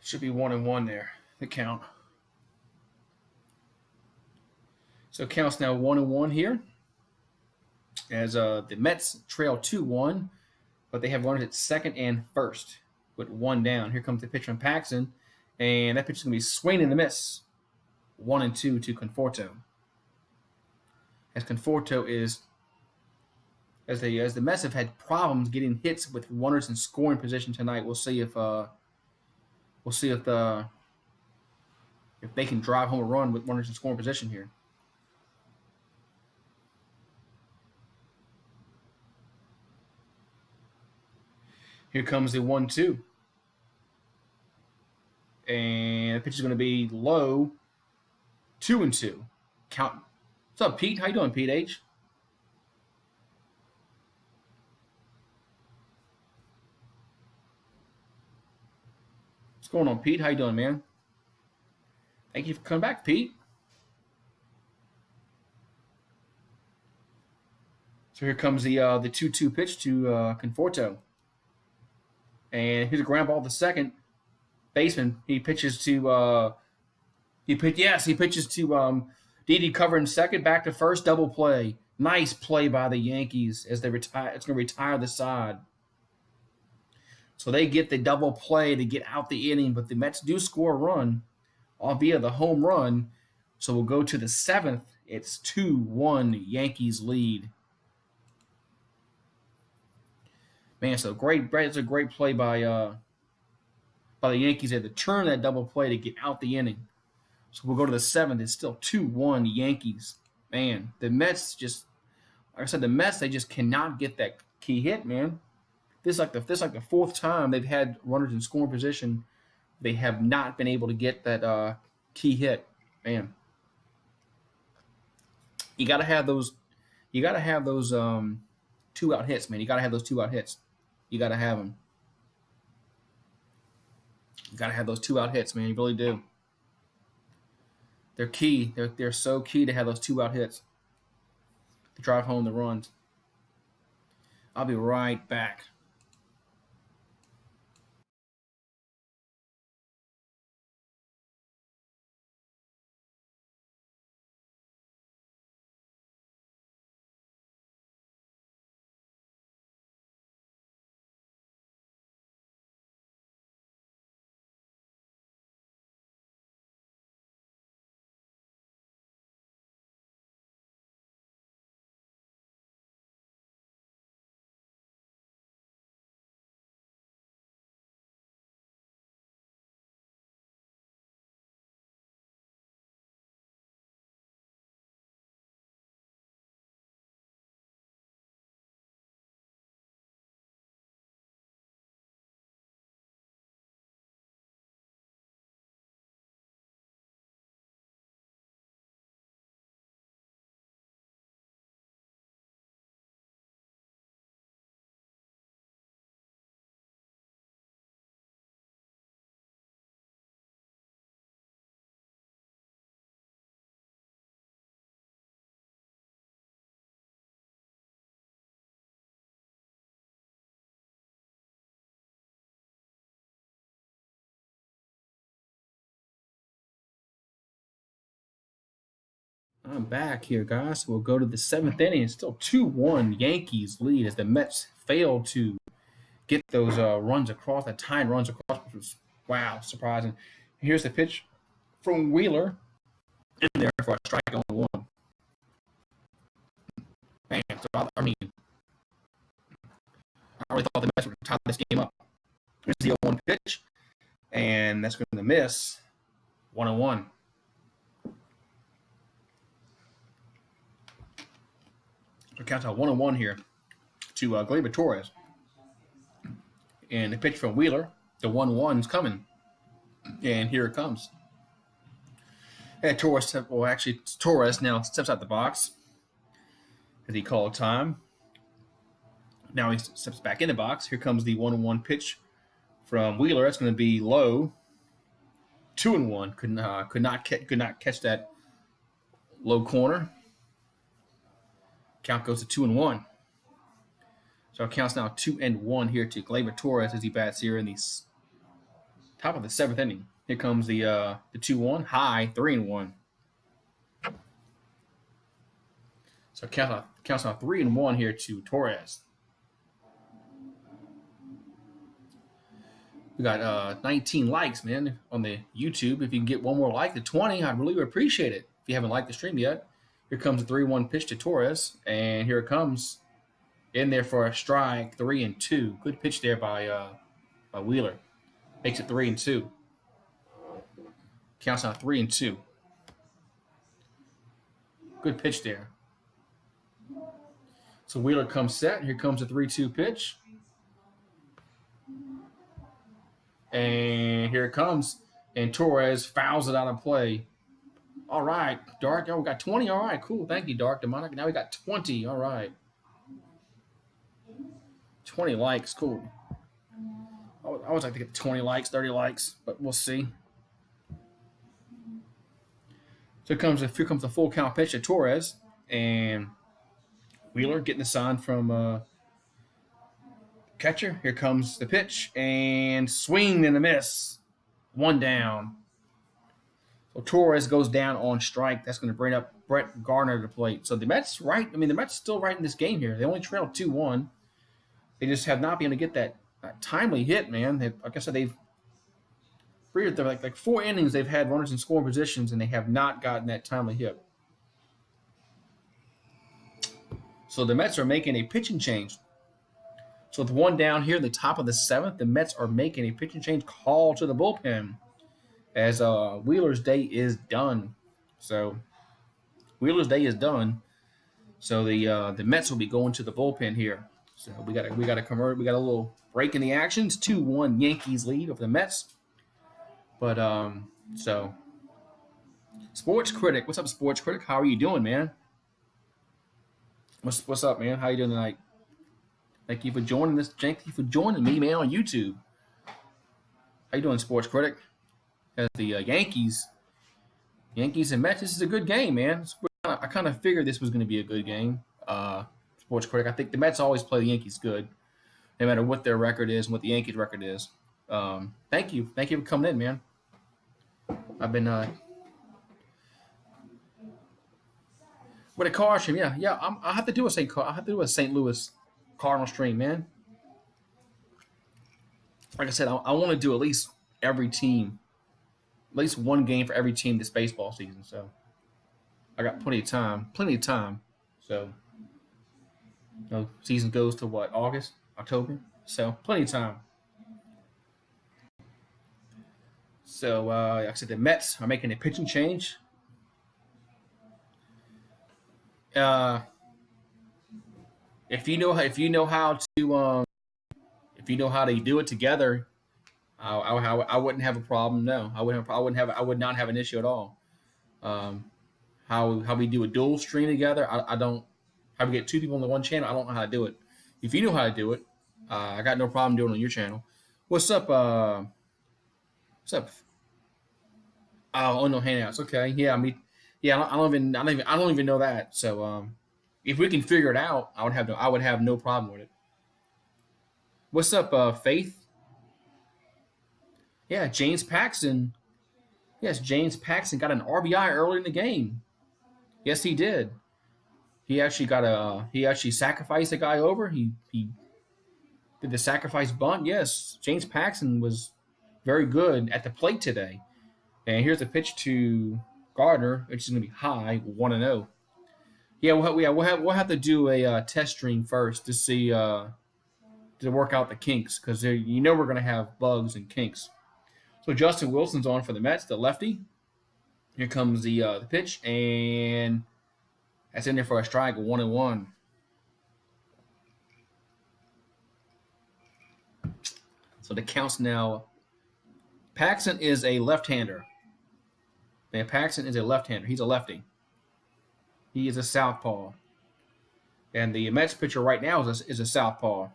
S1: Should be 1-1 there, the count. So it counts now 1-1 here. As the Mets trail 2-1, but they have runners at second and first with 1 down. Here comes the pitch from Paxton, and that pitch is going to be swing and a miss. 1-2 to Conforto. As Conforto is as the Mets have had problems getting hits with runners in scoring position tonight. We'll see if they can drive home a run with runners in scoring position here. Here comes the 1-2. And the pitch is going to be low, 2-2. Count. What's up, Pete? How you doing, Pete H? What's going on, Pete? How you doing, man? Thank you for coming back, Pete. So here comes the 2-2 pitch to Conforto. And here's a ground ball to second baseman. He pitches to he pitches to Didi covering second, back to first, double play. Nice play by the Yankees as they retire. It's going to retire the side. So they get the double play to get out the inning, but the Mets do score a run, albeit the home run. So we'll go to the seventh. It's 2-1 Yankees lead. Man, so great! It's a great play by the Yankees there to turn that double play to get out the inning. So we'll go to the seventh. It's still 2-1 Yankees. Man, the Mets just, like I said, they just cannot get that key hit, man. This is like the fourth time they've had runners in scoring position. They have not been able to get that key hit, man. You got to have those. You got to have those 2-out hits, man. You got to have those 2-out hits. You got to have them. You got to have those 2-out hits, man. You really do. They're key. They're so key to have those 2-out hits to drive home the runs. I'll be right back. I'm back here, guys. We'll go to the seventh inning. It's still 2-1 Yankees lead as the Mets fail to get those runs across, that tying runs across, which was, wow, surprising. Here's the pitch from Wheeler in there for a strike on one. Man, so I really thought the Mets would tie this game up. Here's the 0-1 pitch, and that's going to miss 1-1. It counts out 1-1 here to Gleyber Torres. And the pitch from Wheeler, the 1-1's coming. And here it comes. And Torres now steps out the box as he called time. Now he steps back in the box. Here comes the 1-1 pitch from Wheeler. That's going to be low. 2-1. Could not catch that low corner. Count goes to 2-1. So it counts now 2-1 here to Gleyber Torres as he bats here in the top of the seventh inning. Here comes the 2-1, high, 3-1. So counts now 3-1 here to Torres. We got 19 likes, man, on the YouTube. If you can get one more like to 20, I'd really appreciate it. If you haven't liked the stream yet. Here comes a 3-1 pitch to Torres, and here it comes. in there for a strike, 3-2. Good pitch there by Wheeler. Makes it 3-2. Counts out 3-2. Good pitch there. So Wheeler comes set. Here comes a 3-2 pitch. And here it comes. And Torres fouls it out of play. All right, Dark. Oh, we got 20. All right, cool. Thank you, Dark Demonic. Now we got 20. All right. 20 likes. Cool. I always like to get 20 likes, 30 likes, but we'll see. So here comes a full count pitch to Torres. And Wheeler getting the sign from catcher. Here comes the pitch. And swing and a miss. One down. So Torres goes down on strike. That's going to bring up Brett Garner to the plate. So the Mets right. I mean, the Mets still right in this game here. They only trailed 2-1. They just have not been able to get that timely hit, man. Like I said, they've like 4 innings. They've had runners in scoring positions, and they have not gotten that timely hit. So the Mets are making a pitching change. So with one down here in the top of the 7th, the Mets are making a pitching change call to the bullpen as Wheeler's day is done. So Wheeler's day is done. So the Mets will be going to the bullpen here. So we got a little break in the action. It's 2-1 Yankees lead over the Mets. But so Sports Critic, what's up, Sports Critic? How are you doing, man? What's up, man? How you doing tonight? Thank you for joining this. Thank you for joining me, man, on YouTube. How you doing, Sports Critic? As the Yankees and Mets, this is a good game, man. I kind of figured this was going to be a good game. Sports Critic, I think the Mets always play the Yankees good, no matter what their record is and what the Yankees' record is. Thank you for coming in, man. I've been with a car stream, yeah. I have to do a St. Louis Cardinal stream, man. Like I said, I want to do at least every team, at least one game for every team this baseball season. So I got plenty of time. So season goes to what, August, October? So plenty of time. So like I said, the Mets are making a pitching change. If you know how to do it together, I wouldn't have a problem. No, I would not have an issue at all. How we do a dual stream together, I don't. How we get 2 people on the one channel, I don't know how to do it. If you know how to do it, I got no problem doing it on your channel. What's up? What's up? Oh, no handouts. Okay, yeah. I don't even know that. So if we can figure it out, I would have no problem with it. What's up, Faith? Yeah, James Paxton. Yes, James Paxton got an RBI early in the game. Yes, he did. He actually sacrificed a guy over. He did the sacrifice bunt. Yes, James Paxton was very good at the plate today. And here's a pitch to Garner, which is going to be high, 1-0. Yeah, we'll have to do a test stream first to see to work out the kinks, because we're going to have bugs and kinks. So Justin Wilson's on for the Mets, the lefty. Here comes the pitch, and that's in there for a strike, 1-1. So the count's now. Paxton is a left-hander. Man, Paxton is a left-hander. He's a lefty. He is a southpaw. And the Mets pitcher right now is a southpaw.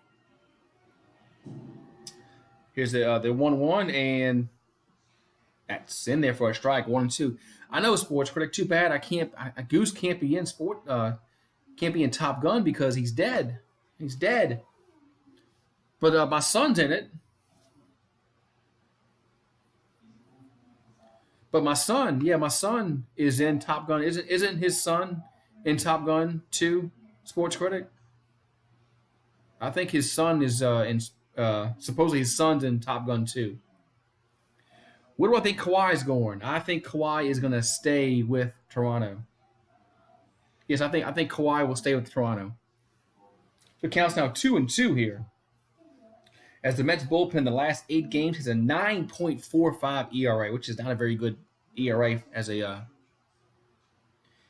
S1: Here's the 1-1, and that's in there for a strike, 1-2. I know, Sports Critic. Too bad Goose can't be in Top Gun because he's dead. He's dead. But my son's in it. But my son is in Top Gun. Isn't his son in Top Gun 2, Sports Critic? I think his son is supposedly his son's in Top Gun 2. Where do I think Kawhi's going? I think Kawhi is going to stay with Toronto. Yes, I think Kawhi will stay with Toronto. So it counts now 2-2 here. As the Mets bullpen the last 8 games has a 9.45 ERA, which is not a very good ERA as a.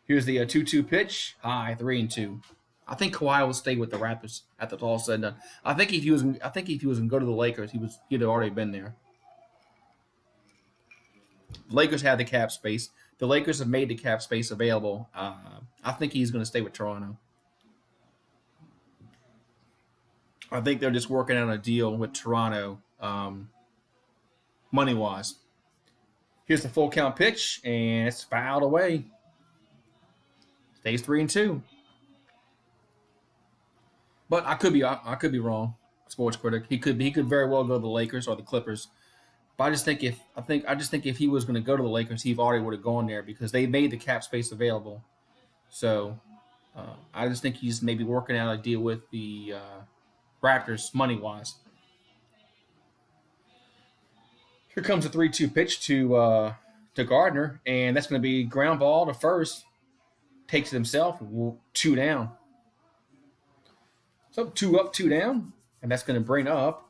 S1: Here's the 2-2 pitch, high 3-2. I think Kawhi will stay with the Raptors after it's all said and done. I think if he was going to go to the Lakers, he'd have already been there. The Lakers have the cap space. The Lakers have made the cap space available. I think he's going to stay with Toronto. I think they're just working out a deal with Toronto, money-wise. Here's the full count pitch, and it's fouled away. Stays 3-2. But I could be wrong. Sports critic. He could very well go to the Lakers or the Clippers. But I just think if he was going to go to the Lakers, he already would have gone there because they made the cap space available. So I just think he's maybe working out a deal with the Raptors money-wise. Here comes a 3-2 pitch to Garner, and that's going to be ground ball to first. Takes it himself, 2 down. So 2 up, 2 down, and that's going to bring up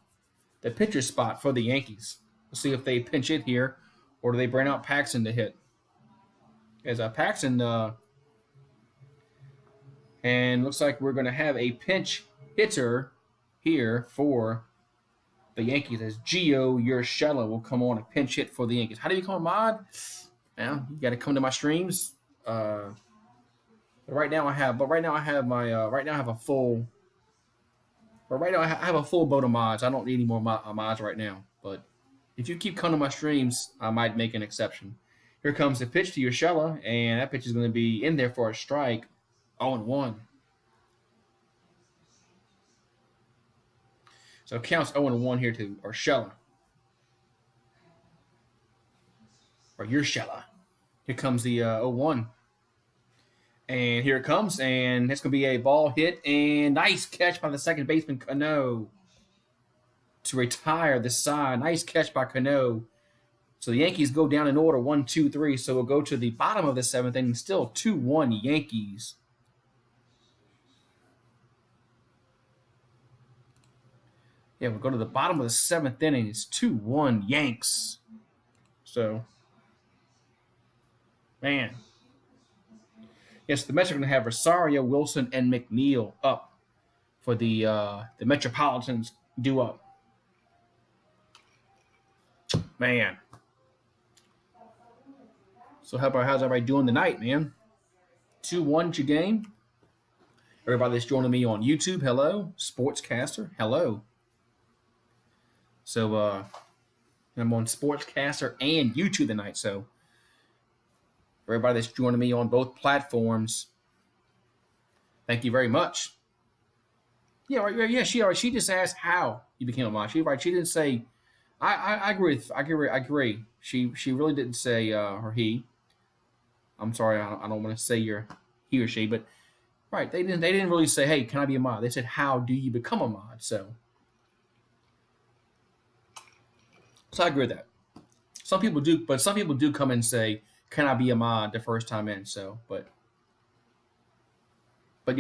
S1: the pitcher spot for the Yankees. We'll see if they pinch hit here, or do they bring out Paxton to hit. As Paxton, and looks like we're going to have a pinch hitter here for the Yankees as Gio Urshela will come on a pinch hit for the Yankees. How do you become a mod? Well, you got to come to my streams. Right now I have a full boat of mods. I don't need any more mods right now. But if you keep coming to my streams, I might make an exception. Here comes the pitch to Urshela, and that pitch is going to be in there for a strike. 0-1. So it counts 0-1 here to Urshela. Or Urshela. Here comes the 0-1. And here it comes, and it's going to be a ball hit, and nice catch by the second baseman, Cano, to retire the side. Nice catch by Cano. So the Yankees go down in order, 1-2-3, so we'll go to the bottom of the 7th inning, still 2-1 Yankees. Yeah, we'll go to the bottom of the 7th inning, it's 2-1 Yanks. So, man. Yes, the Mets are going to have Rosario, Wilson, and McNeil up for the Metropolitans due up. Man. So how's everybody doing tonight, man? 2-1 your game. Everybody that's joining me on YouTube, hello. Sportscaster, hello. So I'm on Sportscaster and YouTube tonight, so everybody that's joining me on both platforms, thank you very much. Yeah, right. Yeah, she just asked how you became a mod. She didn't say. I agree. She really didn't say or he. I'm sorry, I don't want to say he or she, but right, they didn't really say, hey, can I be a mod? They said, how do you become a mod? So I agree with that. Some people do come and say, can I be a mod the first time in? So, but I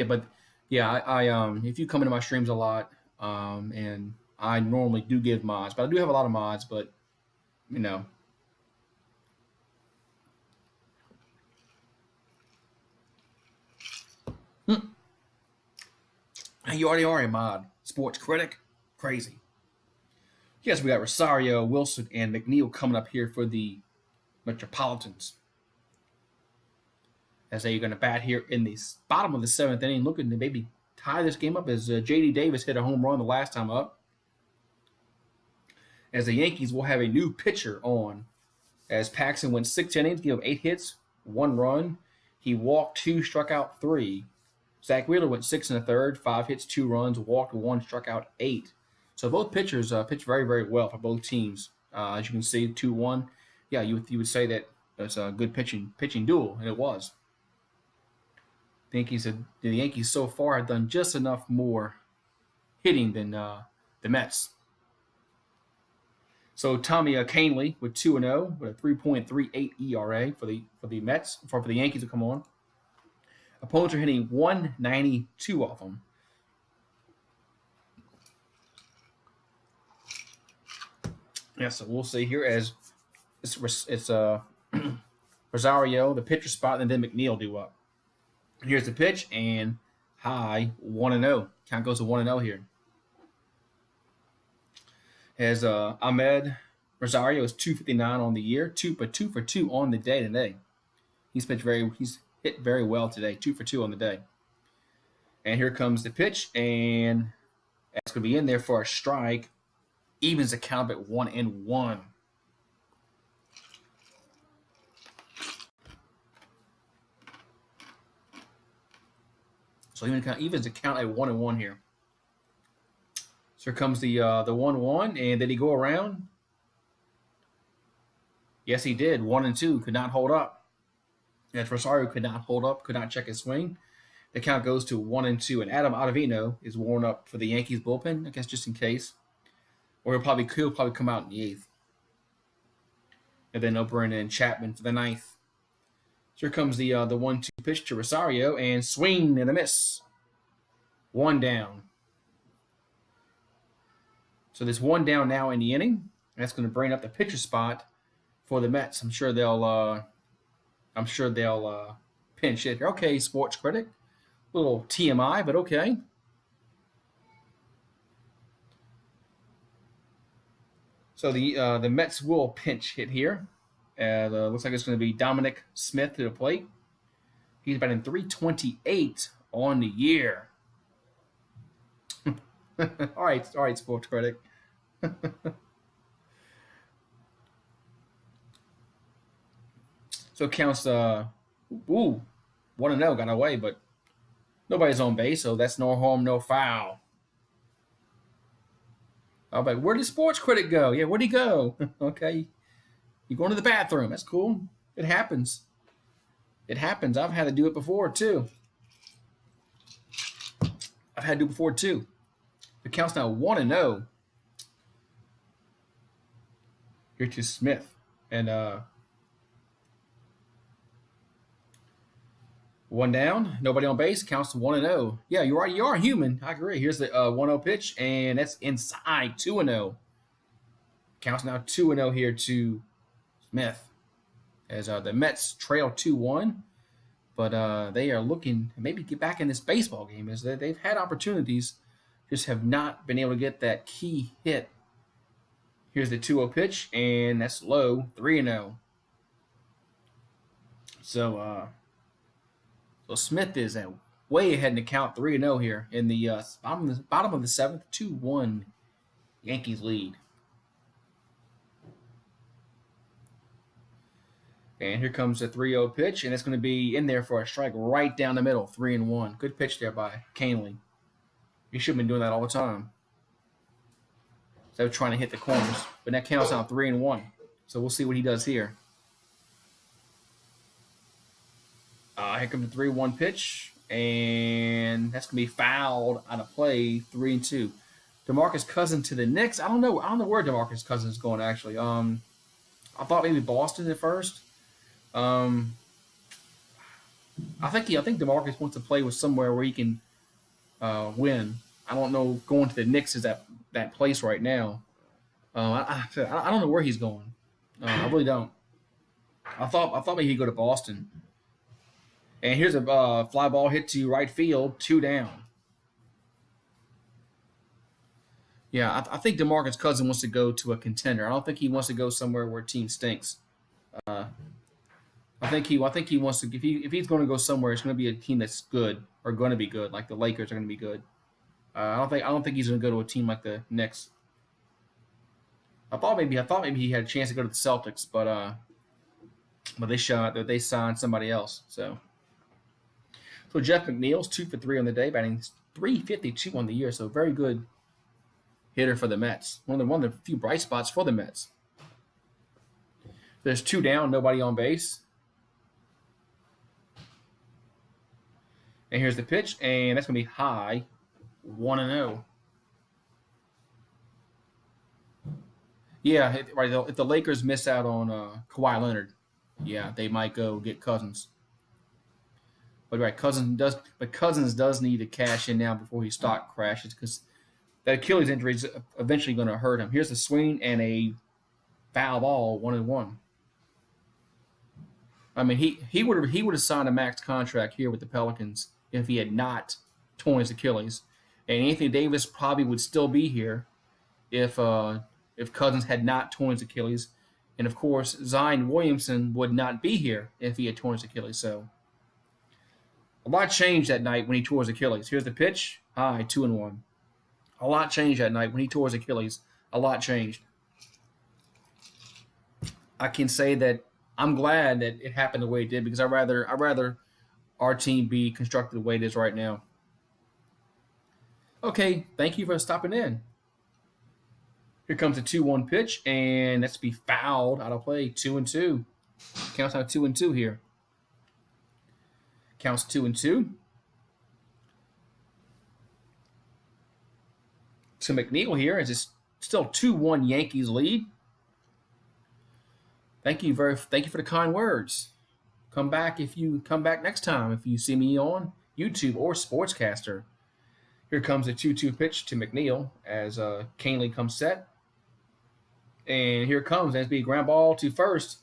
S1: if you come into my streams a lot, and I normally do give mods, but I do have a lot of mods, but you know. You already are a mod. Sports critic. Crazy. Yes, we got Rosario, Wilson, and McNeil coming up here for the Metropolitans. As they're going to bat here in the bottom of the 7th inning, looking to maybe tie this game up as J.D. Davis hit a home run the last time up. As the Yankees will have a new pitcher on. As Paxton went 6 innings, gave up 8 hits, 1 run. He walked 2, struck out 3. Zach Wheeler went 6 1/3, 5 hits, 2 runs, walked 1, struck out 8. So both pitchers pitched very, very well for both teams. As you can see, 2-1. Yeah, you would say that it's a good pitching duel, and it was. The Yankees so far have done just enough more hitting than the Mets. So Tommy Kahnle with 2-0 with a 3.38 ERA for the Mets for the Yankees to come on. Opponents are hitting 192 off them. Yeah, so we'll see here as it's Rosario, the pitcher spot, and then McNeil due up. Here's the pitch, and high 1-0. Count goes to 1-0 here. As Ahmed Rosario is 259 on the year, 2 for 2 on the day today. He's hit very well today, 2 for 2 on the day. And here comes the pitch, and that's going to be in there for a strike. Evens the count at 1-1. So evens the count at 1-1 here. So here comes the 1-1, and did he go around? Yes, he did. 1-2 could not hold up. As Rosario could not hold up, could not check his swing. The count goes to 1-2, and Adam Ottavino is worn up for the Yankees bullpen, I guess just in case, or he'll probably come out in the 8th. And then O'Brien and Chapman for the 9th. So here comes the 1-2 pitch to Rosario, and swing and a miss. 1 down. So there's 1 down now in the inning. That's going to bring up the pitcher spot for the Mets. I'm sure they'll pinch hit here. Okay, sports critic. A little TMI, but okay. So the Mets will pinch hit here. Looks like it's going to be Dominic Smith to the plate. He's batting .328 on the year. all right, sports critic. So it counts 1-0, got away, but nobody's on base, so that's no harm, no foul. I'm like, where did sports critic go? Yeah, where'd he go? Okay. You're going to the bathroom. That's cool. It happens. I've had to do it before, too. The count's now 1-0. Here to Smith. And 1 down. Nobody on base. Counts to 1-0. Yeah, you are human. I agree. Here's the 1-0 pitch, and that's inside 2-0. Counts now 2-0 here to Smith. As the Mets trail 2-1. But they are looking to maybe get back in this baseball game. As they've had opportunities, just have not been able to get that key hit. Here's the 2-0 pitch, and that's low, 3-0. So Smith is way ahead in the count, 3-0 here in the bottom of the 7th, 2-1 Yankees lead. And here comes the 3-0 pitch, and it's going to be in there for a strike right down the middle, 3-1. Good pitch there by Canely. He should have been doing that all the time. So they're trying to hit the corners, but that counts out 3-1. So we'll see what he does here. Here comes the 3-1 pitch, and that's going to be fouled out of play, 3-2. DeMarcus Cousins to the Knicks. I don't know where DeMarcus Cousins is going, actually. I thought maybe Boston at first. I think DeMarcus wants to play with somewhere where he can win. I don't know. Going to the Knicks is that place right now. I don't know where he's going. I really don't. I thought maybe he'd go to Boston. And here's a fly ball hit to right field, 2 down. Yeah, I think DeMarcus Cousins wants to go to a contender. I don't think he wants to go somewhere where a team stinks. I think he wants to. If he's going to go somewhere, it's going to be a team that's good or going to be good, like the Lakers are going to be good. I don't think he's going to go to a team like the Knicks. I thought maybe he had a chance to go to the Celtics, but they signed somebody else. So Jeff McNeil's 2 for 3 on the day, batting .352 on the year. So very good hitter for the Mets. One of the few bright spots for the Mets. There's 2 down, nobody on base. And here's the pitch, and that's going to be high, 1-0. Yeah, right. If the Lakers miss out on Kawhi Leonard, yeah, they might go get Cousins. But right, Cousins does need to cash in now before his stock crashes because that Achilles injury is eventually going to hurt him. Here's the swing and a Foul ball, 1-1. I mean, he would have signed a max contract here with the Pelicans if he had not torn his Achilles, and Anthony Davis probably would still be here if Cousins had not torn his Achilles, and of course Zion Williamson would not be here if he had torn his Achilles. So a lot changed that night when he tore his Achilles. Here's the pitch, high, 2-1. A lot changed that night when he tore his Achilles. A lot changed. I can say that I'm glad that it happened the way it did because I'd rather our team be constructed the way it is right now. Okay, thank you for stopping in. Here comes a 2-1 pitch, and that's to be fouled out of play. 2-2. Counts out 2-2 here. Counts 2-2. To McNeil here as it's still 2-1 Yankees lead. Thank you for the kind words. Come back next time if you see me on YouTube or Sportscaster. Here comes a 2-2 pitch to McNeil as Canely comes set. And here comes SB ground ball to first.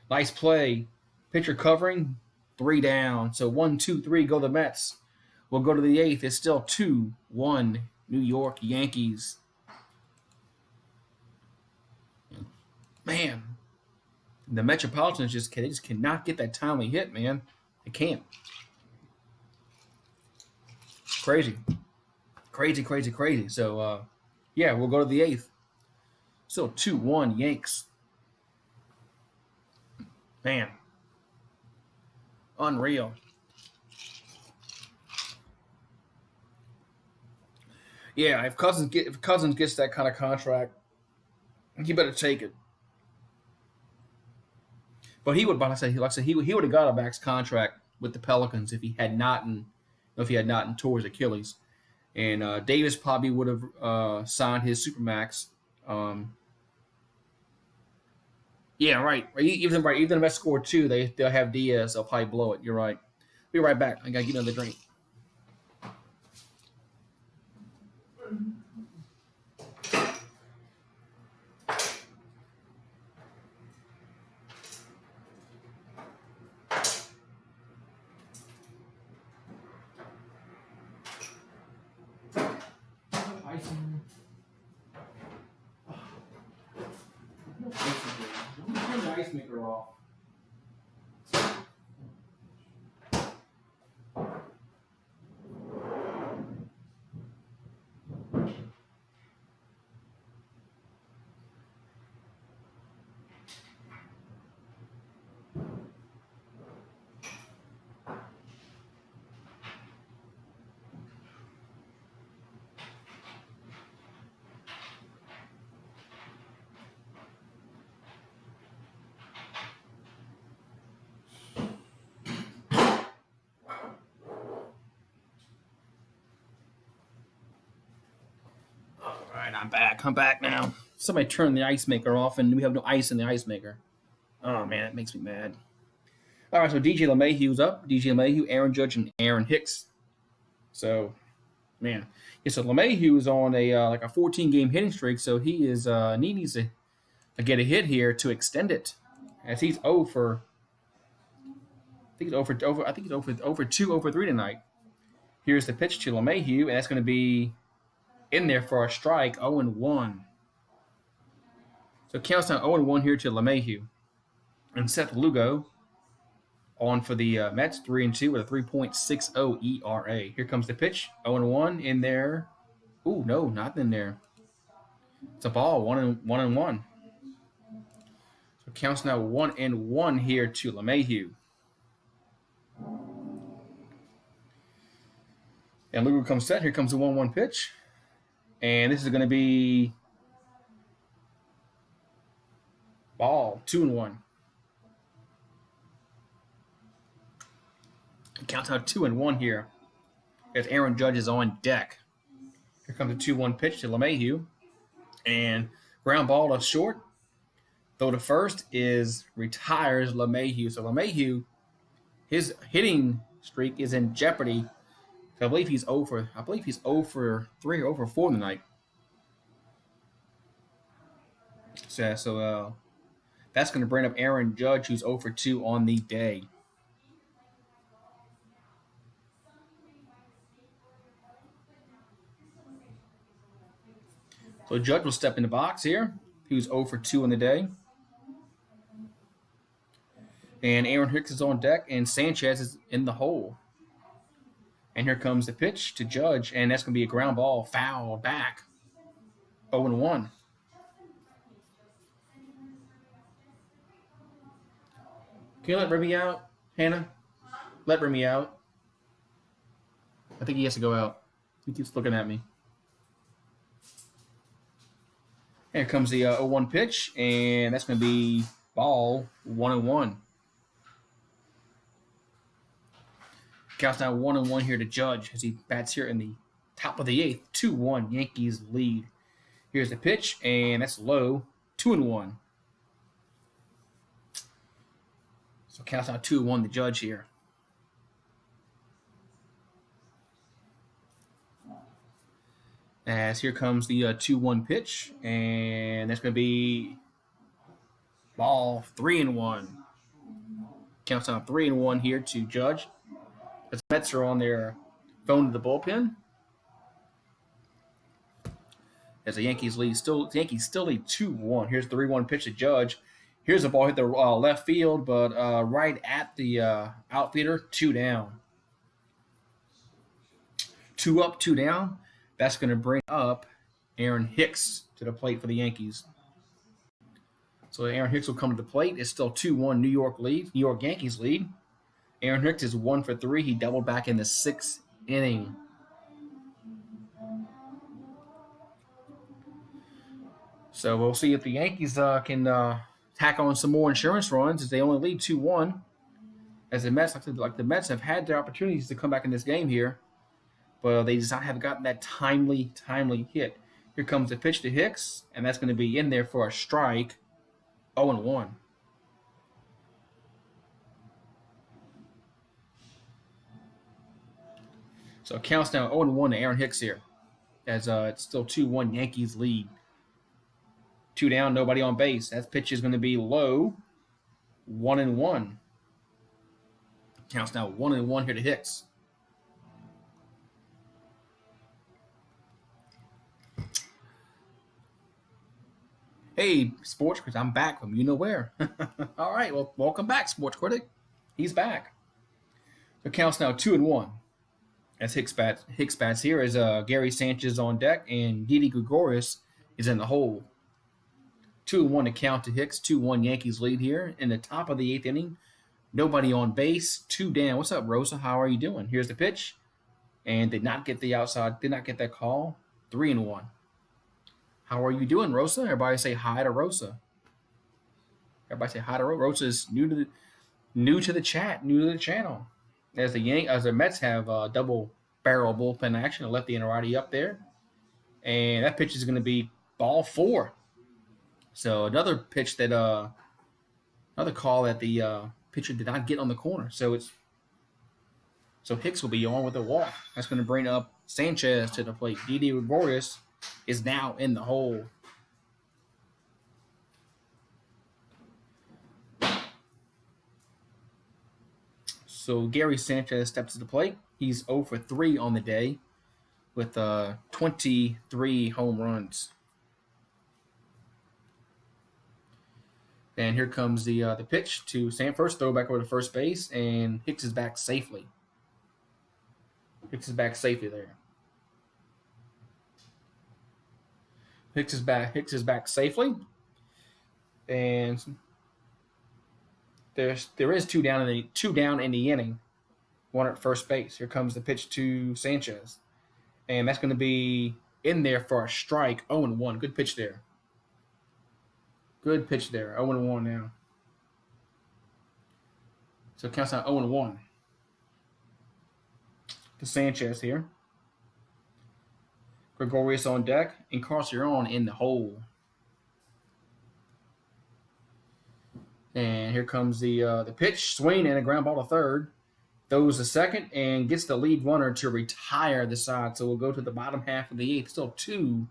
S1: Nice play. Pitcher covering, 3 down. So 1-2-3 go the Mets. We'll go to the 8th. It's still 2-1 New York Yankees. Man, the Metropolitans just cannot get that timely hit, man. They can't. Crazy. So, yeah, we'll go to the 8th. Still 2-1 Yanks. Man. Unreal. Yeah, if Cousins gets that kind of contract, he better take it. But he would, like I said, he would have got a max contract with the Pelicans if he had not tore his Achilles, and Davis probably would have signed his supermax. Yeah, right. Even the Mets score 2, they'll have Diaz. They'll probably blow it. You're right. Be right back. I gotta get another drink. Turn the ice maker off. I'm back. I'm back now. Somebody turned the ice maker off, and we have no ice in the ice maker. Oh man, it makes me mad. All right, so DJ LeMahieu's up. DJ LeMahieu, Aaron Judge, and Erin Hicks. So, man, yeah. So LeMahieu is on a 14-game hitting streak, so he needs to get a hit here to extend it, as he's over. I think he's over 2, over 3 tonight. Here's the pitch to LeMahieu, and that's going to be in there for a strike, 0-1. So it counts down 0-1 here to LeMahieu. And Seth Lugo on for the Mets, 3-2 with a 3.60 ERA. Here comes the pitch, 0-1 in there. Ooh, no, not in there. It's a ball, 1-1. So it counts now 1-1 here to LeMahieu. And Lugo comes set. Here comes the 1-1 pitch. And this is going to be ball, 2-1. Counts out 2-1 here as Aaron Judge is on deck. Here comes a 2-1 pitch to LeMahieu. And ground ball to short. Though the first retires LeMahieu. So LeMahieu, his hitting streak is in jeopardy. I believe he's over 3 or over 4 tonight. So That's going to bring up Aaron Judge, who's 0 for 2 on the day. So Judge will step in the box here. He was 0 for 2 on the day. And Erin Hicks is on deck, and Sanchez is in the hole. And here comes the pitch to Judge, and that's going to be a ground ball, foul back. 0-1. Can you let Remy out, Hannah? Let Remy out. I think he has to go out. He keeps looking at me. Here comes the 0-1 pitch, and that's going to be ball 1-1. Counts now 1-1 here to Judge as he bats here in the top of the 8th. 2-1 Yankees lead. Here's the pitch, and that's low. 2-1. So counts now 2-1 the Judge here. As here comes the 2-1 pitch, and that's going to be ball 3-1. Counts out 3-1 here to Judge. The Mets are on their phone to the bullpen. As the Yankees lead, still lead 2-1. Here's the 3-1 pitch to Judge. Here's a ball hit the left field, but right at the outfielder. 2 down. 2 up, 2 down. That's going to bring up Erin Hicks to the plate for the Yankees. So Erin Hicks will come to the plate. It's still 2-1 New York Yankees lead. Erin Hicks is 1 for 3. He doubled back in the 6th inning. So we'll see if the Yankees can tack on some more insurance runs as they only lead 2-1. As the Mets, like the Mets, have had their opportunities to come back in this game here, but they just not have gotten that timely hit. Here comes the pitch to Hicks, and that's going to be in there for a strike. 0-1. So it counts now 0-1 to Erin Hicks here, as it's still 2-1 Yankees lead. 2 down, nobody on base. That pitch is going to be low. 1-1. Counts now 1-1 here to Hicks. Hey, Sports Critic, I'm back from you know where. All right, well, welcome back, Sports Critic. He's back. So it counts now 2-1. As Hicks bats here as Gary Sanchez on deck and Didi Gregorius is in the hole. 2-1 to count to Hicks. 2-1 Yankees lead here in the top of the 8th inning. Nobody on base. 2 down. What's up, Rosa? How are you doing? Here's the pitch. And did not get the outside. Did not get that call. 3-1. How are you doing, Rosa? Everybody say hi to Rosa. Everybody say hi to Rosa. Rosa's new to the chat, new to the channel. As the Mets have double barrel bullpen action, a lefty and a righty up there. And that pitch is going to be ball 4. So another pitch that another call that the pitcher did not get on the corner. So Hicks will be on with a walk. That's going to bring up Sanchez to the plate. Didi Gregorius is now in the hole. So Gary Sanchez steps to the plate. He's 0 for 3 on the day with 23 home runs. And here comes the pitch to first throw back over to first base, and Hicks is back safely. Hicks is back safely there. Hicks is back safely. And there is 2 down in the inning. 1 at first base. Here comes the pitch to Sanchez. And that's going to be in there for a strike. 0-1. Good pitch there. Good pitch there. 0-1 now. So it counts out 0-1. To Sanchez here. Gregorius on deck. And Carcion in the hole. And here comes the pitch. Swing and a ground ball to third. Throws the second and gets the lead runner to retire the side. So we'll go to the bottom half of the 8th. Still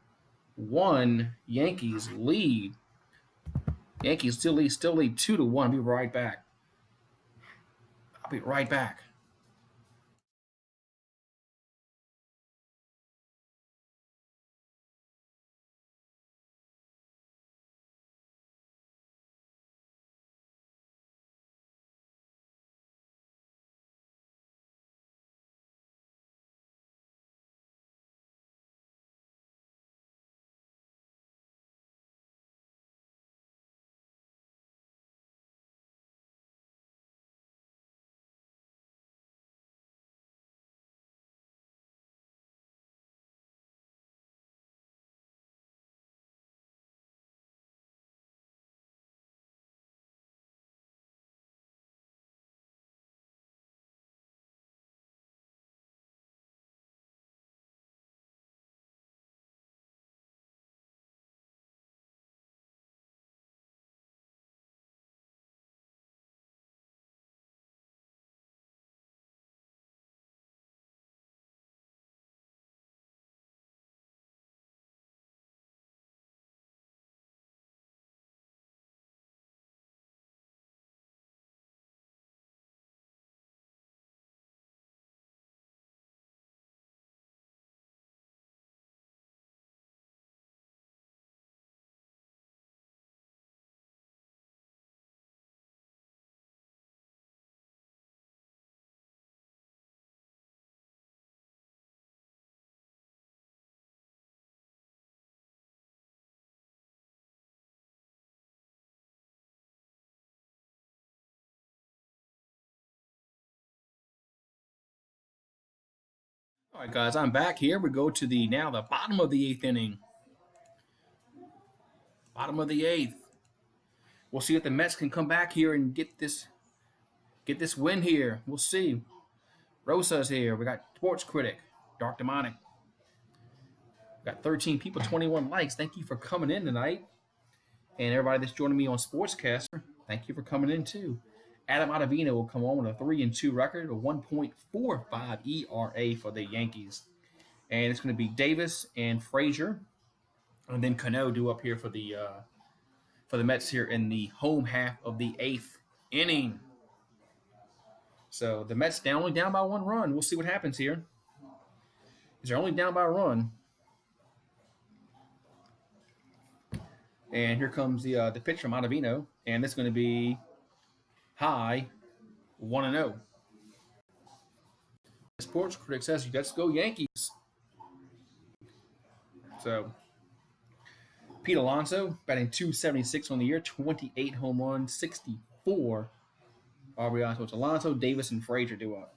S1: 2-1 Yankees lead Yankees still lead 2-1. I'll be right back. I'll be right back. All right, guys, I'm back here. We go to the bottom of the eighth inning. Bottom of the eighth. We'll see if the Mets can come back here and get this win here. We'll see. Rosa's here. We got Sports Critic, Dark Demonic. We got 13 people, 21 likes. Thank you for coming in tonight. And everybody that's joining me on Sportscaster, thank you for coming in too. Adam Ottavino will come on with a 3-2 record, a 1.45 ERA for the Yankees. And it's going to be Davis and Frazier. And then Cano do up here for the Mets here in the home half of the eighth inning. So the Mets only down by 1 run. We'll see what happens here. They're only down by a run. And here comes the pitch from Ottavino, and it's going to be high 1-0. The Sports Critic says, "Let's go Yankees." So Pete Alonso batting .276 on the year, 28 home runs, 64 RBIs. So it's Alonso, Davis, and Frazier do up.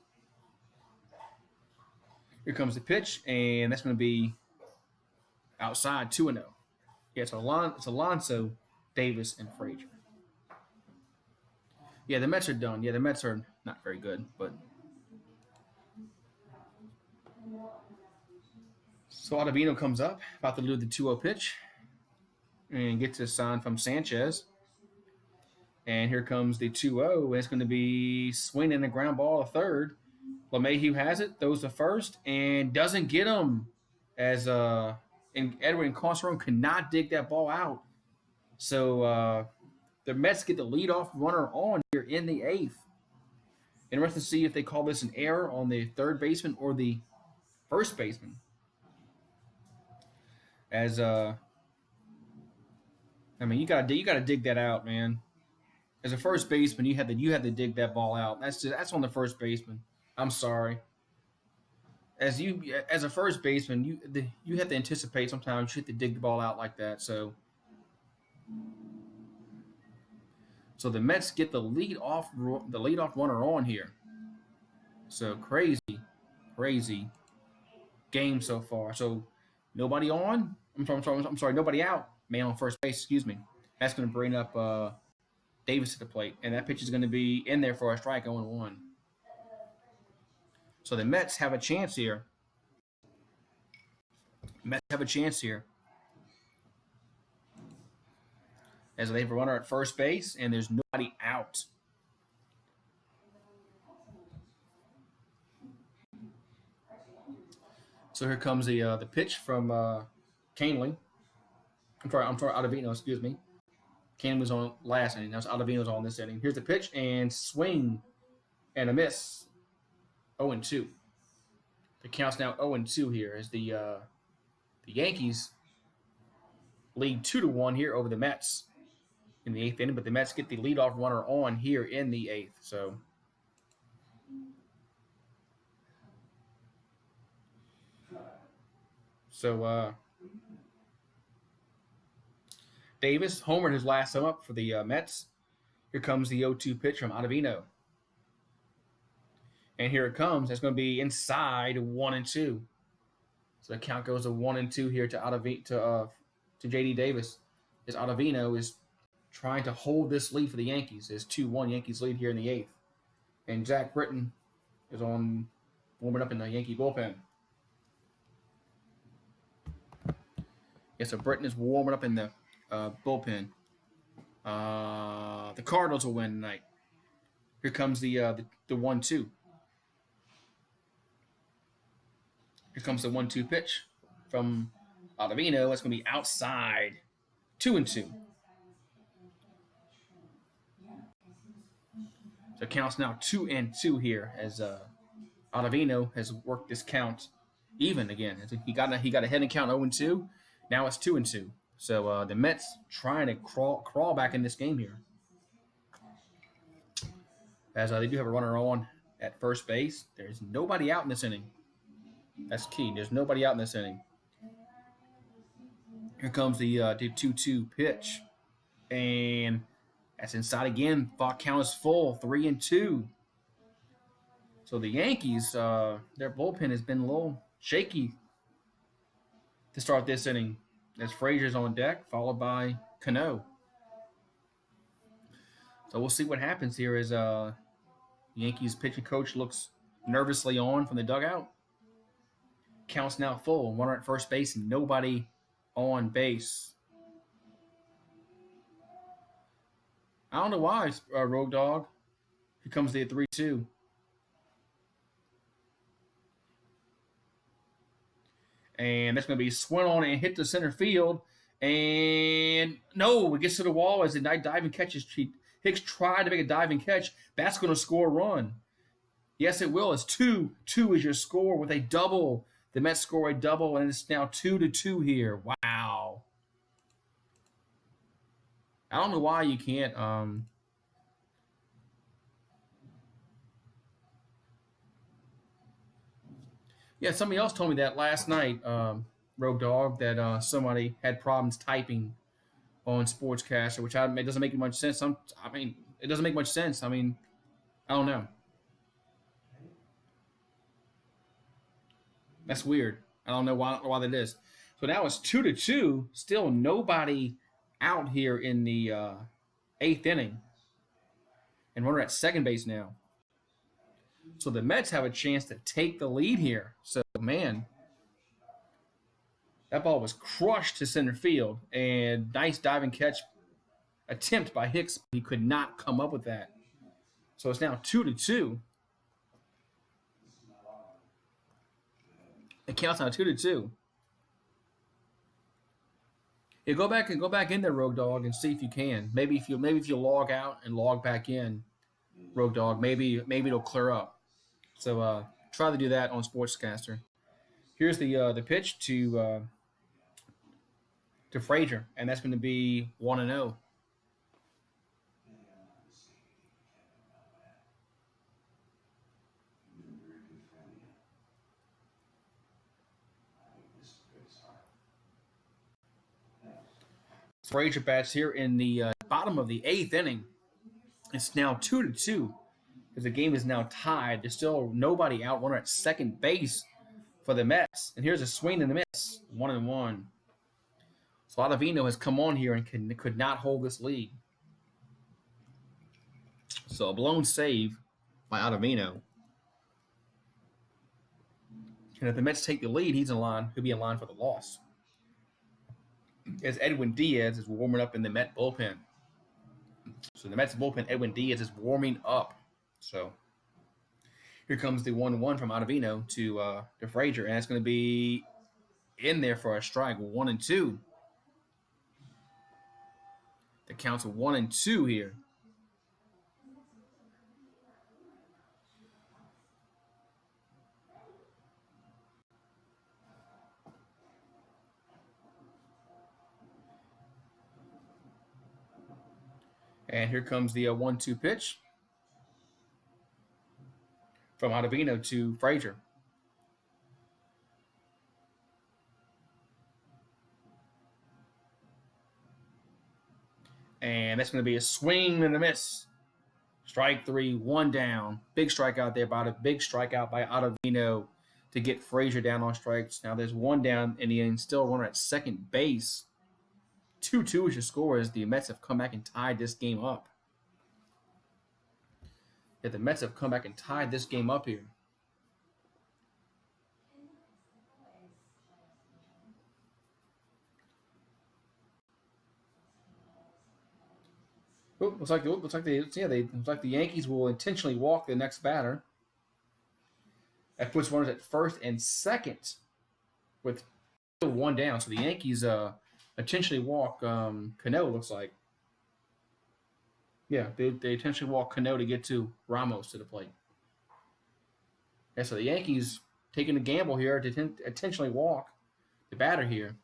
S1: Here comes the pitch, and that's going to be outside 2-0. Yeah, it's Alonso, Davis, and Frazier. Yeah, the Mets are done. Yeah, the Mets are not very good, but so Ottavino comes up, about to do the 2-0 pitch, and gets a sign from Sanchez. And here comes the 2-0, and it's going to be swinging a ground ball to third. LeMahieu has it, throws to first, and doesn't get him as and Edwin Consaron cannot dig that ball out. So the Mets get the leadoff runner on here in the eighth. Interesting to see if they call this an error on the third baseman or the first baseman. As I mean, you gotta dig that out, man. As a first baseman, you have to dig that ball out. That's on the first baseman. I'm sorry. As a first baseman, you have to anticipate sometimes you have to dig the ball out like that. So the Mets get the leadoff runner on here. So crazy game so far. So nobody on. I'm sorry, nobody out. Man on first base. Excuse me. That's going to bring up Davis to the plate, and that pitch is going to be in there for a strike 0-1. So the Mets have a chance here. As they have a runner at first base, and there's nobody out. So here comes the pitch from Canely. I'm sorry, Ottavino, excuse me. Cannon was on last inning. Now Ottavino's on this inning. Here's the pitch and swing and a miss. 0-2. The count's now 0-2 here as the Yankees lead 2-1 here over the Mets in the eighth inning, but the Mets get the leadoff runner on here in the eighth. So Davis homered his last sum up for the Mets. Here comes the 0-2 pitch from Ottavino. And here it comes. That's going to be inside 1-2. So the count goes to 1-2 here to JD Davis. As Ottavino is trying to hold this lead for the Yankees. It's 2-1 Yankees lead here in the eighth. And Jack Britton is on warming up in the Yankee bullpen. Yeah, so Britton is warming up in the bullpen. The Cardinals will win tonight. Here comes the 1-2. Here comes the 1-2 pitch from Ottavino. It's going to be outside 2-2. So it counts now 2-2 here as Ottavino has worked this count even again. He got ahead in count 0-2. Now it's 2-2. So the Mets trying to crawl back in this game here. As they do have a runner on at first base. There's nobody out in this inning. That's key. There's nobody out in this inning. Here comes the 2-2 pitch. And that's inside again. Thought count is full. 3-2. So the Yankees, their bullpen has been a little shaky to start this inning. As Frazier's on deck, followed by Cano. So we'll see what happens here as Yankees pitching coach looks nervously on from the dugout. Count's now full. Runner at first base and nobody on base. I don't know why, Rogue Dog. Here comes the 3-2. And that's going to be swung on and hit the center field. And no, it gets to the wall as the diving catches. Hicks tried to make a diving catch. That's going to score a run. Yes, it will. It's 2-2 is your score with a double. The Mets score a double, and it's now 2-2 here. Wow. I don't know why you can't. Yeah, somebody else told me that last night, Rogue Dog, that somebody had problems typing on Sportscaster, which it doesn't make much sense. It doesn't make much sense. I don't know. That's weird. I don't know why that is. So now it's 2-2. Still nobody out here in the eighth inning. And runner at second base now. So the Mets have a chance to take the lead here. So, man, that ball was crushed to center field. And nice diving catch attempt by Hicks. He could not come up with that. So it's now 2-2. It counts now 2-2. Yeah, go back in there, Rogue Dog, and see if you can. Maybe if you log out and log back in, Rogue Dog, maybe it'll clear up. So try to do that on Sportscaster. Here's the pitch to Frazier, and that's going to be 1-0. Frazier bats here in the bottom of the eighth inning. It's now 2-2 because the game is now tied. There's still nobody out. Runner at second base for the Mets. And here's a swing and a miss. 1-1. So Ottavino has come on here and could not hold this lead. So a blown save by Ottavino. And if the Mets take the lead, he'll be in line for the loss. As Edwin Diaz is warming up in the Met bullpen. So the Mets bullpen, Edwin Diaz is warming up. So here comes the 1-1 from Ottavino to Frazier, and it's going to be in there for a strike. 1-2. The count's 1-2 here. And here comes the 1-2 pitch from Ottavino to Frazier. And that's going to be a swing and a miss. Strike 3, 1 down. Big strikeout there by Ottavino to get Frazier down on strikes. Now there's 1 down in the inning, still a runner at second base. 2-2 is your score as the Mets have come back and tied this game up. Yeah, the Mets have come back and tied this game up here. Looks like the Yankees will intentionally walk the next batter. That puts runners at first and second with 1 down. So the Yankees intentionally walk Cano, looks like. Yeah, they intentionally walk Cano to get to Ramos to the plate. Yeah, so the Yankees taking a gamble here to intentionally walk the batter here.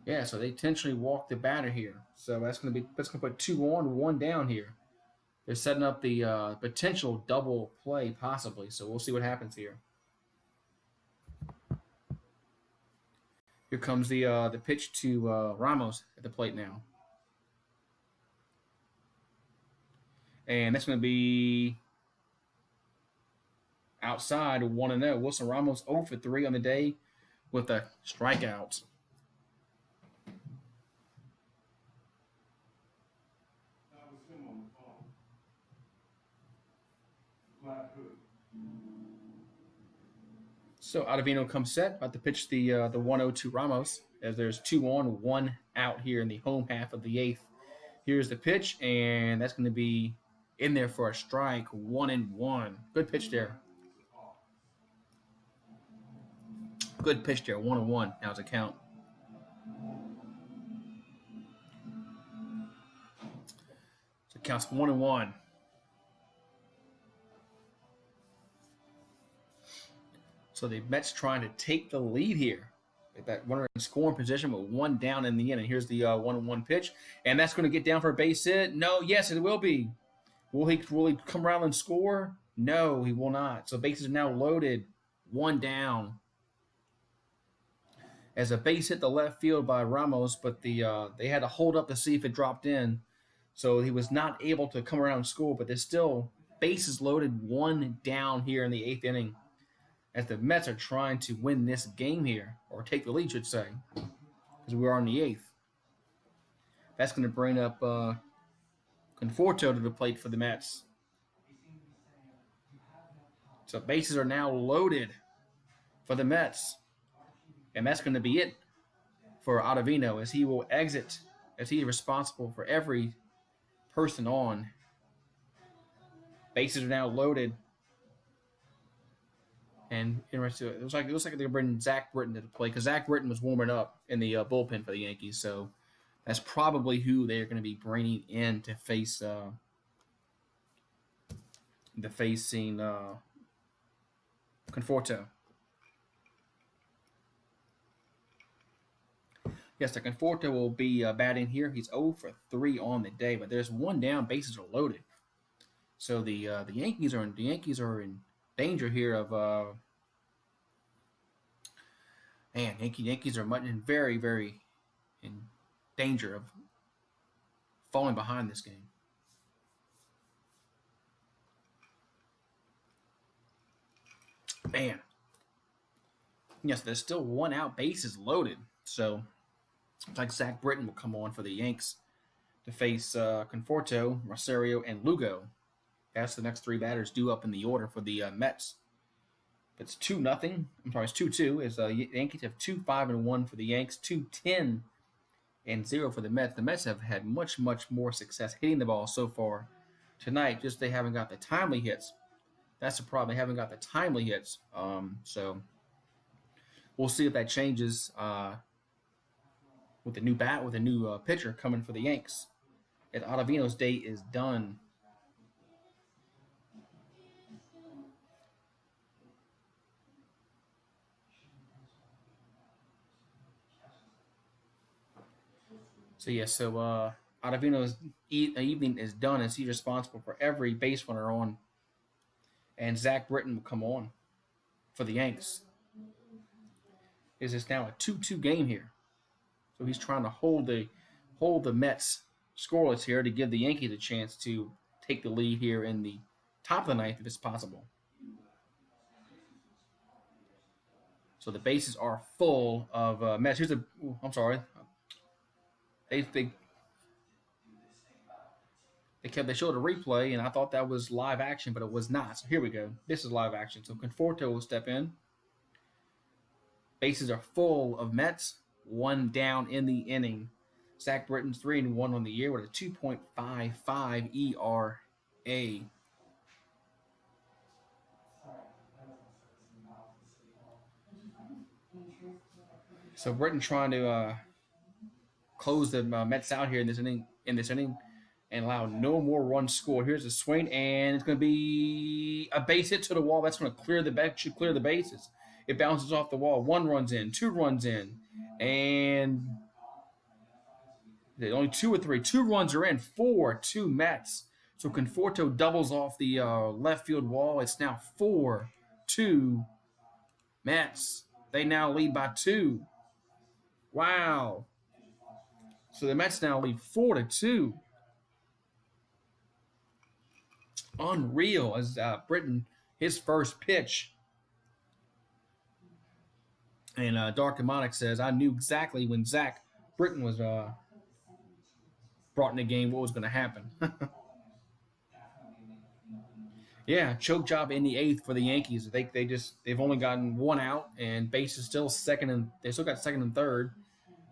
S1: Yeah, so they intentionally walk the batter here. So that's gonna put 2 on, 1 down here. They're setting up the potential double play possibly. So we'll see what happens here. Here comes the pitch to Ramos at the plate now. And that's going to be outside 1-0. Wilson Ramos 0 for 3 on the day with a strikeout. So Ottavino comes set, about to pitch the 1-0 to Ramos as there's 2 on, 1 out here in the home half of the 8th. Here's the pitch, and that's going to be in there for a strike, 1-1. Good pitch there. Good pitch there, 1-1. Now's the count. So it counts 1-1. So the Mets trying to take the lead here. Get that runner in scoring position with 1 down in the inning. Here's the 1-1 pitch, and that's going to get down for a base hit. No, yes, it will be. Will he come around and score? No, he will not. So bases are now loaded, 1 down. As a base hit the left field by Ramos, but they had to hold up to see if it dropped in. So he was not able to come around and score, but there's still bases loaded, 1 down here in the 8th inning. As the Mets are trying to win this game here, or take the lead, should say, because we are on the 8th. That's going to bring up Conforto to the plate for the Mets. So bases are now loaded for the Mets. And that's going to be it for Ottavino as he will exit, as he is responsible for every person on. Bases are now loaded. And interesting, it looks like they're bringing Zach Britton to the play because Zach Britton was warming up in the bullpen for the Yankees. So that's probably who they're going to be bringing in to face Conforto. Yes, the Conforto will be batting here. He's 0 for 3 on the day, but there's 1 down. Bases are loaded. So the Yankees are in danger here of Yankees are in very, very in danger of falling behind this game. Man. Yes, there's still 1 out, bases loaded. So it's like Zach Britton will come on for the Yanks to face Conforto, Rosario, and Lugo. That's the next 3 batters due up in the order for the Mets. It's 2-0. I'm sorry, it's 2-2. As the Yankees have 2-5-1 for the Yanks, 2-10-0 for the Mets. The Mets have had much, much more success hitting the ball so far tonight. Just they haven't got the timely hits. That's the problem. They haven't got the timely hits. So we'll see if that changes with a new bat, with a new pitcher coming for the Yanks. As Ottavino's day is done. So Ottavino's evening is done as he's responsible for every base runner on, and Zach Britton will come on for the Yanks. This is now a 2-2 game here, so he's trying to hold the Mets scoreless here to give the Yankees a chance to take the lead here in the top of the ninth if it's possible. So the bases are full of Mets. I'm sorry. They showed a replay, and I thought that was live action, but it was not. So here we go. This is live action. So Conforto will step in. Bases are full of Mets. One down in the inning. Zach Britton's 3-1 on the year with a 2.55 ERA. So Britton trying to close the Mets out here in this inning, and allow no more runs scored. Here's a swing, and it's going to be a base hit to the wall. That's going to clear the bases. It bounces off the wall. 1 runs in, 2 runs in, and only 2 or 3. 2 runs are in. 4-2 Mets. So Conforto doubles off the left field wall. It's now 4-2 Mets. They now lead by 2. Wow. So the Mets now lead 4-2. Unreal as Britton, his first pitch. And Dark Demonic says, I knew exactly when Zach Britton was brought in the game what was going to happen. Yeah, choke job in the 8th for the Yankees. They've only gotten 1 out, and base is still second, and they still got second and third.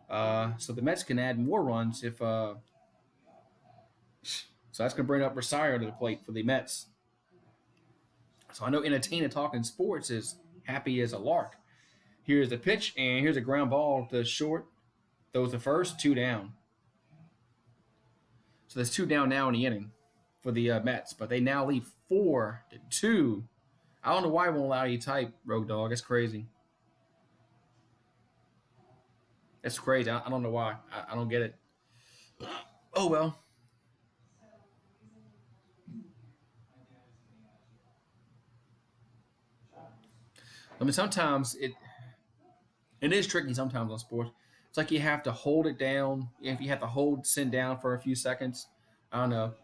S1: So the Mets can add more runs if. So that's going to bring up Rosario to the plate for the Mets. So I know Entertainer Talking Sports is happy as a lark. Here's the pitch, and here's a ground ball to short. Those the first, 2 down. So there's 2 down now in the inning for the Mets, but they now lead 4-2. I don't know why it won't allow you to type, Road Dog. It's crazy. That's crazy. I don't know why. I don't get it. Oh, well. I mean, sometimes it is tricky sometimes on sports. It's like you have to hold it down. If you have to send down for a few seconds. I don't know.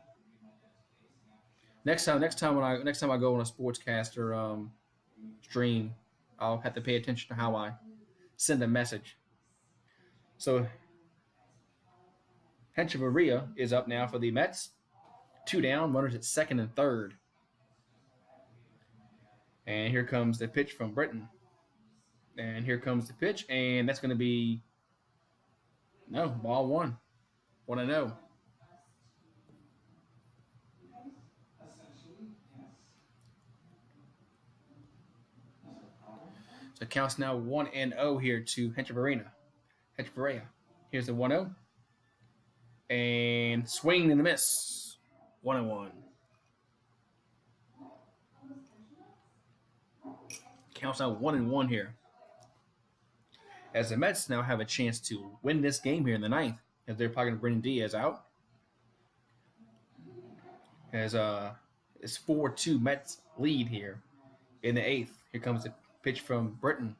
S1: Next time I go on a sportscaster stream, I'll have to pay attention to how I send a message. So Hechavarria is up now for the Mets. 2 down, runners at second and third. And here comes the pitch from Britton. And here comes the pitch, and that's going to be ball 1. 1-0. So it counts now 1-0 here to Hechavarria. Here's the 1-0. And swing and a miss. 1-1. Counts out 1-1 here. As the Mets now have a chance to win this game here in the 9th, as they're probably going to bring Diaz out. As it's 4-2 Mets lead here in the 8th. Here comes the pitch from Britton.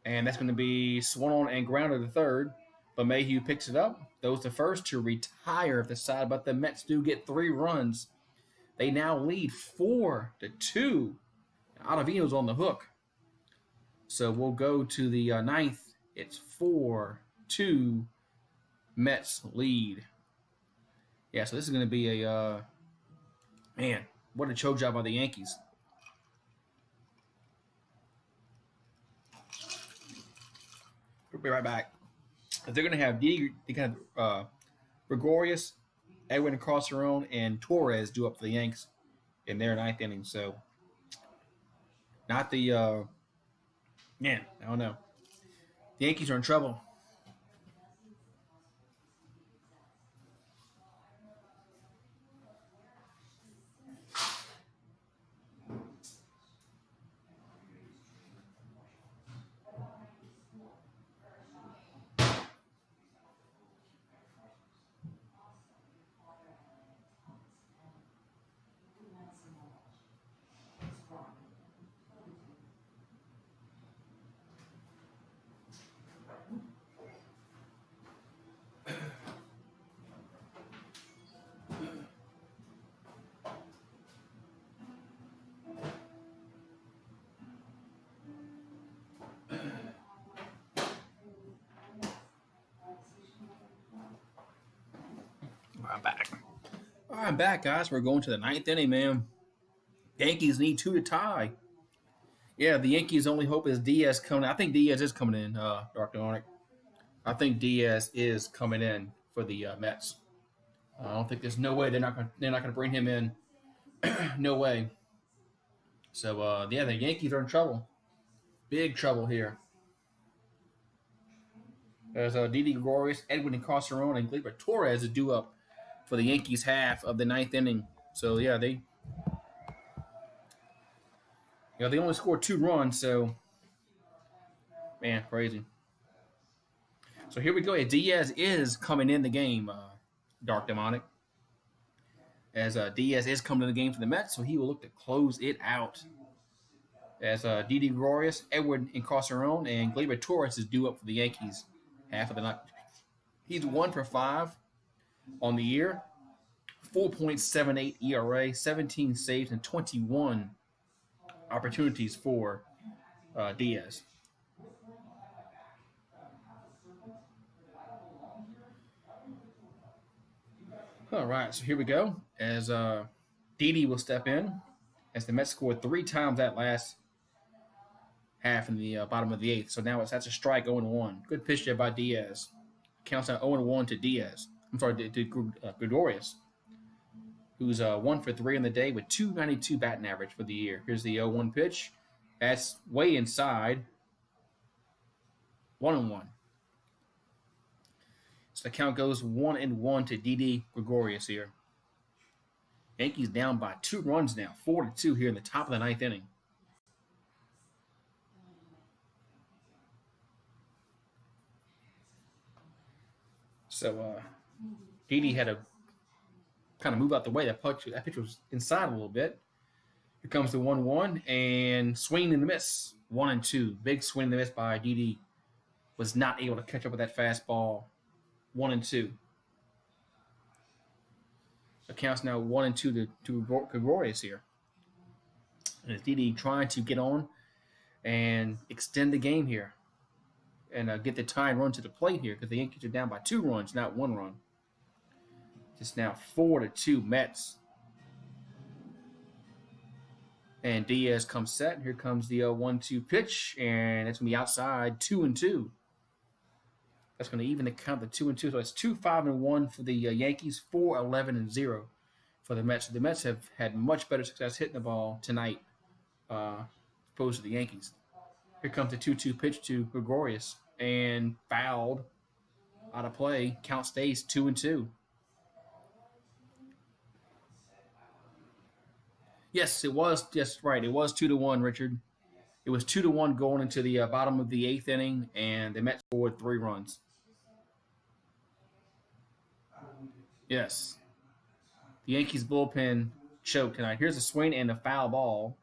S1: And that's going to be swung on and grounded to third. But Mayhew picks it up. Those the first to retire the side. But the Mets do get 3 runs. They now lead 4-2. Ottavino's on the hook. So we'll go to the 9th. It's 4-2 Mets lead. Yeah, so this is going to be a man, what a choke job by the Yankees. We'll be right back. They're going to have Gregorius, Edwin Carceron, and Torres do up for the Yanks in their 9th inning. So not the I don't know. The Yankees are in trouble. I'm back, guys. We're going to the ninth inning, man. Yankees need 2 to tie. Yeah, the Yankees' only hope is Diaz coming. I think Diaz is coming in, Dr. Arnick. I think Diaz is coming in for the Mets. I don't think there's no way they're not gonna bring him in. No way. So yeah, the Yankees are in trouble. Big trouble here. There's Didi Gregorius, Edwin Encarnacion, and Gleyber Torres is due up for the Yankees half of the ninth inning. So yeah, they only scored 2 runs. So man, crazy. So here we go. Diaz is coming in the game, Dark Demonic. As Diaz is coming in the game for the Mets, so he will look to close it out. As Didi Gregorius, Edward Encarnacion, and Gleyber Torres is due up for the Yankees half of the night. He's 1 for 5 on the year, 4.78 ERA, 17 saves, and 21 opportunities for Diaz. All right, so here we go. As Didi will step in, as the Mets scored 3 times that last half in the bottom of the 8th. So now that's a strike, 0-1. Good pitch there by Diaz. Counts out 0-1 to Diaz. I'm sorry, to Gregorius, who's 1 for 3 in the day with 292 batting average for the year. Here's the 0-1 pitch. That's way inside. 1-1. So the count goes 1-1 to Didi Gregorius here. Yankees down by 2 runs now, 4-2 here in the top of the ninth inning. So Didi had to kind of move out the way. That pitch was inside a little bit. Here comes the 1-1 and swing and the miss. 1-2. Big swing and the miss by Didi. Was not able to catch up with that fastball. 1-2. The count's now 1-2 to Gregorius here. And it's Didi trying to get on and extend the game here. And get the tying run to the plate here because the Yankees are down by 2 runs, not 1 run. It's now 4-2 Mets. And Diaz comes set. Here comes the 1-2 pitch, and it's going to be outside 2-2. That's going to even the count the 2-2. So it's 2-5-1 for the Yankees, 4-11-0 for the Mets. So the Mets have had much better success hitting the ball tonight opposed to the Yankees. Here comes the 2-2 pitch to Gregorius and fouled out of play. Count stays 2-2. Yes, it was just right. It was 2-1, Richard. It was 2-1 going into the bottom of the 8th inning, and the Mets scored 3 runs. Yes. The Yankees bullpen choked tonight. Here's a swing and a foul ball.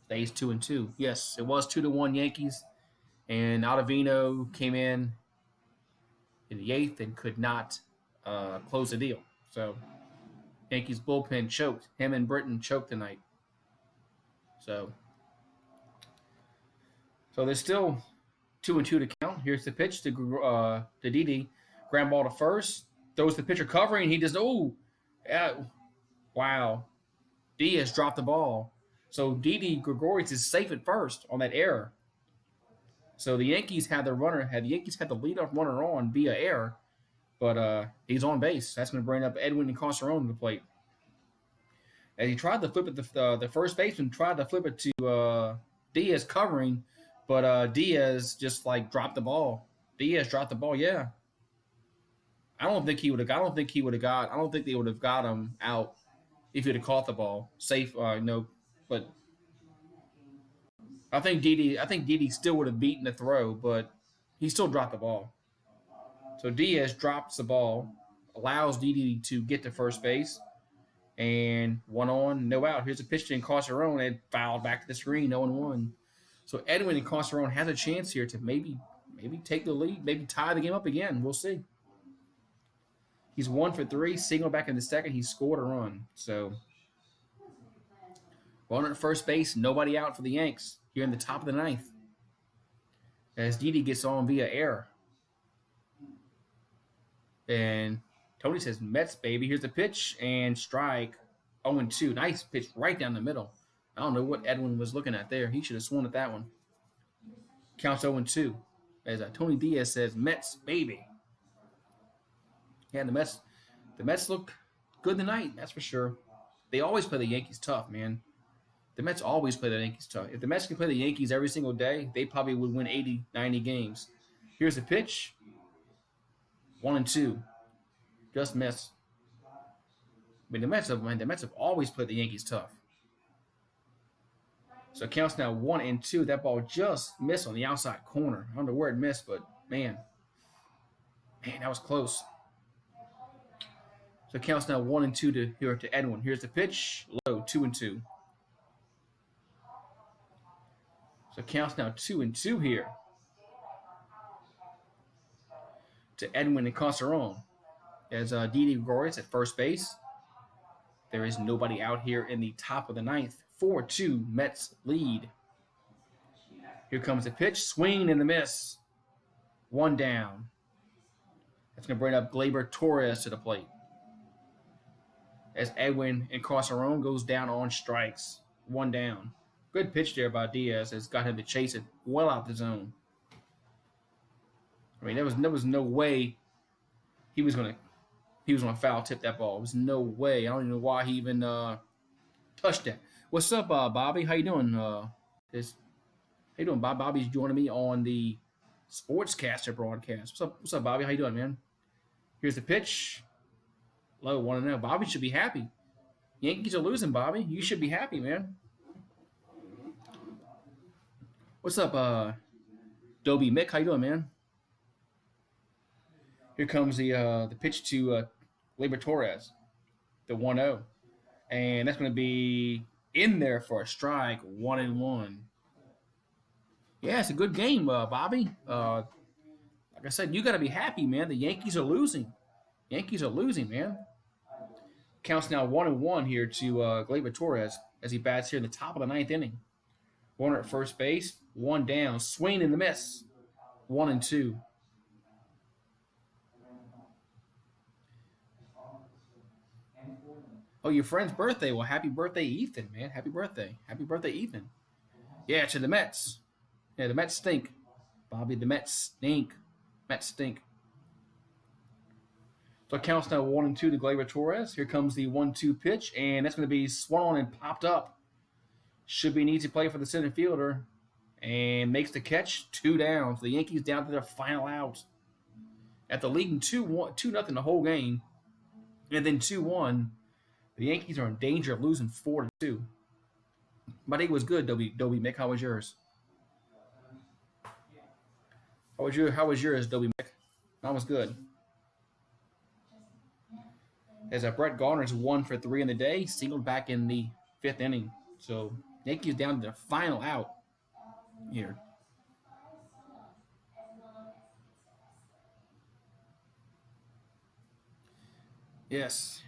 S1: Stays 2-2. Yes, it was 2-1 Yankees, and Ottavino came in the 8th and could not close the deal. So Yankees bullpen choked. Him and Britton choked tonight. So there's still 2-2 to count. Here's the pitch to Didi. Ground ball to first. Throws the pitcher covering. He just wow. Diaz dropped the ball. So Didi Gregorius is safe at first on that error. So the Yankees had the leadoff runner on via error, but he's on base. That's going to bring up Edwin Encarnacion to the plate. And he tried to flip it. The first baseman tried to flip it to Diaz covering, but Diaz just dropped the ball. Diaz dropped the ball. Yeah. I don't think they would have got him out if he'd have caught the ball. Safe, no. But I think Didi still would have beaten the throw, but he still dropped the ball. So Diaz drops the ball, allows Didi to get to first base, and 1 on, no out. Here's a pitch to Encarnacion and fouled back to the screen, 0-1. So Edwin Encarnacion has a chance here to maybe take the lead, maybe tie the game up again. We'll see. He's 1 for 3, single back in the second. He scored a run. So runner at first base, nobody out for the Yanks here in the top of the 9th. As Didi gets on via error. And Tony says Mets, baby. Here's the pitch and strike. 0-2. Nice pitch right down the middle. I don't know what Edwin was looking at there. He should have swung at that one. Counts 0-2. As Tony Diaz says, Mets, baby. Yeah, the Mets look good tonight, that's for sure. They always play the Yankees tough, man. The Mets always play the Yankees tough. If the Mets could play the Yankees every single day, they probably would win 80, 90 games. Here's the pitch. 1-2. Just missed. I mean, the Mets have always played the Yankees tough. So it counts now 1-2. That ball just missed on the outside corner. I don't know where it missed, but man, that was close. So it counts now 1-2 to Edwin. Here's the pitch. Low, 2-2. So it counts now 2-2 here to Edwin and Casaron. As Didi Gregorius at first base. There is nobody out here in the top of the ninth. 4-2 Mets lead. Here comes the pitch. Swing and the miss. One down. That's going to bring up Gleyber Torres to the plate. As Edwin and Casaron goes down on strikes. One down. Good pitch there by Diaz has got him to chase it well out the zone. I mean, there was no way he was gonna foul tip that ball. There was no way. I don't even know why he even touched that. What's up, Bobby? How you doing? How you doing, Bob? Bobby's joining me on the Sportscaster broadcast. What's up, Bobby? How you doing, man? Here's the pitch. Low 1-0. Bobby should be happy. Yankees are losing, Bobby. You should be happy, man. What's up, Dobie Mick? How you doing, man? Here comes the pitch to Gleyber Torres, the 1-0. And that's going to be in there for a strike, 1-1. Yeah, it's a good game, Bobby. Like I said, you got to be happy, man. The Yankees are losing. Man. Counts now 1-1 here to Gleyber Torres as he bats here in the top of the ninth inning. Warner at first base, one down. Swing and the miss, 1-2. Oh, your friend's birthday. Well, happy birthday, Ethan, man. Happy birthday, Ethan. Yeah, to the Mets. Yeah, the Mets stink. Bobby, the Mets stink. So it counts now 1-2 to Gleyber Torres. Here comes the 1-2 pitch, and that's going to be swung on and popped up. Should be an easy play for the center fielder. And makes the catch, 2 down. So the Yankees down to their final out. After leading 2-0 the whole game, and then 2-1, the Yankees are in danger of losing 4-2. My day was good, Dobie Mick. How was yours? How was yours, Dobie Mick? Mine was good. As Brett Garner's 1 for 3 in the day, singled back in the 5th inning. So Yankees down to their final out here. Yes.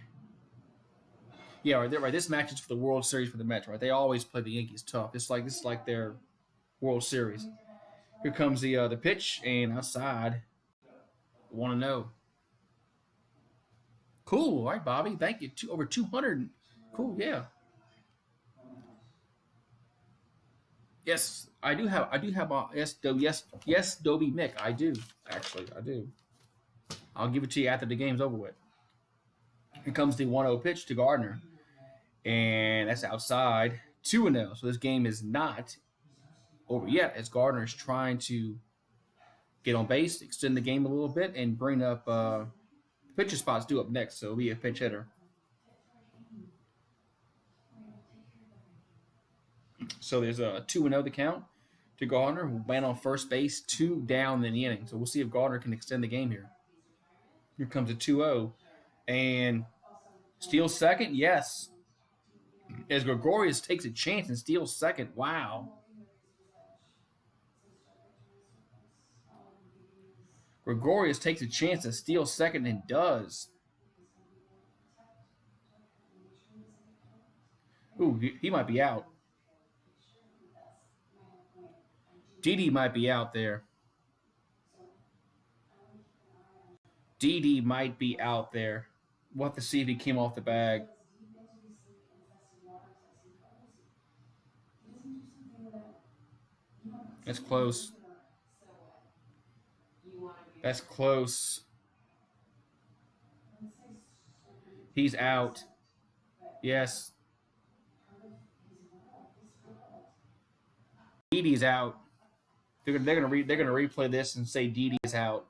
S1: Yeah, right. This match is for the World Series for the Mets, right? They always play the Yankees tough. This is like their World Series. Here comes the pitch, and outside, 1-0. Cool, all right, Bobby. Thank you. Over 200. Cool, yeah. Yes, I do have. Yes, Dobie Mick. I do actually. I do. I'll give it to you after the game's over with. Here comes the 1-0 pitch to Garner, and that's outside, 2-0. So this game is not over yet, as Garner is trying to get on base, extend the game a little bit, and bring up pitcher spots due up next. So it'll be a pinch hitter. So there's a 2-0 the count to Garner, who ran on first base, 2 down in the inning. So we'll see if Garner can extend the game here. Here comes a 2-0. And steals second, yes. As Gregorius takes a chance and steals second. Wow. Gregorius takes a chance and steals second and does. Ooh, he might be out. Didi might be out there. Didi might be out there. We'll have to see if he came off the bag. That's close. That's close. He's out. Yes. Didi's out. They're gonna replay this and say Didi is out.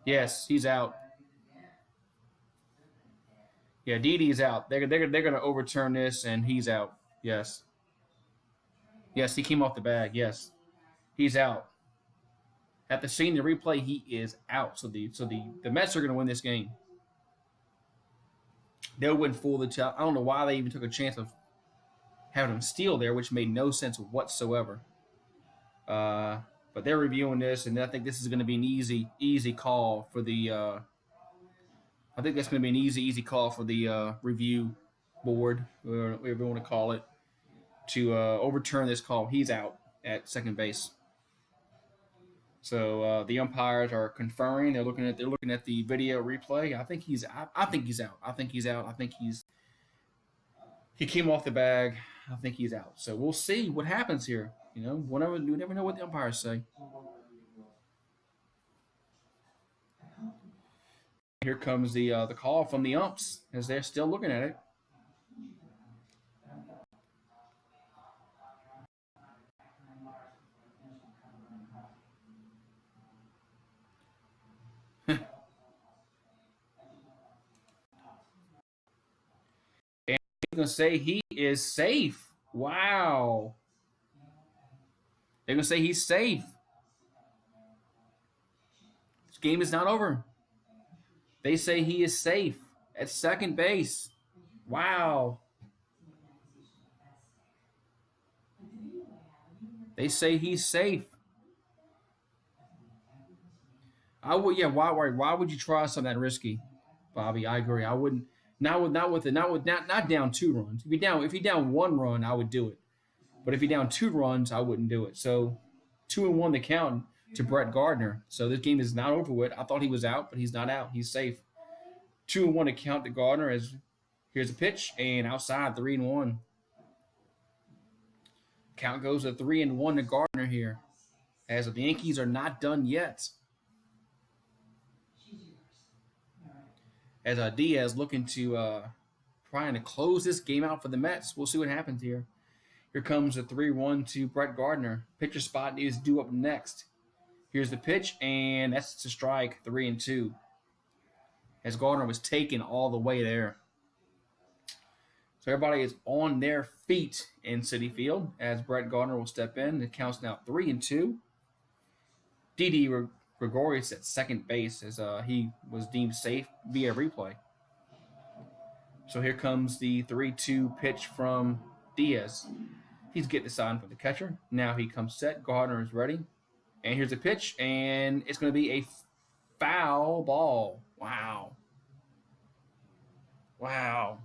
S1: Yes, he's out. Yeah, Didi is out. They're gonna overturn this and he's out. Yes. Yes, he came off the bag. Yes, he's out. After seeing the replay, he is out. So the Mets are gonna win this game. They'll win full the top. I don't know why they even took a chance of having him steal there, which made no sense whatsoever. Uh, but they're reviewing this, and I think this is going to be an easy call for the. I think that's going to be an easy call for the review board, or whatever you want to call it, to overturn this call. He's out at second base. So the umpires are conferring. They're looking at the video replay. I think he's. I think he's out. I think he's out. I think he's. He came off the bag. I think he's out. So we'll see what happens here. You never know what the umpires say. Here comes the call from the umps as they're still looking at it. And they're going to say he is safe. Wow. They're going to say he's safe. This game is not over. They say he is safe at second base. Wow. They say he's safe. I would, yeah. Why would you try something that risky, Bobby? I agree. I wouldn't. Not down 2 runs. If you're down 1 run, I would do it. But if you're down 2 runs, I wouldn't do it. So 2-1 the count to Brett Gardner. So this game is not over with. I thought he was out, but he's not out. He's safe. 2-1 to count to Garner as here's a pitch and outside 3-1. Count goes to 3-1 to Garner here, as the Yankees are not done yet. As Diaz looking to trying to close this game out for the Mets. We'll see what happens here. Here comes a 3-1 to Brett Gardner. Pitcher spot is due up next. Here's the pitch, and that's to strike 3-2. As Garner was taken all the way there. So everybody is on their feet in Citi Field as Brett Garner will step in. It counts now 3-2. Didi Gregorius at second base as he was deemed safe via replay. So here comes the 3-2 pitch from Diaz. He's getting the sign for the catcher. Now he comes set. Garner is ready. And here's a pitch, and it's going to be a foul ball. Wow. Wow.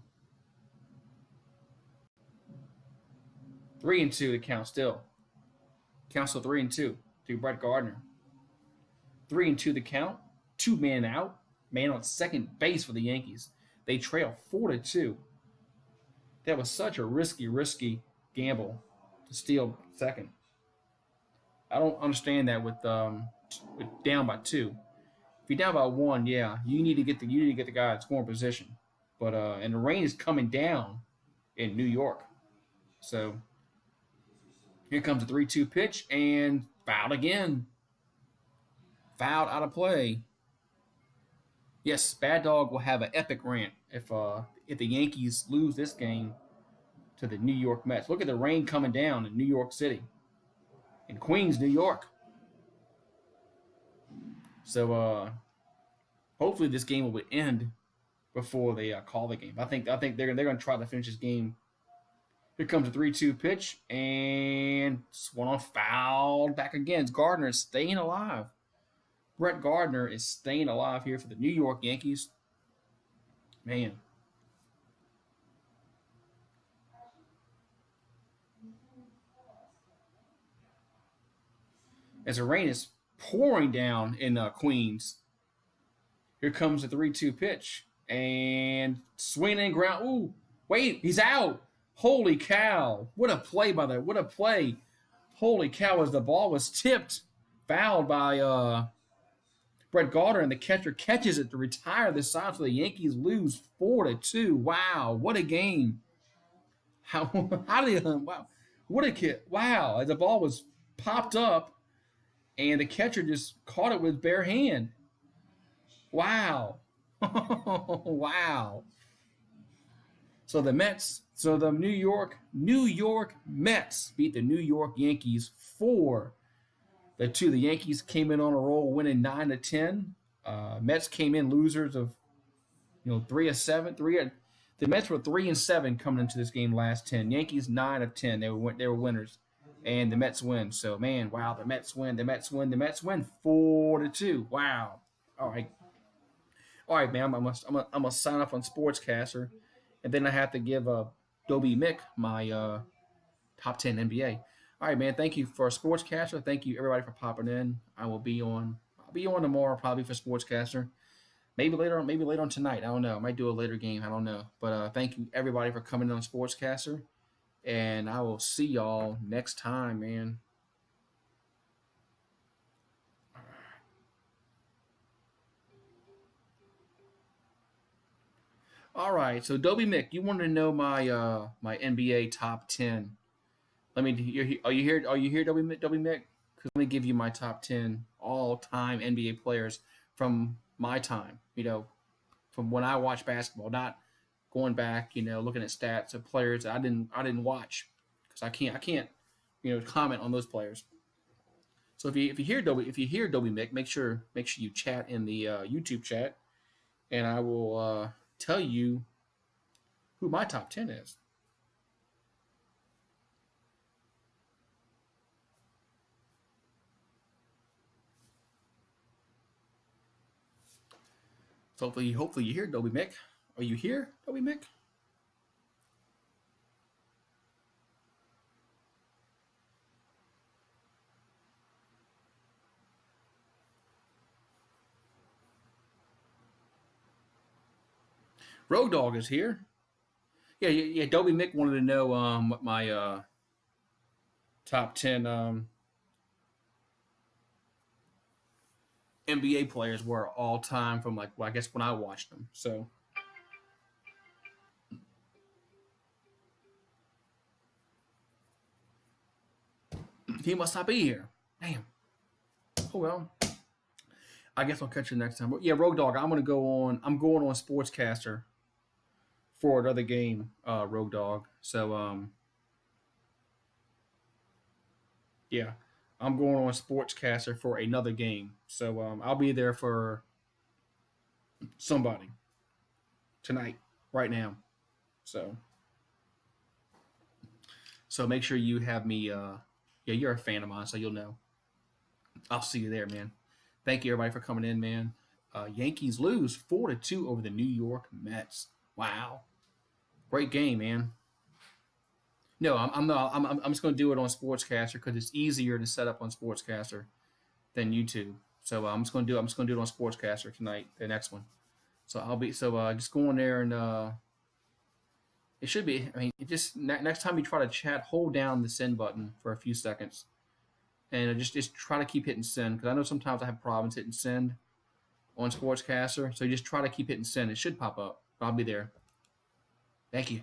S1: 3-2 the count still. Count still 3-2 to Brett Gardner. 3-2 the count. 2 men out. Man on second base for the Yankees. They trail 4-2. That was such a risky gamble to steal second. I don't understand that with down by 2. If you're down by 1, yeah, you need to get the guy in scoring position. But and the rain is coming down in New York. So here comes a 3-2 pitch and fouled again. Fouled out of play. Yes, Bad Dog will have an epic rant if the Yankees lose this game to the New York Mets. Look at the rain coming down in New York City. In Queens, New York. So hopefully this game will end before they call the game. I think they're going to try to finish this game. Here comes a 3-2 pitch, and swung on fouled back again. Gardner is staying alive. Brett Gardner is staying alive here for the New York Yankees. Man. As the rain is pouring down in Queens, Here comes the 3-2 pitch. And swing and ground. Ooh, wait, he's out. Holy cow. What a play by that. What a play. Holy cow, as the ball was tipped, fouled by Brett Garner, and the catcher catches it to retire the side, so the Yankees lose 4-2. Wow, what a game. How how did they wow. What a kid. Wow. As the ball was popped up and the catcher just caught it with bare hand. Wow. Wow. So the New York Mets beat the New York Yankees 4-2. The Yankees came in on a roll, winning 9-10. Mets came in losers of 3-7. The Mets were 3-7 coming into this game last 10. Yankees 9 of 10. They were winners, and the Mets win. So man, wow, the Mets win. The Mets win 4-2. Wow. All right. All right, man. I'm gonna sign off on Sportscaster, and then I have to give Dobie Mick my top 10 NBA. All right, man. Thank you for Sportscaster. Thank you everybody for popping in. I'll be on tomorrow probably for Sportscaster. Maybe later on tonight. I don't know. I might do a later game. I don't know. But thank you everybody for coming on Sportscaster, and I will see y'all next time, man. All right, so Dobie Mick, you wanted to know my NBA top 10. Let me. Are you here? Are you here, Dobie Mick? Because let me give you my top 10 all-time NBA players from my time. From when I watched basketball, not going back. Looking at stats of players that I didn't watch because I can't comment on those players. So if you hear Dobie Mick, make sure you chat in the YouTube chat, and I will tell you who my top 10 is. So hopefully you hear Dobie Mick. Are you here, Dobie Mick? Road Dog is here. Yeah. Dobie Mick wanted to know what my top 10 NBA players were all time from I guess when I watched them. So he must not be here. Damn. Oh well. I guess I'll catch you next time. But yeah, Road Dog, I'm going on Sportscaster for another game, Road Dog. So yeah. I'm going on Sportscaster for another game. So I'll be there for somebody tonight, right now. So make sure you have me. Yeah, you're a fan of mine, so you'll know. I'll see you there, man. Thank you everybody for coming in, man. Yankees lose 4-2 over the New York Mets. Wow, great game, man. No, I'm not. I'm just going to do it on Sportscaster because it's easier to set up on Sportscaster than YouTube. So I'm just going to do it on Sportscaster tonight, the next one. So just go in there and it should be. I mean, just next time you try to chat, hold down the send button for a few seconds, and just try to keep hitting send because I know sometimes I have problems hitting send on Sportscaster. So you just try to keep hitting send. It should pop up. I'll be there. Thank you.